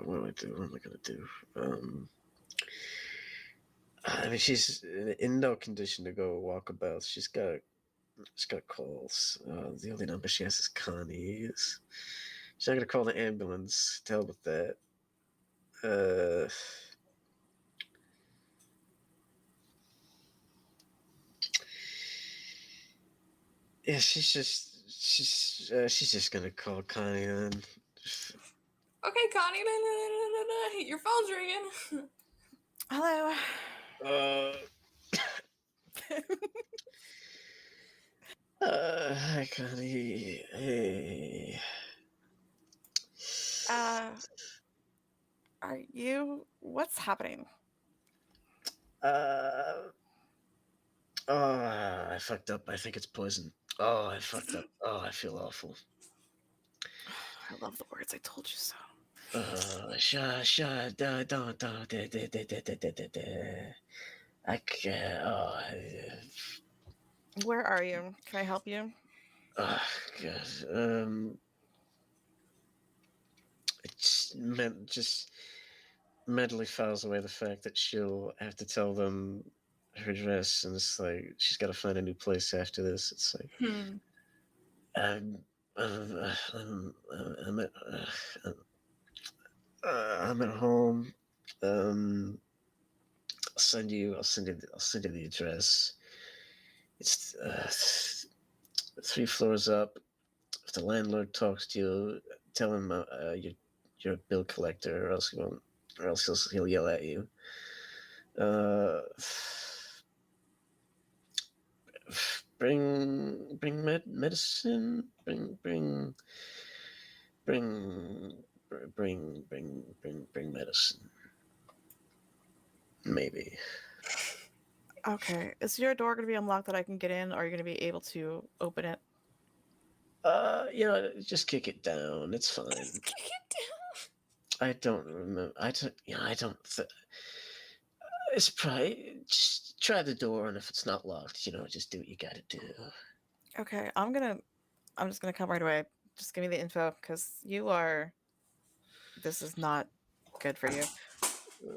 do I do? What am I gonna do? I mean, she's in no condition to go walkabout. She's got calls. The only number she has is Connie's. She's not gonna call the ambulance. To hell with that. Yeah, she's just gonna call Connie then. Okay, Connie, your phone's ringing. Hello. Hi, Connie. Hey. Are you? What's happening? I fucked up. I think it's poison. Oh, I fucked up. Oh, I feel awful. I love the words. I told you so. Don't. I can't. Oh, Where are you? Can I help you? oh God. It just mentally files away the fact that she'll have to tell them her address, and it's like she's got to find a new place after this. It's like I'm at home. I'll send you the address. It's 3 floors up. If the landlord talks to you, tell him you're a bill collector, or else he won't, or else he'll yell at you. Bring medicine. Bring medicine. Maybe. Okay. Is your door going to be unlocked that I can get in, or are you going to be able to open it? Just kick it down. It's fine. Kick it down. I don't remember. I don't. It's probably just try the door, and if it's not locked, just do what you gotta do. Okay, I'm just gonna come right away. Just give me the info, because this is not good for you.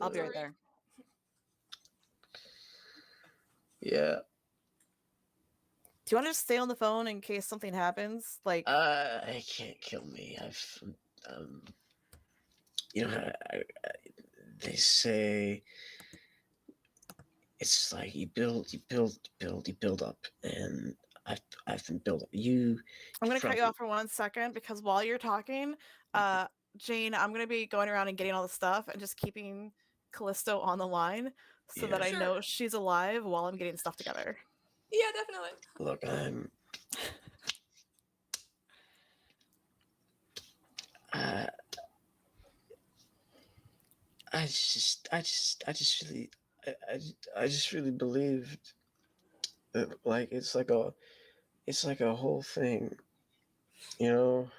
I'll be right there. Yeah. Do you want to just stay on the phone in case something happens? Like, It can't kill me. They say it's like you build up, and I've been building. I'm gonna cut you off for 1 second because while you're talking, Jane, I'm gonna be going around and getting all the stuff and just keeping Callisto on the line so that I Sure. know she's alive while I'm getting stuff together. Yeah, definitely. Look, I just really believed that, like, it's like a whole thing, you know.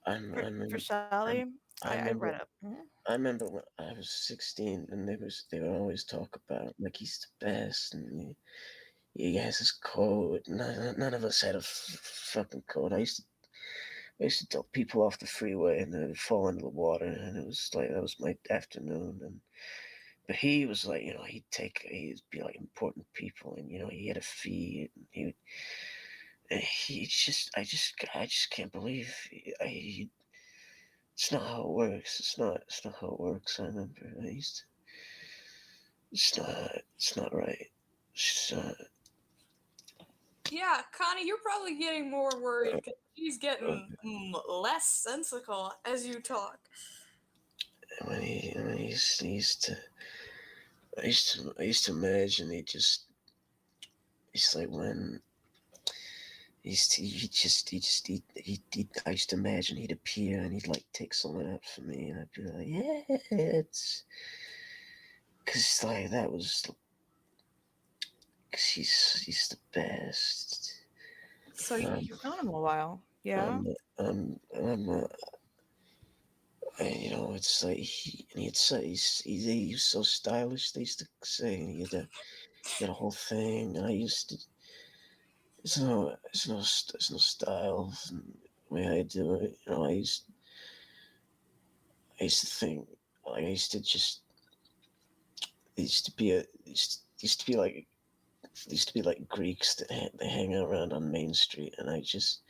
For Shelly, I remember, read it. I remember when I was 16, and they would always talk about, like, he's the best, and he has his code. None of us had a fucking code. I used to dump people off the freeway, and they'd fall into the water, and it was like that was my afternoon. But he was like, he'd be like important people, and he had a fee, and I just can't believe it's not how it works. It's not how it works. I remember. It's not right. It's not. Yeah, Connie, you're probably getting more worried because she's getting less sensical as you talk. When he used to, I used to imagine it's like when I used to imagine he'd appear and he'd like take someone out for me, and I'd be like, yeah, it's because like that was because he's the best. So you've known him a while, yeah? It's like he'd say he was so stylish. They used to say he had a whole thing, and I used to. There's no style in the way I do it. I used to think, like, I used to just it used to be like Greeks that they hang out around on Main Street, and I just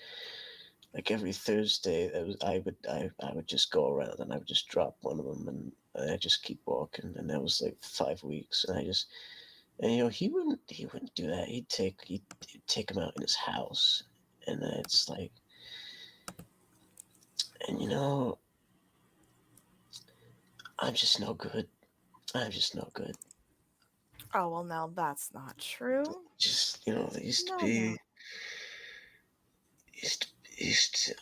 like every Thursday I would just go around, and I would just drop one of them, and I just keep walking, and that was like 5 weeks, and he wouldn't do that. He'd take him out in his house, and it's like, and I'm just no good. I'm just no good. Oh, well, now that's not true. Just they used to No, be. no. Used to,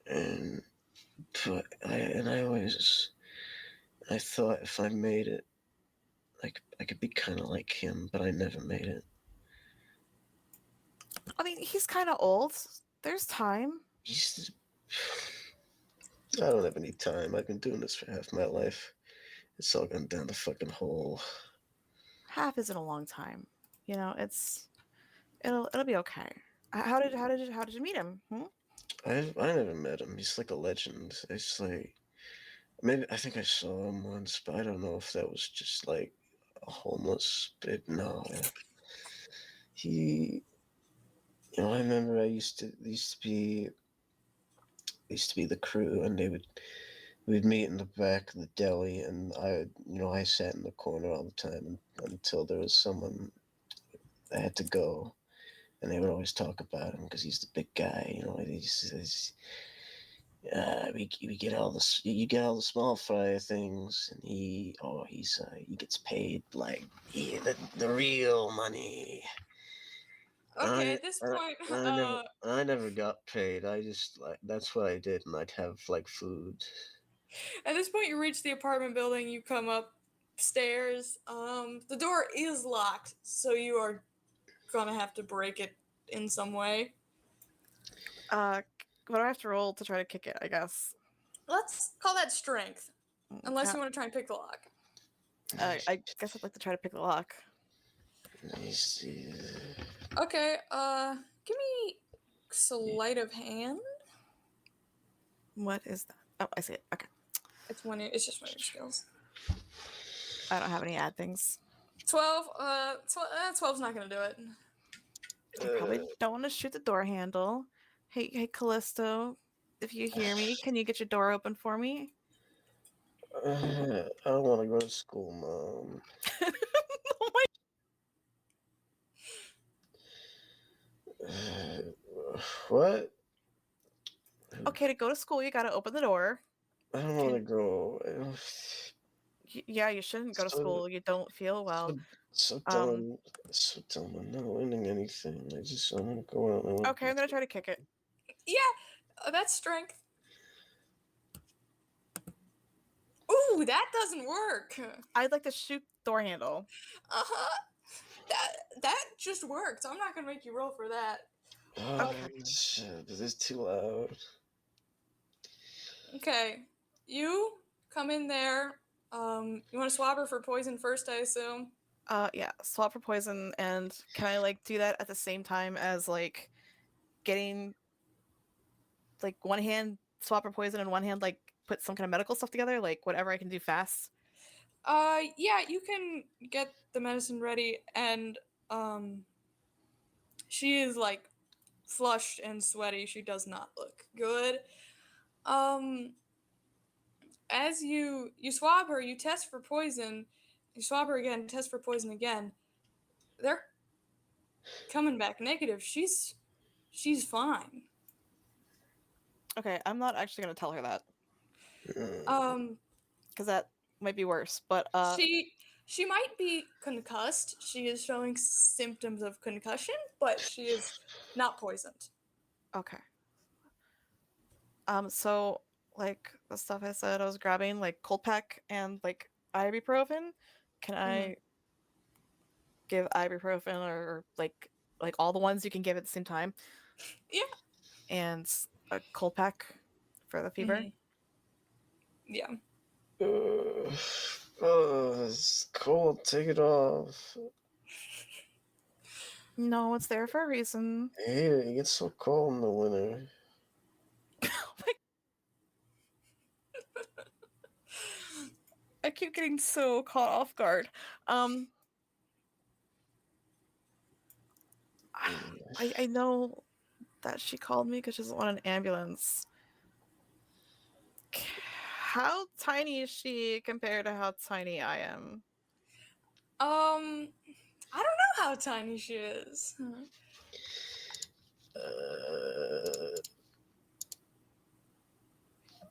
and but I thought if I made it, like I could be kind of like him, but I never made it. I mean, he's kind of old. There's time. I don't have any time. I've been doing this for half my life. It's all gone down the fucking hole. Half isn't a long time. It'll be okay. How did you meet him? I never met him. He's like a legend. It's like maybe I think I saw him once, but I don't know if that was just like a homeless. But no, he. I remember there used to be the crew, and we'd meet in the back of the deli, and I sat in the corner all the time until there was someone I had to go, and they would always talk about him because he's the big guy. You know, we get all the you get all the small fry things, and he gets paid like the real money. Okay, at this point, I never got paid. I just that's what I did, and I'd have like food. at this point, you reach the apartment building. You come upstairs. The door is locked, so you are gonna have to break it in some way. What do I have to roll to try to kick it? I guess. Let's call that strength, unless Yeah. you want to try and pick the lock. I guess I'd like to try to pick the lock. Let me see. Okay, give me sleight of hand. What is that? Oh, I see it. Okay. It's just one of your skills. I don't have any ad things. 12. 12's not gonna do it. You probably don't want to shoot the door handle. Hey, Callisto, if you hear me, can you get your door open for me? I don't want to go to school, Mom. Oh my. What? Okay, to go to school, you gotta open the door. I don't want to go. Yeah, you shouldn't go to school. You don't feel well. So dumb. So dumb. I'm not learning anything. I want to go out. Okay, I'm gonna try to kick it. Yeah, that's strength. Ooh, that doesn't work. I'd like to shoot door handle. Uh-huh. That just worked. I'm not gonna make you roll for that. Oh, shit. This is too loud. Okay. You come in there. You want to swab her for poison first, I assume? Yeah, swap for poison, and can I like do that at the same time as like getting like one hand swap for poison and one hand like put some kind of medical stuff together, like whatever I can do fast? Yeah, you can get the medicine ready, and she is like flushed and sweaty. She does not look good. As you swab her, you test for poison. You swab her again, test for poison again. They're coming back negative. She's fine. Okay, I'm not actually gonna tell her that Um, because that might be worse. But she might be concussed. She is showing symptoms of concussion, but she is not poisoned. okay. So like the stuff I said I was grabbing, like cold pack and like ibuprofen. Can I give ibuprofen or like all the ones you can give at the same time? Yeah. And a cold pack for the fever. Yeah. It's cold. Take it off. No, it's there for a reason. I hate it. It gets so cold in the winter. I keep getting so caught off guard. I know that she called me because she doesn't want an ambulance. How tiny is she compared to how tiny I am? I don't know how tiny she is.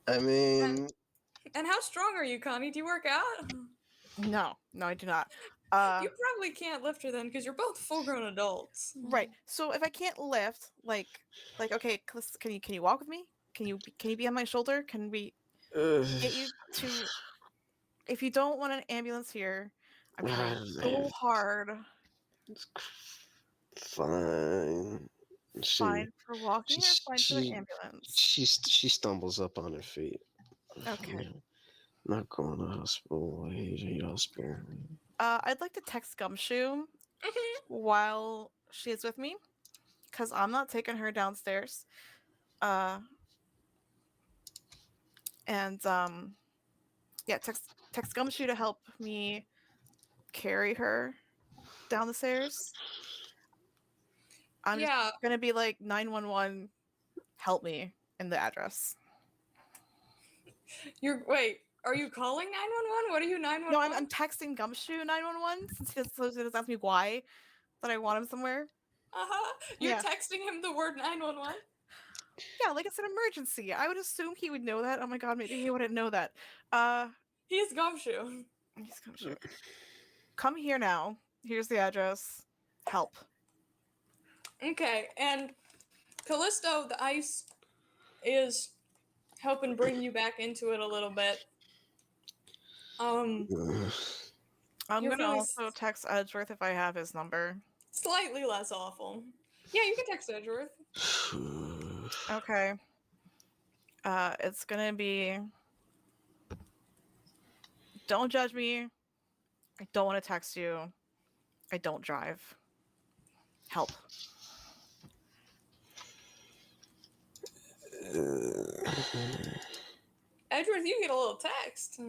I mean, And how strong are you, Connie? Do you work out? No, I do not. You probably can't lift her then, because you're both full-grown adults. Right. So if I can't lift, like, okay, can you walk with me? Can you be on my shoulder? Can we get you to? If you don't want an ambulance here, I'm trying so hard. Fine. Fine for walking or fine for the ambulance? She stumbles up on her feet. Okay. Not going to hospital. I hate hospital. I'd like to text Gumshoe while she is with me, because I'm not taking her downstairs. And yeah, text Gumshoe to help me carry her down the stairs. I'm just gonna be like 911, help me in the address. Wait, are you calling 911? What are you 911? No, I'm texting Gumshoe 911 since he doesn't ask me why. that I want him somewhere. You're Yeah. texting him the word 911? Yeah, like it's an emergency. I would assume he would know that. Oh my god, maybe he wouldn't know that. He's Gumshoe. He's Gumshoe. Come here now. Here's the address. Help. Okay, and Callisto, the ice, is helping bring you back into it a little bit. I'm You're gonna feeling also text Edgeworth if I have his number. slightly less awful. Yeah, you can text Edgeworth. Okay. It's gonna be. Don't judge me. I don't want to text you. I don't drive. Help. Edgeworth, you get a little text.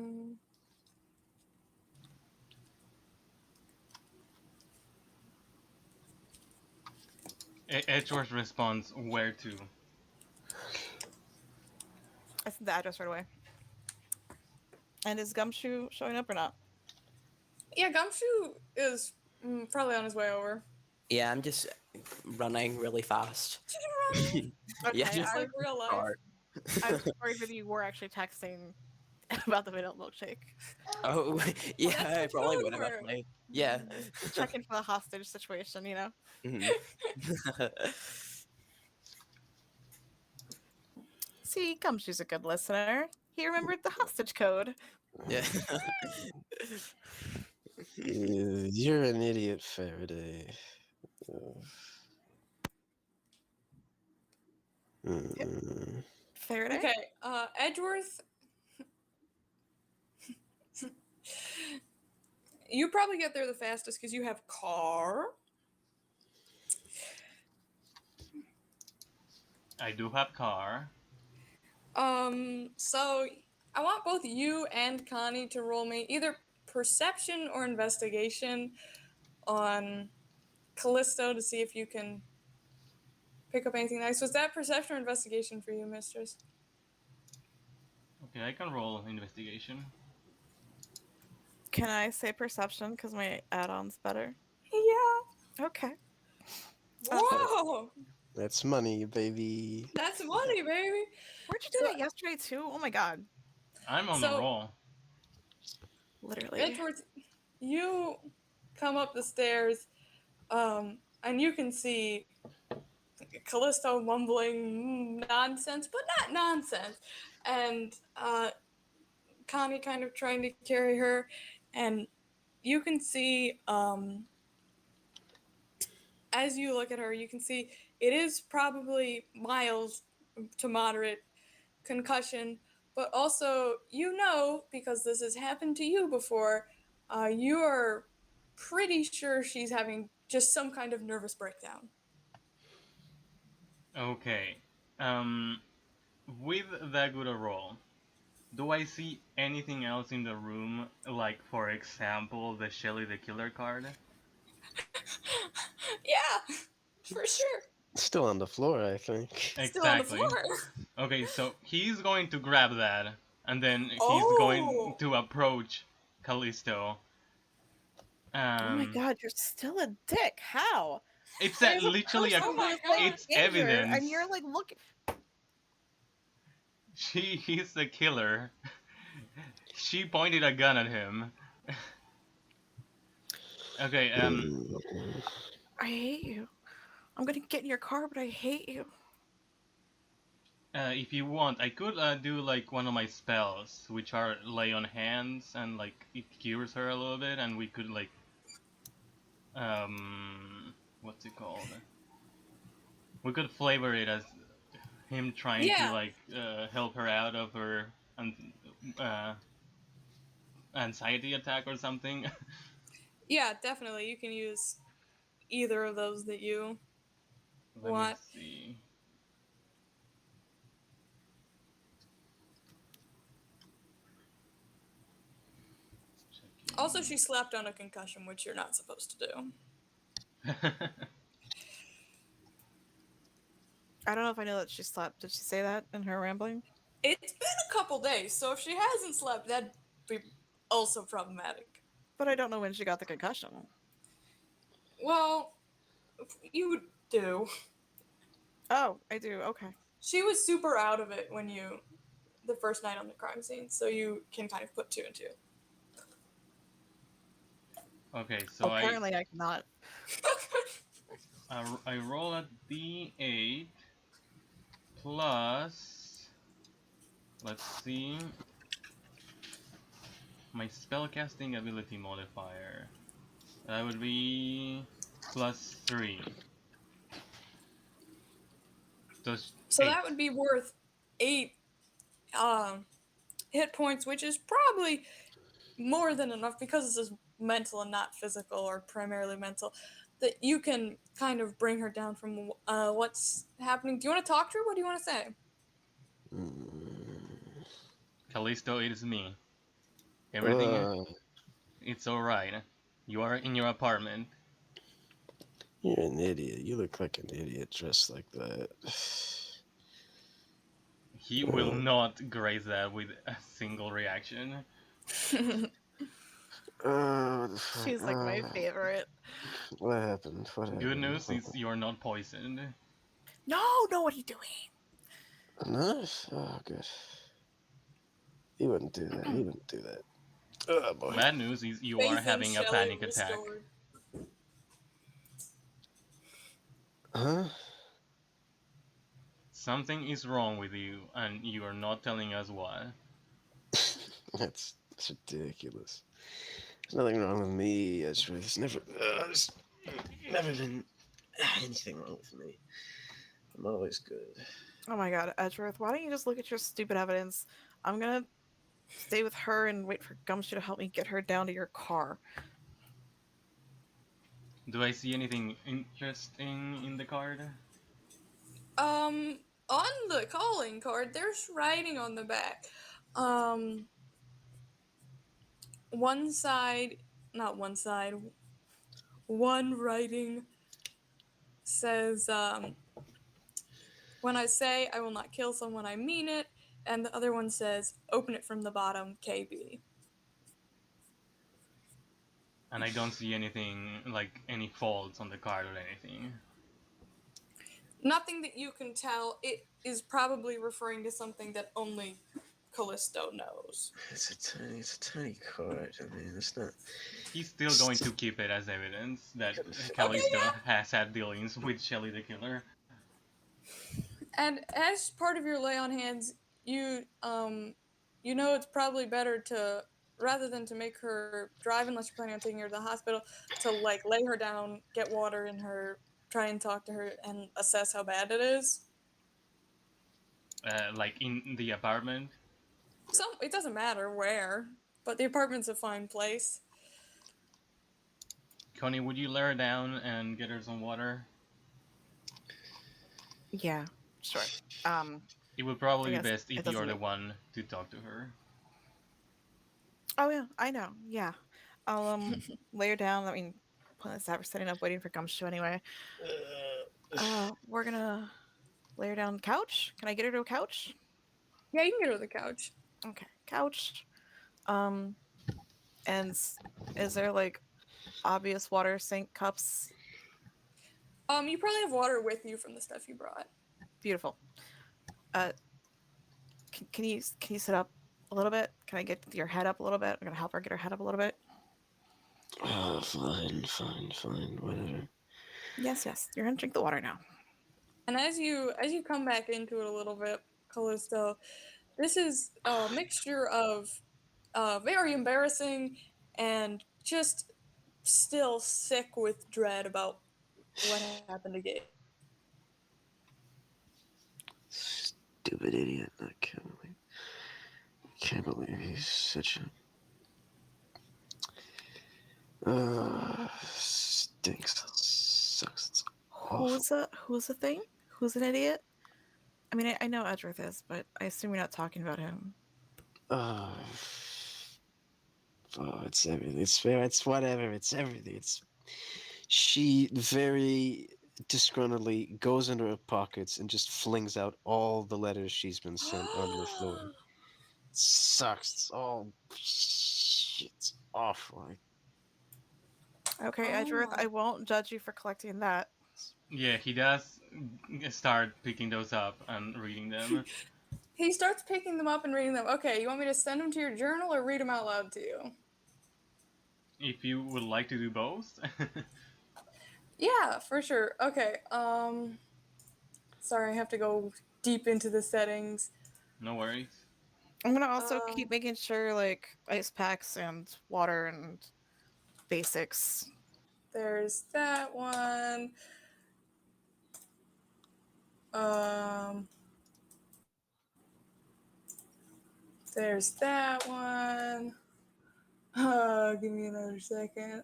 Edgeworth responds, where to? I sent the address right away. And is Gumshoe showing up or not? Yeah, Gumshoe is probably on his way over. Yeah, I'm just running really fast. Okay, Yeah, Just like real life. car. I was worried that you were actually texting about the vanilla milkshake. Oh, yeah, that's I the probably code would have word. actually. Yeah. Checking for the hostage situation, you know? Mhm. See, Gumshoe's a good listener. He remembered the hostage code. Yeah. You're an idiot, Faraday. Faraday? Okay, Edgeworth, you probably get there the fastest because you have car. I do have car. So I want both you and Connie to roll me either perception or investigation on Callisto to see if you can pick up anything nice. Was that perception or investigation for you, mistress? Okay, I can roll investigation. Can I say perception because my add-on's better? Yeah. Okay. Whoa! That's money, baby. That's money, baby. Where'd you do that yesterday too? Oh my god. I'm on the roll. Literally. Edgeworth, you come up the stairs, and you can see Callisto mumbling nonsense, but not nonsense, and Connie kind of trying to carry her, and you can see, as you look at her, you can see it is probably mild to moderate concussion, but also, you know, because this has happened to you before, you are pretty sure she's having just some kind of nervous breakdown. Okay. With that good a roll, do I see anything else in the room? Like, for example, the Shelly the Killer card? Yeah, for sure. Still on the floor, I think. Still on the Exactly. floor. Okay, so he's going to grab that, and then he's Oh. going to approach Callisto. Oh my god, you're still a dick. How? It's There's a literally person Oh my who's, God. like, it's injured, evidence. and you're like, look. He's the killer. She pointed a gun at him. Okay, I hate you. I'm gonna get in your car, but I hate you. if you want, I could do like one of my spells, which are lay on hands, and like it cures her a little bit, and we could like, what's it called? We could flavor it as him trying to like help her out of her anxiety attack or something. Yeah, definitely. You can use either of those that you Let want. me see. Also, she slept on a concussion, which you're not supposed to do. I don't know if I know that she slept. Did she say that in her rambling? It's been a couple days, so if she hasn't slept, that'd be also problematic. But I don't know when she got the concussion. Well, You do. Oh, I do. Okay. She was super out of it when the first night on the crime scene, so you can kind of put two and two. Okay, so Apparently, I cannot. I roll a d8 plus, let's see, my spellcasting ability modifier. That would be +3. So 8. that would be worth 8 hit points, which is probably more than enough because this is mental and not physical, or primarily mental, that you can kind of bring her down from what's happening. Do you want to talk to her? What do you want to say? Callisto, it is me. Everything, it's alright. You are in your apartment. You're an idiot. You look like an idiot dressed like that. He will not graze that with a single reaction. What the fuck? She's like my favorite. What happened? What happened? Good news is you're not poisoned. No, what are you doing? Enough? Oh, good. He wouldn't do that. He wouldn't do that. Oh, boy. Bad news is you Faith are in having a Shelley panic attack. restored. Huh? Something is wrong with you, and you are not telling us what. That's ridiculous. There's nothing wrong with me. There's never been anything wrong with me. I'm always good. Oh my god, Edgeworth, why don't you just look at your stupid evidence? I'm gonna stay with her and wait for Gumshoe to help me get her down to your car. Do I see anything interesting in the card? On the calling card, there's writing on the back. One side, not one side, one writing says, when I say I will not kill someone, I mean it. And the other one says, open it from the bottom, KB. And I don't see anything, like any faults on the card or anything. Nothing that you can tell. It is probably referring to something that only Callisto knows. It's a tiny card. I mean, it's not. He's still going to keep it as evidence that Callisto has had dealings with Shelly the Killer. And as part of your lay on hands, you know it's probably better to, rather than to make her drive unless you're planning on taking her to the hospital, to like lay her down, get water in her, try and talk to her, and assess how bad it is. Like in the apartment. It doesn't matter where, but the apartment's a fine place. Connie, would you lay her down and get her some water? Yeah, sure. It would probably be guess best it if you're doesn't the make- one to talk to her. Oh yeah, I know. Yeah, I'll lay her down. I mean, pointless that we're setting up waiting for Gumshoe anyway. We're gonna lay her down on the couch. Can I get her to a couch? Yeah, you can get her to the couch. Okay, couch. And is there like obvious water sink cups? You probably have water with you from the stuff you brought. Beautiful. Can you sit up a little bit? Can I get your head up a little bit? I'm gonna help her get her head up a little bit. Oh, fine, whatever. Yes. You're gonna drink the water now. And as you come back into it a little bit, Callisto, this is a mixture of very embarrassing and just still sick with dread about what happened to Gabe. Stupid idiot. I can't believe he's such a. Stinks. Sucks. It's awful. Who's a thing? Who's an idiot? I mean, I know Edgeworth is, but I assume you're not talking about him. It's everything. It's fair. It's whatever. It's everything. She very disgruntledly goes into her pockets and just flings out all the letters she's been sent onto the floor. It sucks. It's all shit. It's awful. Okay, Oh Edgeworth, my. I won't judge you for collecting that. Yeah, he does start picking those up and reading them. He starts picking them up and reading them. Okay, you want me to send them to your journal or read them out loud to you? If you would like to do both. Yeah, for sure. Okay, sorry, I have to go deep into the settings. No worries. I'm gonna also keep making sure like ice packs and water and basics. There's that one. There's that one. Give me another second.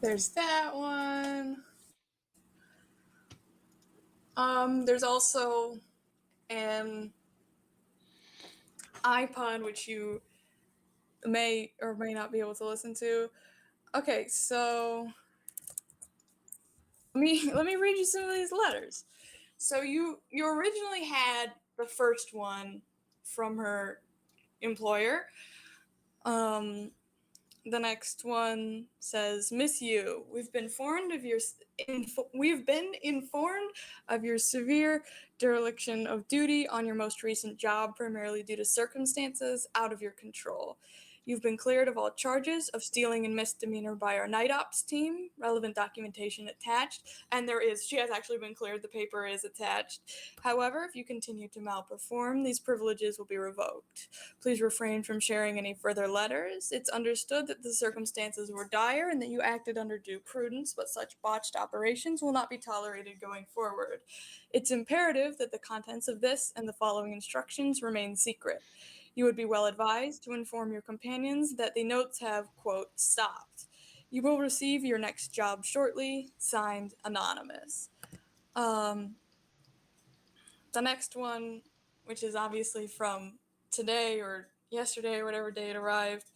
There's that one. There's also an iPod which you may or may not be able to listen to. Okay, so let me read you some of these letters. So you originally had the first one from her employer. The next one says, "Miss Yu, we've been informed of your severe dereliction of duty on your most recent job, primarily due to circumstances out of your control. You've been cleared of all charges of stealing and misdemeanor by our night ops team. Relevant documentation attached." And she has actually been cleared. The paper is attached. "However, if you continue to malperform, these privileges will be revoked. Please refrain from sharing any further letters. It's understood that the circumstances were dire and that you acted under due prudence, but such botched operations will not be tolerated going forward. It's imperative that the contents of this and the following instructions remain secret. You would be well advised to inform your companions that the notes have, quote, stopped. You will receive your next job shortly. Signed, Anonymous." The next one, which is obviously from today or yesterday or whatever day it arrived,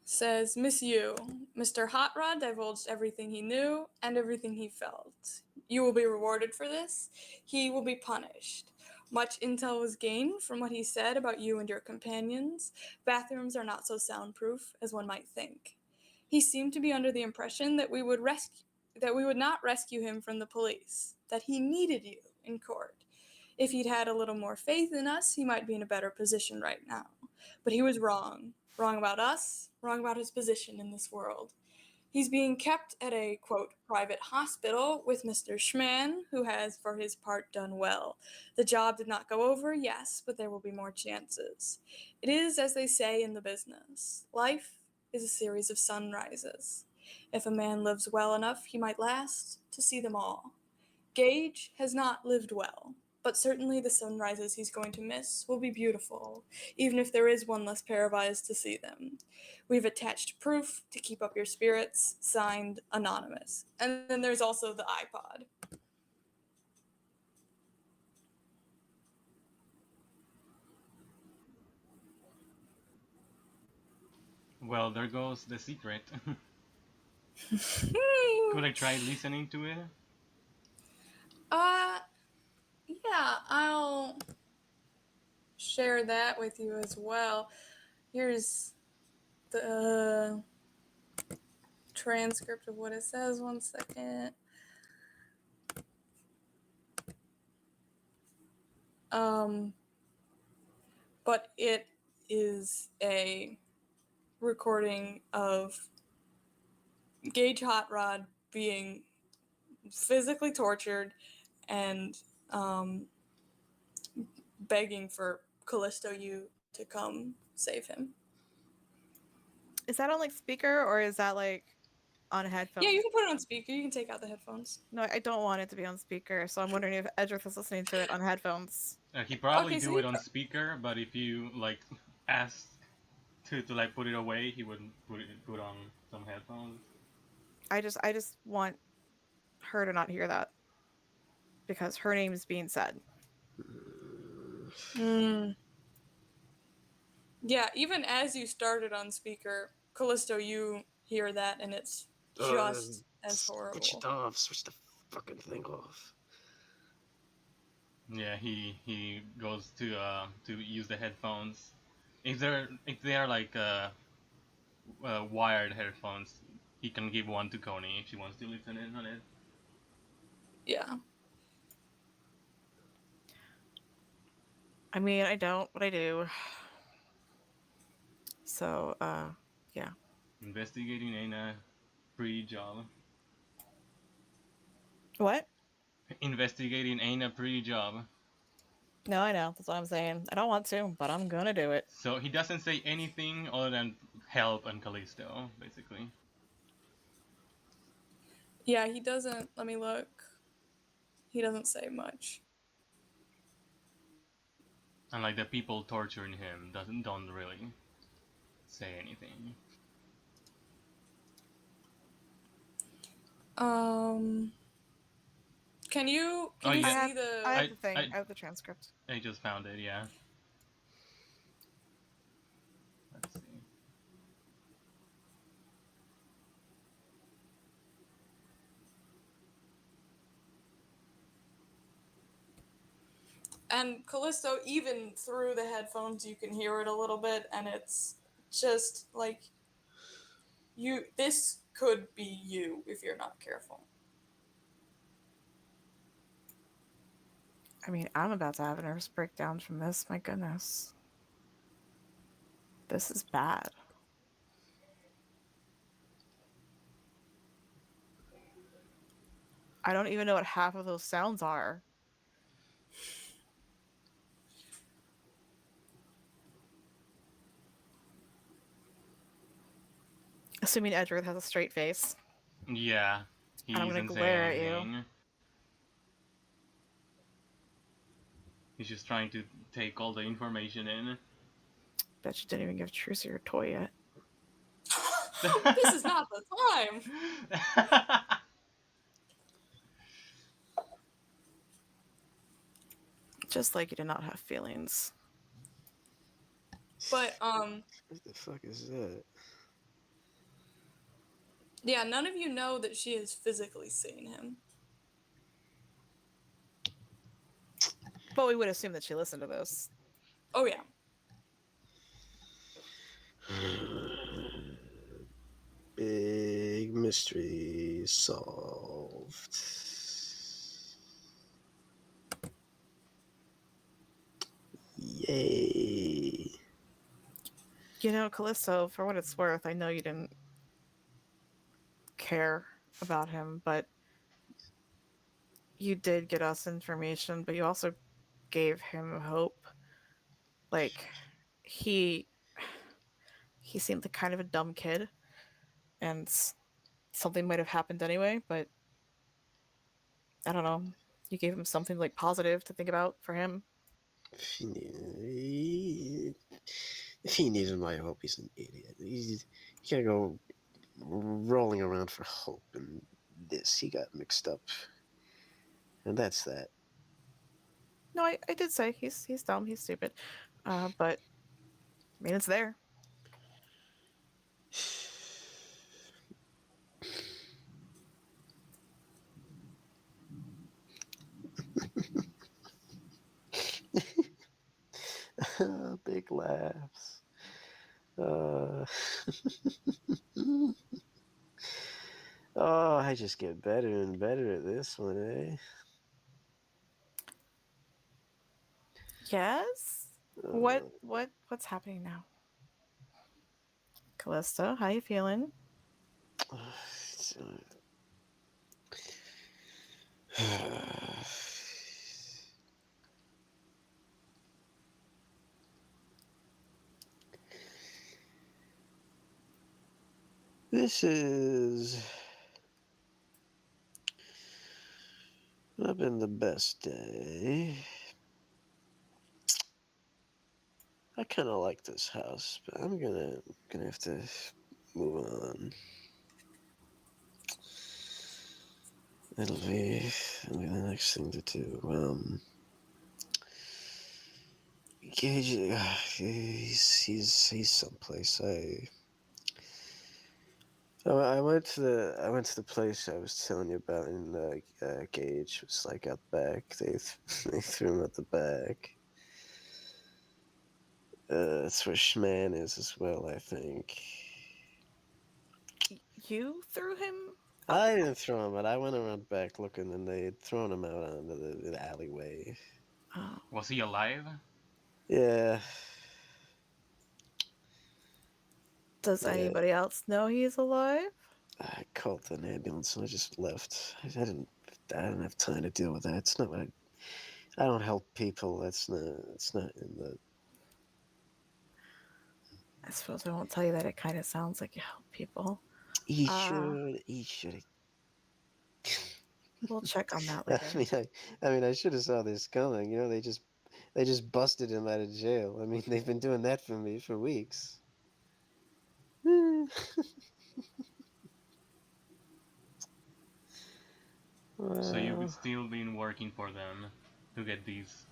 says, "Miss Yu, Mr. Hot Rod divulged everything he knew and everything he felt. You will be rewarded for this. He will be punished. Much intel was gained from what he said about you and your companions. Bathrooms are not so soundproof as one might think. He seemed to be under the impression that we would not rescue him from the police, that he needed you in court. If he'd had a little more faith in us, he might be in a better position right now. But he was wrong. Wrong about us, wrong about his position in this world. He's being kept at a, quote, private hospital with Mr. Schman, who has, for his part, done well. The job did not go over, yes, but there will be more chances. It is, as they say in the business, life is a series of sunrises. If a man lives well enough, he might last to see them all. Gage has not lived well, but certainly the sunrises he's going to miss will be beautiful, even if there is one less pair of eyes to see them. We've attached proof to keep up your spirits. Signed, Anonymous." And then there's also the iPod. Well, there goes the secret. Could I try listening to it? Yeah, I'll share that with you as well. Here's the transcript of what it says. One second. But it is a recording of Gage Hot Rod being physically tortured and begging for Callisto Yew to come save him. Is that on like speaker or is that like on headphones? Yeah, you can put it on speaker. You can take out the headphones. No, I don't want it to be on speaker, so I'm wondering if Edgeworth is listening to it on headphones. He probably Okay, so do you it on speaker, but if you like ask to like put it away, he would put on some headphones. I just want her to not hear that because her name is being said. Yeah, even as you started on speaker, Callisto, you hear that, and it's just as horrible. Switch it off. Switch the fucking thing off. Yeah, he goes to use the headphones. If they are like wired headphones, he can give one to Connie if she wants to listen in on it. Yeah. I mean, I don't, but I do. So, yeah. Investigating ain't a pretty job. What? Investigating ain't a pretty job. No, I know. That's what I'm saying. I don't want to, but I'm gonna do it. So he doesn't say anything other than help and Callisto, basically. Yeah, he doesn't. Let me look. He doesn't say much. And like the people torturing him don't really say anything. Can you Oh, see yeah. I the? have the thing. I I have the transcript. I just found it. Yeah. Let's see. And Callisto, even through the headphones, you can hear it a little bit, and it's just like you. This could be you if you're not careful. I mean, I'm about to have a nervous breakdown from this. My goodness. This is bad. I don't even know what half of those sounds are. Assuming Edgeworth has a straight face. Yeah. He I'm gonna isn't saying glare at you. anything. He's just trying to take all the information in. Bet you didn't even give Trucy your toy yet. This is not the time. Just like you did not have feelings. But What the fuck is that? yeah, none of you know that she has physically seen him. But we would assume that she listened to this. Oh yeah. Big mystery solved. Yay. You know, Callisto, for what it's worth, I know you didn't care about him, but you did get us information, but you also gave him hope. Like, he seemed like kind of a dumb kid, and something might have happened anyway, but I don't know. You gave him something like positive to think about for him. If he needed my hope, he's an idiot. He can't go rolling around for hope and this. He got mixed up. And that's that. No, I did say he's dumb, he's stupid. But I mean it's there. Big laughs. Oh, I just get better and better at this one, eh? Yes? What's happening now? Callisto, how you feeling? This is not been the best day. I kind of like this house, but I'm gonna have to move on. It'll be the next thing to do. Gage, he's someplace. I went to the place I was telling you about in Gage. It was like out back. They threw him at the back. That's where Schman is as well, I think. You threw him? I didn't throw him out. I went around back looking, and they had thrown him out onto the alleyway. Oh. Was he alive? Yeah. Does anybody else know he's alive? I called an ambulance and I just left. I didn't have time to deal with that. It's not what I don't help people. It's not in the. I suppose I won't tell you that. It kind of sounds like you help people. He should. We'll check on that later. I mean, I should have saw this coming. You know, they just busted him out of jail. I mean, they've been doing that for me for weeks. So you've Well, still been working for them to get these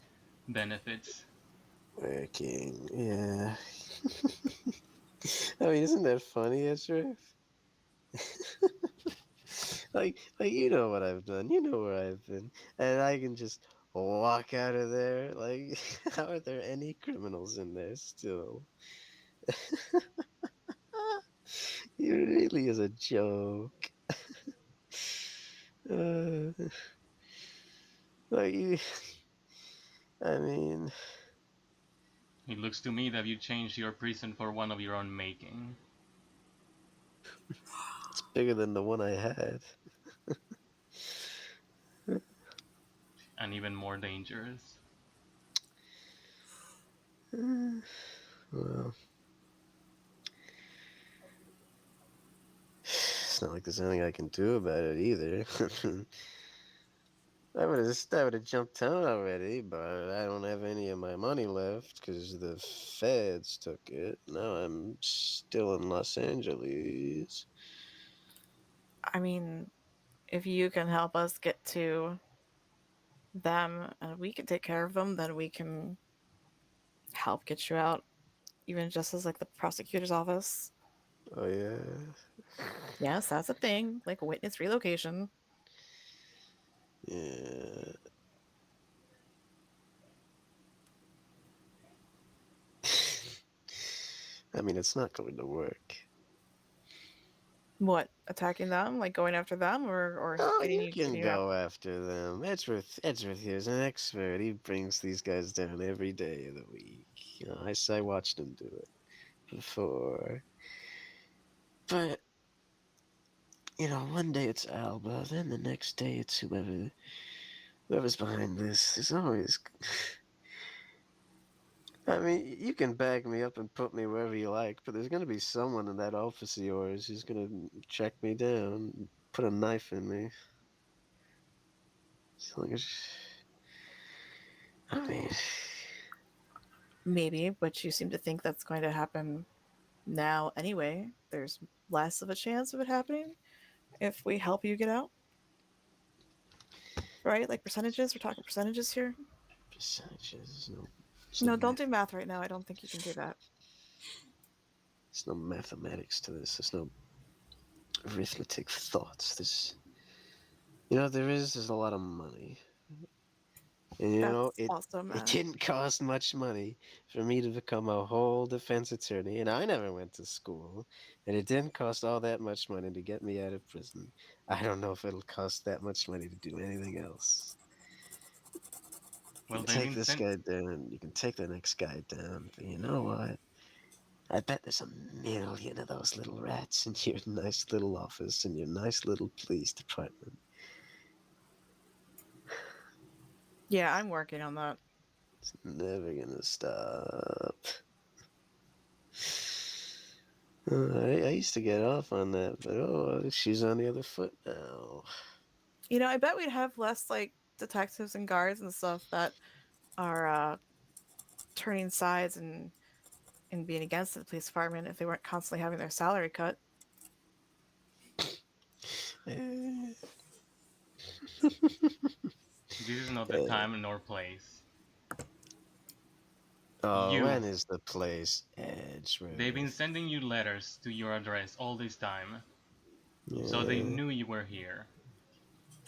benefits? working, yeah. I mean, isn't that funny, Ezra? like you know what I've done. You know where I've been, and I can just walk out of there. Like, how are there any criminals in there still? It really is a joke. Uh, like you, I mean, It looks to me that you changed your prison for one of your own making. it's bigger than the one I had. And even more dangerous. Well, it's not like there's anything I can do about it either. I would have jumped out already, but I don't have any of my money left because the feds took it. Now I'm still in Los Angeles. I mean, if you can help us get to them and we can take care of them, then we can help get you out, even just as like the prosecutor's office. Oh yeah. Yes, that's a thing, like witness relocation. Yeah. I mean, it's not going to work. What, attacking them, like going after them, or Oh, getting you can you go after them. Edgeworth here's an expert. He brings these guys down every day of the week. You know, I watched him do it before. But you know, one day it's Alba, then the next day it's whoever's behind this. There's always. I mean, you can bag me up and put me wherever you like, but there's gonna be someone in that office of yours who's gonna check me down, put a knife in me. So like, I mean, maybe, but you seem to think that's going to happen now anyway. There's less of a chance of it happening if we help you get out. Right? Like percentages? We're talking percentages here? percentages. No, don't do math right now. I don't think you can do that. There's no mathematics to this. There's no arithmetic thoughts. There's a lot of money. And That's awesome. it didn't cost much money for me to become a whole defense attorney, and I never went to school, and it didn't cost all that much money to get me out of prison. I don't know if it'll cost that much money to do anything else. Well, you can take this guy down, you can take the next guy down, but you know what? I bet there's 1,000,000 of those little rats in your nice little office, in your nice little police department. Yeah, I'm working on that. It's never gonna stop. I used to get off on that, but she's on the other foot now. I bet we'd have less like detectives and guards and stuff that are turning sides and being against the police department if they weren't constantly having their salary cut. This is not the time nor place. When is the place, Edgeworth? They've been sending you letters to your address all this time. Yeah. So they knew you were here.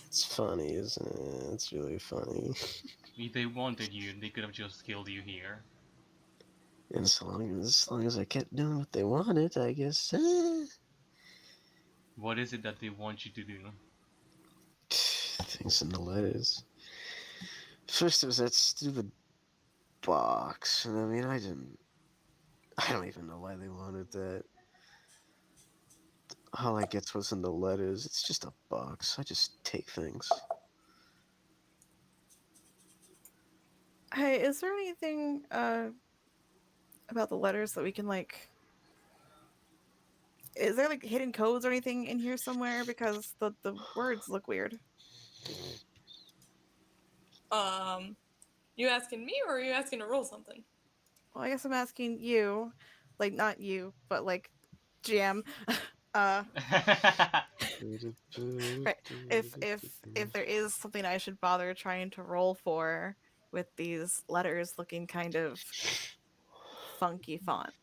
It's funny, isn't it? It's really funny. If they wanted you, they could have just killed you here. And as long as I kept doing what they wanted, I guess. What is it that they want you to do? Things in the letters. First, it was that stupid box, and I mean, I don't even know why they wanted that. All I get was in the letters. It's just a box. I just take things. Hey, is there anything about the letters that we can like? Is there like hidden codes or anything in here somewhere? Because the words look weird. You asking me or are you asking to roll something? Well, I guess I'm asking you, like not you, but like GM. Right. If there is something I should bother trying to roll for with these letters looking kind of funky font.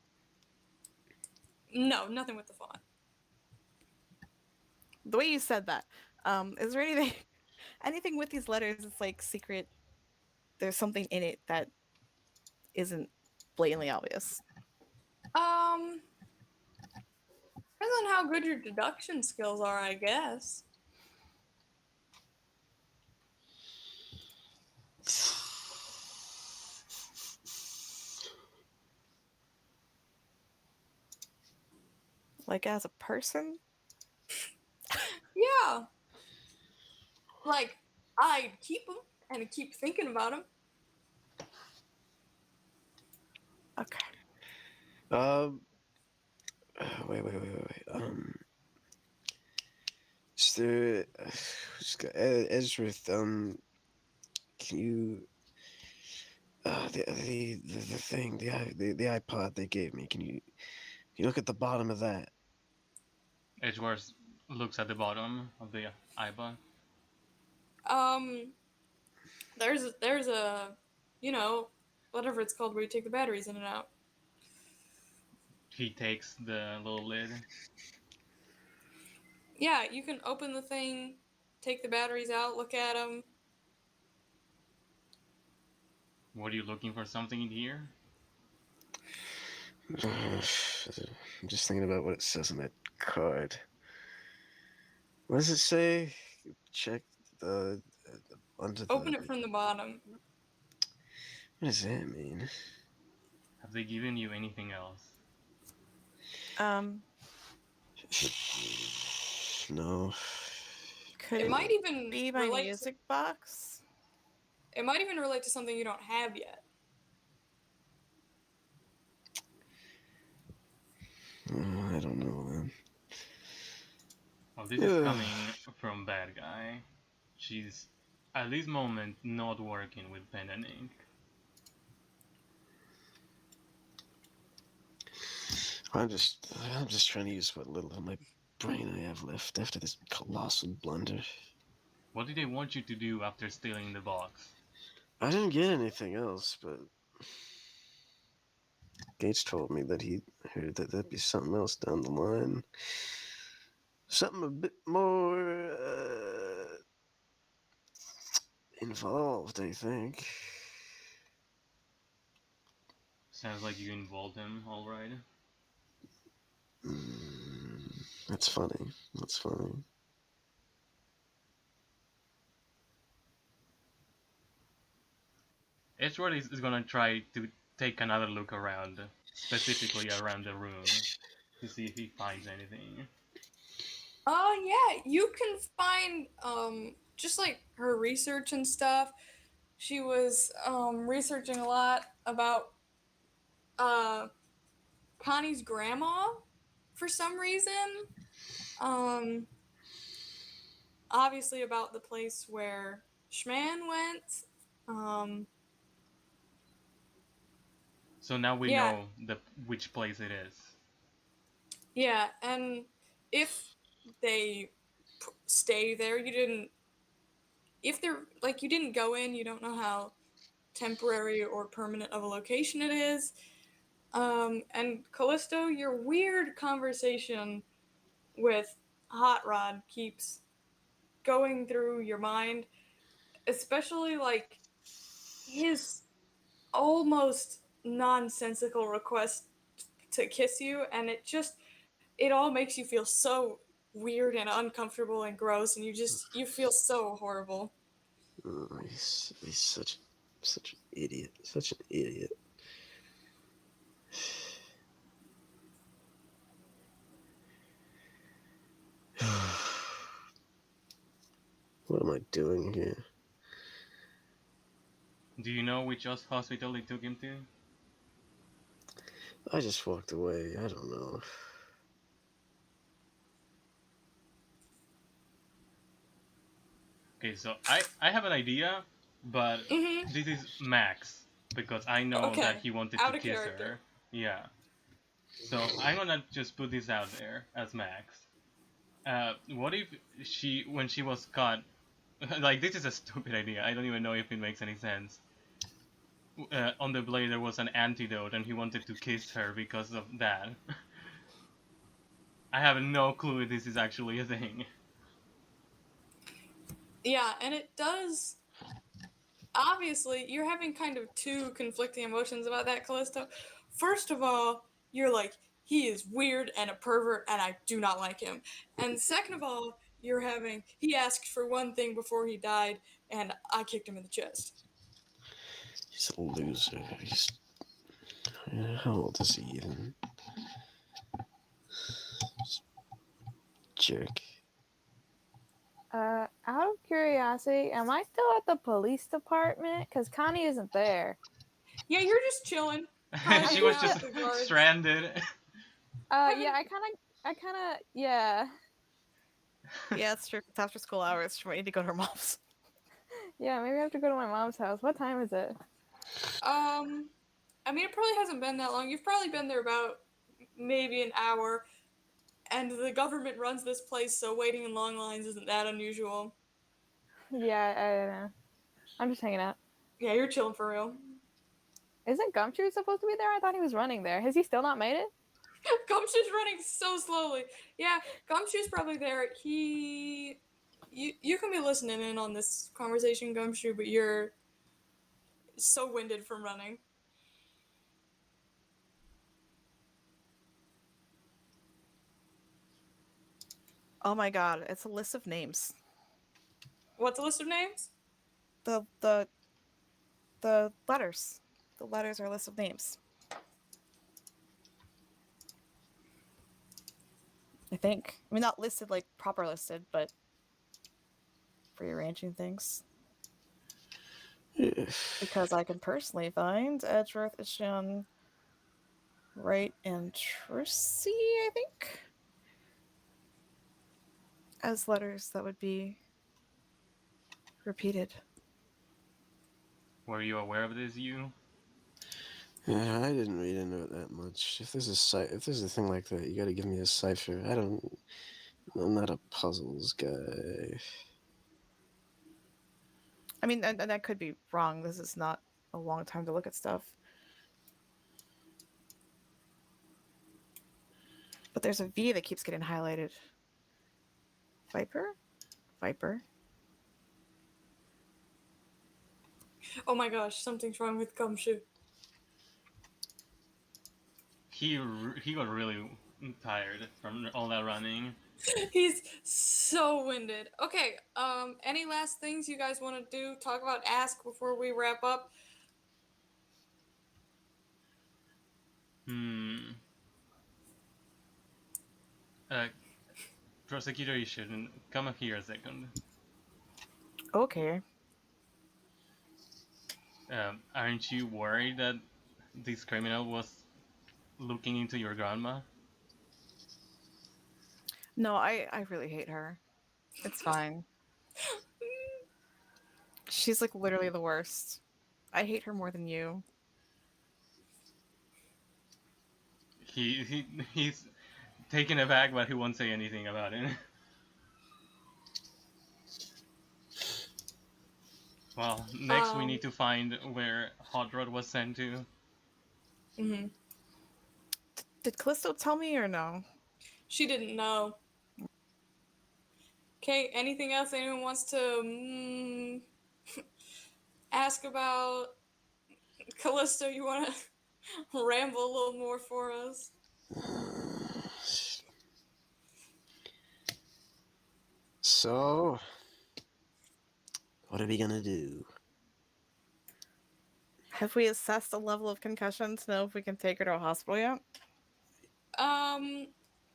No, nothing with the font. The way you said that, is there anything anything with these letters that's like secret? There's something in it that isn't blatantly obvious. Depends on how good your deduction skills are, I guess. Like as a person? Yeah. Like, I'd keep them and keep thinking about them. Okay. Wait. Is there, Ezrith, can you, the thing, the iPod they gave me, can you look at the bottom of that? Edgeworth looks at the bottom of the iPod. There's a, you know, whatever it's called where you take the batteries in and out. He takes the little lid. Yeah, you can open the thing, take the batteries out, look at them. What are you looking for? Something in here? I'm just thinking about what it says on that card. What does it say? Check the under Open the. it from the bottom. What does that mean? Have they given you anything else? No. Could It might even be my relate music box? It might even relate to something you don't have yet. I don't know, man. Well, this is coming from Bad Guy. She's, at this moment, not working with pen and ink. I'm just trying to use what little of my brain I have left after this colossal blunder. What did they want you to do after stealing the box? I didn't get anything else, but Gates told me that he heard that there'd be something else down the line. Something a bit more involved, I think. Sounds like you involved him, alright. That's funny. That's funny. Edgeworth is gonna try to take another look around, specifically around the room, to see if he finds anything. Yeah, you can find just like her research and stuff. She was researching a lot about Connie's grandma for some reason. Obviously about the place where Schman went. So now we Yeah. know which place it is. Yeah, and if they stay there, you didn't. If they're like you didn't go in, you don't know how temporary or permanent of a location it is. And Callisto, your weird conversation with Hot Rod keeps going through your mind, especially like his almost nonsensical request to kiss you, and it all makes you feel so weird and uncomfortable and gross, and you feel so horrible. Oh, he's such an idiot. Such an idiot. What am I doing here? Do you know which hospital they took him to? I just walked away. I don't know. Okay, so I have an idea, but this is Max, because I know that Okay, he wanted to out of kiss character. her. Yeah. So I'm gonna just put this out there as Max. What if when she was caught, like, this is a stupid idea. I don't even know if it makes any sense. On the blade there was an antidote, and he wanted to kiss her because of that. I have no clue if this is actually a thing. Yeah, and it does. Obviously, you're having kind of two conflicting emotions about that, Callisto. First of all, you're like, he is weird and a pervert, and I do not like him. And second of all, you're having, he asked for one thing before he died, and I kicked him in the chest. He's a loser. How old is he even? Jerk. Out of curiosity, am I still at the police department? Because Connie isn't there. Yeah, you're just chilling. She was hanging out just with the guards. stranded. Yeah, I kind of, yeah. Yeah, it's true. It's after school hours. She might need to go to her mom's. Yeah, maybe I have to go to my mom's house. What time is it? I mean, it probably hasn't been that long. You've probably been there about maybe an hour, and the government runs this place, so waiting in long lines isn't that unusual. Yeah, I don't know. I'm just hanging out. Yeah, you're chilling for real. Isn't Gumshoe supposed to be there? I thought he was running there. Has he still not made it? Gumshoe's running so slowly. Yeah, Gumshoe's probably there. You can be listening in on this conversation, Gumshoe, but you're so winded from running. Oh my god, it's a list of names. What's a list of names? The letters. The letters are a list of names. I think. I mean, not listed like proper listed, but rearranging things. Because I can personally find Edgeworth, Icheon, Wright, and Trucy, I think, as letters that would be repeated. Were you aware of this, you? Yeah, I didn't read into it that much. If there's a thing like that, you gotta give me a cipher. I'm not a puzzles guy. I mean, and I could be wrong. This is not a long time to look at stuff. But there's a V that keeps getting highlighted. Viper? Viper. Oh my gosh, something's wrong with Gumshoe. He got really tired from all that running. He's so winded. Okay, any last things you guys want to do? Talk about, ask before we wrap up? Prosecutor, you shouldn't. Come up here a second. Okay. Aren't you worried that this criminal was looking into your grandma? No, I really hate her. It's fine. She's like literally the worst. I hate her more than you. He's taken aback, but he won't say anything about it. Well, next we need to find where Hot Rod was sent to. Mm-hmm. Did Callisto tell me or no? She didn't know. Okay, anything else anyone wants to ask about? Callisto, you want to ramble a little more for us? So, what are we gonna do? Have we assessed the level of concussion to know if we can take her to a hospital yet?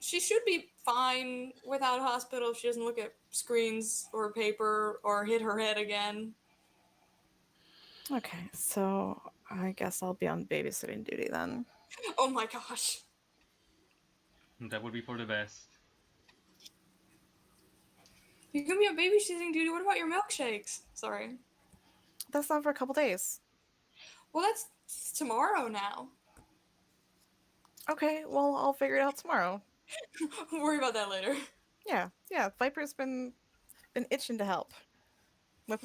She should be fine without a hospital if she doesn't look at screens or paper or hit her head again. Okay, so I guess I'll be on babysitting duty then. Oh my gosh. That would be for the best. You can be on babysitting duty. What about your milkshakes? Sorry. That's not for a couple days. Well, that's tomorrow now. Okay, well, I'll figure it out tomorrow. We'll worry about that later. Yeah, Viper's been itching to help. Let's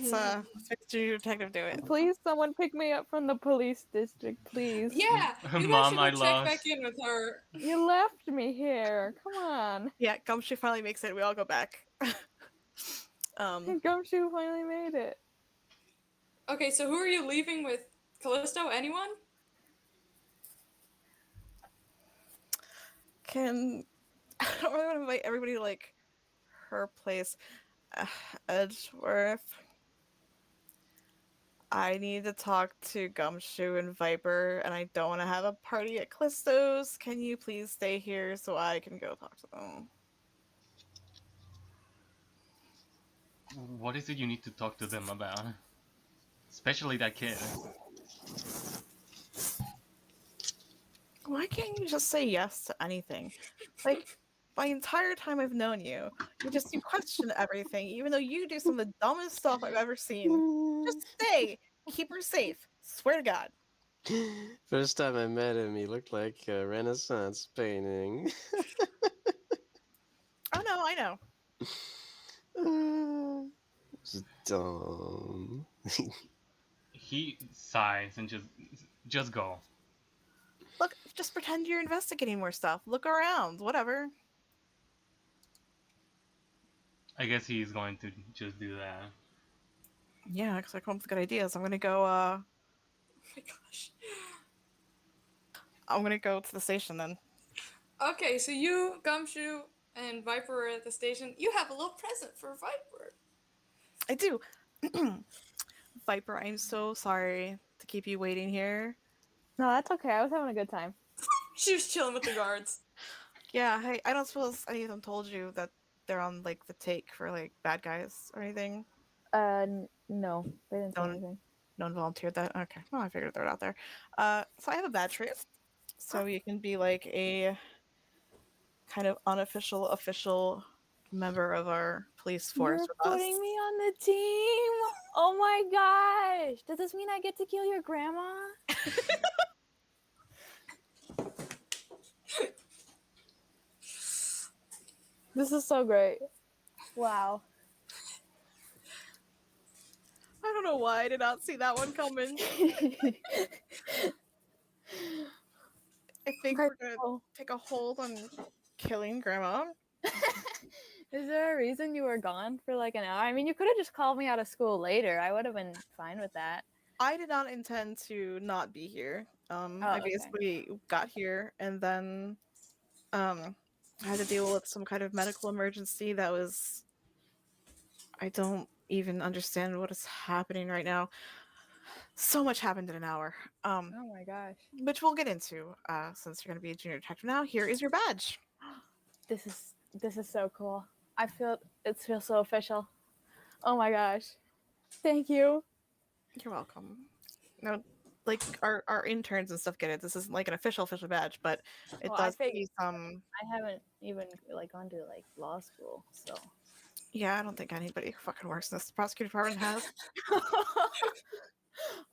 fix Junior Detective do it. Please, someone pick me up from the police district, please. Yeah, you guys Mom, should I go check lost. back in with her. You left me here. Come on. Yeah, Gumshoe finally makes it. We all go back. Gumshoe finally made it. Okay, so who are you leaving with? Callisto? Anyone? I don't really want to invite everybody to like her place. Edgeworth. I need to talk to Gumshoe and Viper, and I don't want to have a party at Callisto's. Can you please stay here so I can go talk to them? What is it you need to talk to them about? Especially that kid. Why can't you just say yes to anything? Like, my entire time I've known you, you question everything, even though you do some of the dumbest stuff I've ever seen. Just stay. Keep her safe. Swear to God. First time I met him, he looked like a Renaissance painting. Oh no, I know. It's dumb. He sighs and just go. Look, just pretend you're investigating more stuff. Look around, whatever. I guess he's going to just do that. Yeah, because I come up with good ideas. I'm gonna go, Oh my gosh. I'm gonna go to the station then. Okay, so you, Gumshoe, and Viper are at the station. You have a little present for Viper. I do. Viper, I'm so sorry to keep you waiting here. No, that's okay. I was having a good time. She was chilling with the guards. Yeah, hey, I don't suppose any of them told you that they're on, like, the take for, like, bad guys or anything? No, they didn't say Don't- anything. No one volunteered that? Okay, well, I figured they're out there. So I have a badge for you. So you can be, like, a kind of unofficial, official member of our police force You're with us. putting me on the team. Oh my gosh! Does this mean I get to kill your grandma? This is so great. Wow. I don't know why I did not see that one coming. I think we're gonna take a hold on killing Grandma. Is there a reason you were gone for like an hour? I mean, you could have just called me out of school later. I would have been fine with that. I did not intend to not be here. I okay. basically got here and then I had to deal with some kind of medical emergency that was... I don't even understand what is happening right now. So much happened in an hour. Oh my gosh. Which we'll get into since you're going to be a junior detective now. Here is your badge. This is so cool. It feels so official. Oh my gosh. Thank you. You're welcome. No, like our interns and stuff get it. This isn't like an official badge, but it Well, does I be some... I haven't even like gone to like law school, so. Yeah, I don't think anybody who fucking works in this prosecutor department has.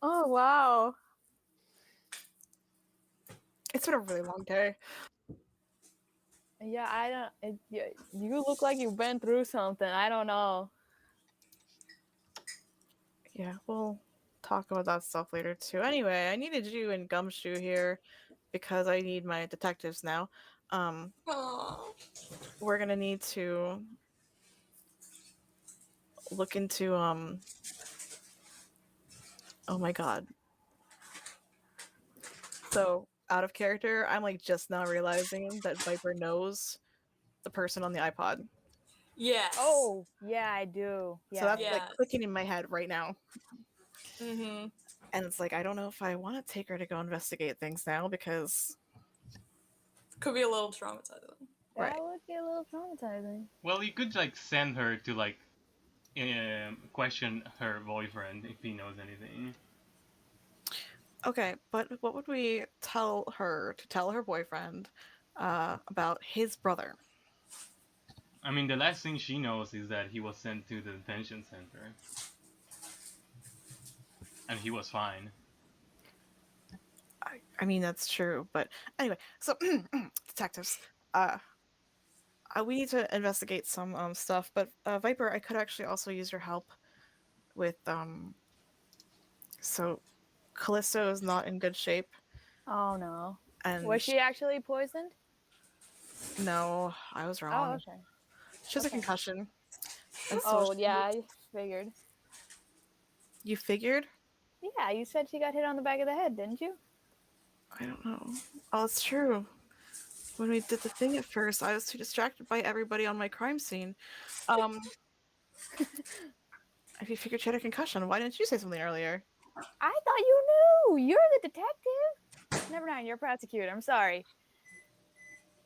Oh wow. It's been a really long day. Yeah, I don't. You look like you've been through something. I don't know. Yeah, we'll talk about that stuff later too. Anyway, I needed you and Gumshoe here because I need my detectives now. Aww. We're gonna need to look into oh my god. So out of character, I'm like just now realizing that Viper knows the person on the iPod. Yes. Oh, yeah, I do. Yeah. So that's Yeah. like clicking in my head right now. Mm-hmm. And it's like I don't know if I want to take her to go investigate things now because Could be a little traumatizing. That right. would be a little traumatizing. Well, you could like send her to like question her boyfriend if he knows anything. Okay, but what would we tell her to tell her boyfriend about his brother? I mean, the last thing she knows is that he was sent to the detention center. And he was fine. I mean that's true, but anyway, so detectives, we need to investigate some stuff, but Viper, I could actually also use your help with so Callisto is not in good shape, Oh no. and Was she actually poisoned? no, I was Oh, wrong. okay. She has a Okay. concussion, and so Oh, yeah, I figured. you figured? Yeah, you said she got hit on the back of the head, didn't you? I don't know. Oh, it's true. When we did the thing at first, I was too distracted by everybody on my crime scene. If you figured she had a concussion, why didn't you say something earlier? I thought you knew. You're the detective. Never mind, you're a prosecutor. I'm sorry.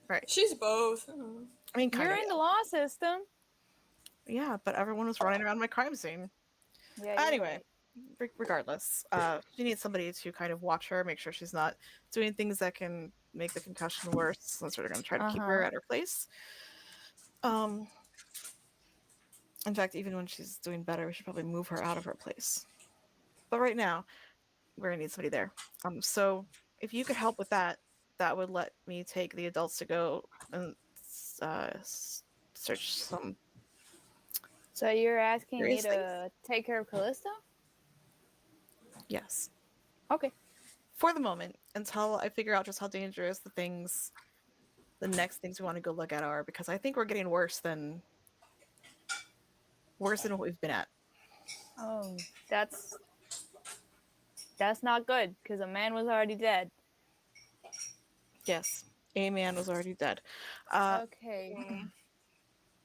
Right. She's both. I mean, kind You're of. in the law system. Yeah, but everyone was running around my crime scene. Yeah. You're Anyway, right. regardless, she needs somebody to kind of watch her, make sure she's not doing things that can make the concussion worse. Since we're going to try to keep her at her place. In fact, even when she's doing better, we should probably move her out of her place. But right now, we're gonna need somebody there. So if you could help with that, that would let me take the adults to go and search some. So you're asking me Seriously? to take care of Callisto? Yes. Okay. For the moment, until I figure out just how dangerous the next things we want to go look at are, because I think we're getting worse than what we've been at. Oh, that's not good because a man was already dead. Yes, a man was already dead. Okay.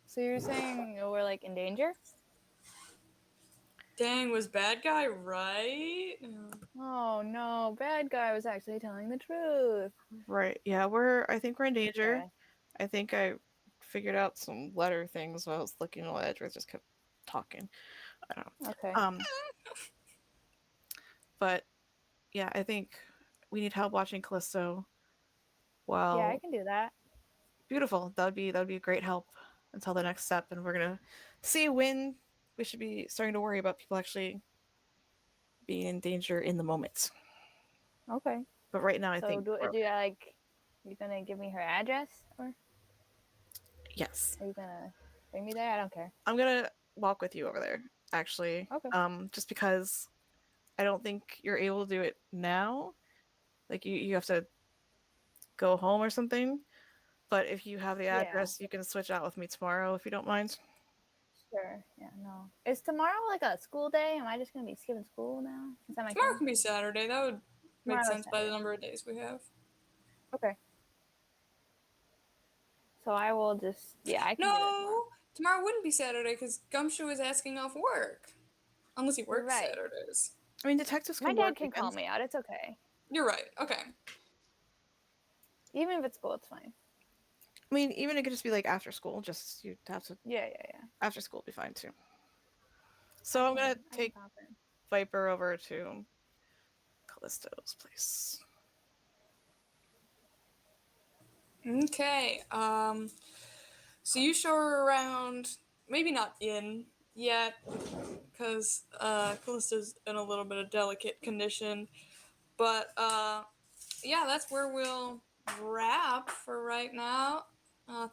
So you're saying we're like in danger? Dang, was bad guy right? Oh no, bad guy was actually telling the truth. Right. Yeah, I think we're in danger. Okay. I think I figured out some letter things while I was looking at Edgeworth just kept talking. I don't know. Okay. But yeah, I think we need help watching Callisto. Well, Yeah, I can do that. beautiful. That would be a great help until the next step, and we're gonna see when we should be starting to worry about people actually being in danger in the moment. Okay. But right now, I So think do you like? You gonna give me her address, or yes, are you gonna bring me there? I don't care. I'm gonna walk with you over there. Actually, Okay. just because I don't think you're able to do it now. Like you have to go home or something. But if you have the Yeah. address, you can switch out with me tomorrow if you don't mind. Sure. Yeah. No. Is tomorrow like a school day? Am I just gonna be skipping school now? Is that my Tomorrow turn? can be Saturday. That would make Tomorrow is sense by the Saturday. number of days we have. Okay. So I will just I can do that tomorrow. No, tomorrow wouldn't be Saturday because Gumshoe is asking off work. Unless he You're works right. Saturdays. I mean, detectives My can dad work can call weekends. me out. It's okay. You're right. Okay. Even if it's school, it's fine. I mean, even it could just be like after school. Just you have to Yeah. after school would be fine too. So I'm gonna I can take pop in. Viper over to Callisto's place. Okay. So you show her around. Maybe not in yet, because Callisto's in a little bit of delicate condition. But yeah, that's where we'll wrap for right now.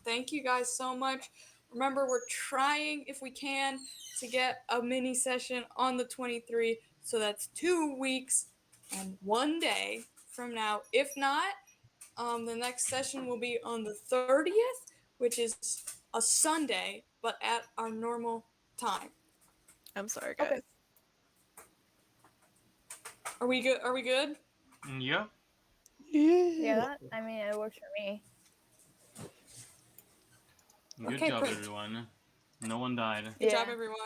Thank you guys so much. Remember, we're trying, if we can, to get a mini session on the 23. So that's 2 weeks and 1 day from now. If not, the next session will be on the 30th, which is a Sunday, but at our normal time. I'm sorry, guys. Okay. Are we good? Are we good? Yeah. Yeah, that, I mean, it works for me. Good Okay, job, perfect. everyone. No one died. Good Yeah. job, everyone.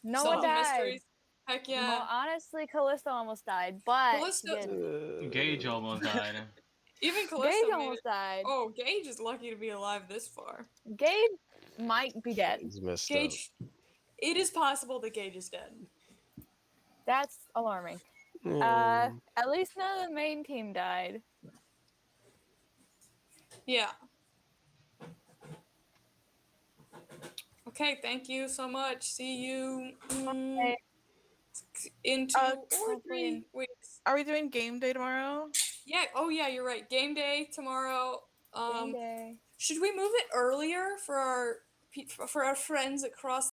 No Solve one the died. mysteries. Heck yeah. Well, honestly, Callisto almost died, but Callisto- she didn't. Gage almost died. Even Callisto Gage made almost it. died. Oh, Gage is lucky to be alive this far. Gage might be dead. He's messed Gage, it is possible that Gage is dead. That's alarming. up. At least none of the main team died. Yeah. Okay, thank you so much. See you in 2 or hopefully 3 weeks. Are we doing game day tomorrow? Yeah. Oh, yeah. You're right. Game day tomorrow. Game day. Should we move it earlier for our friends across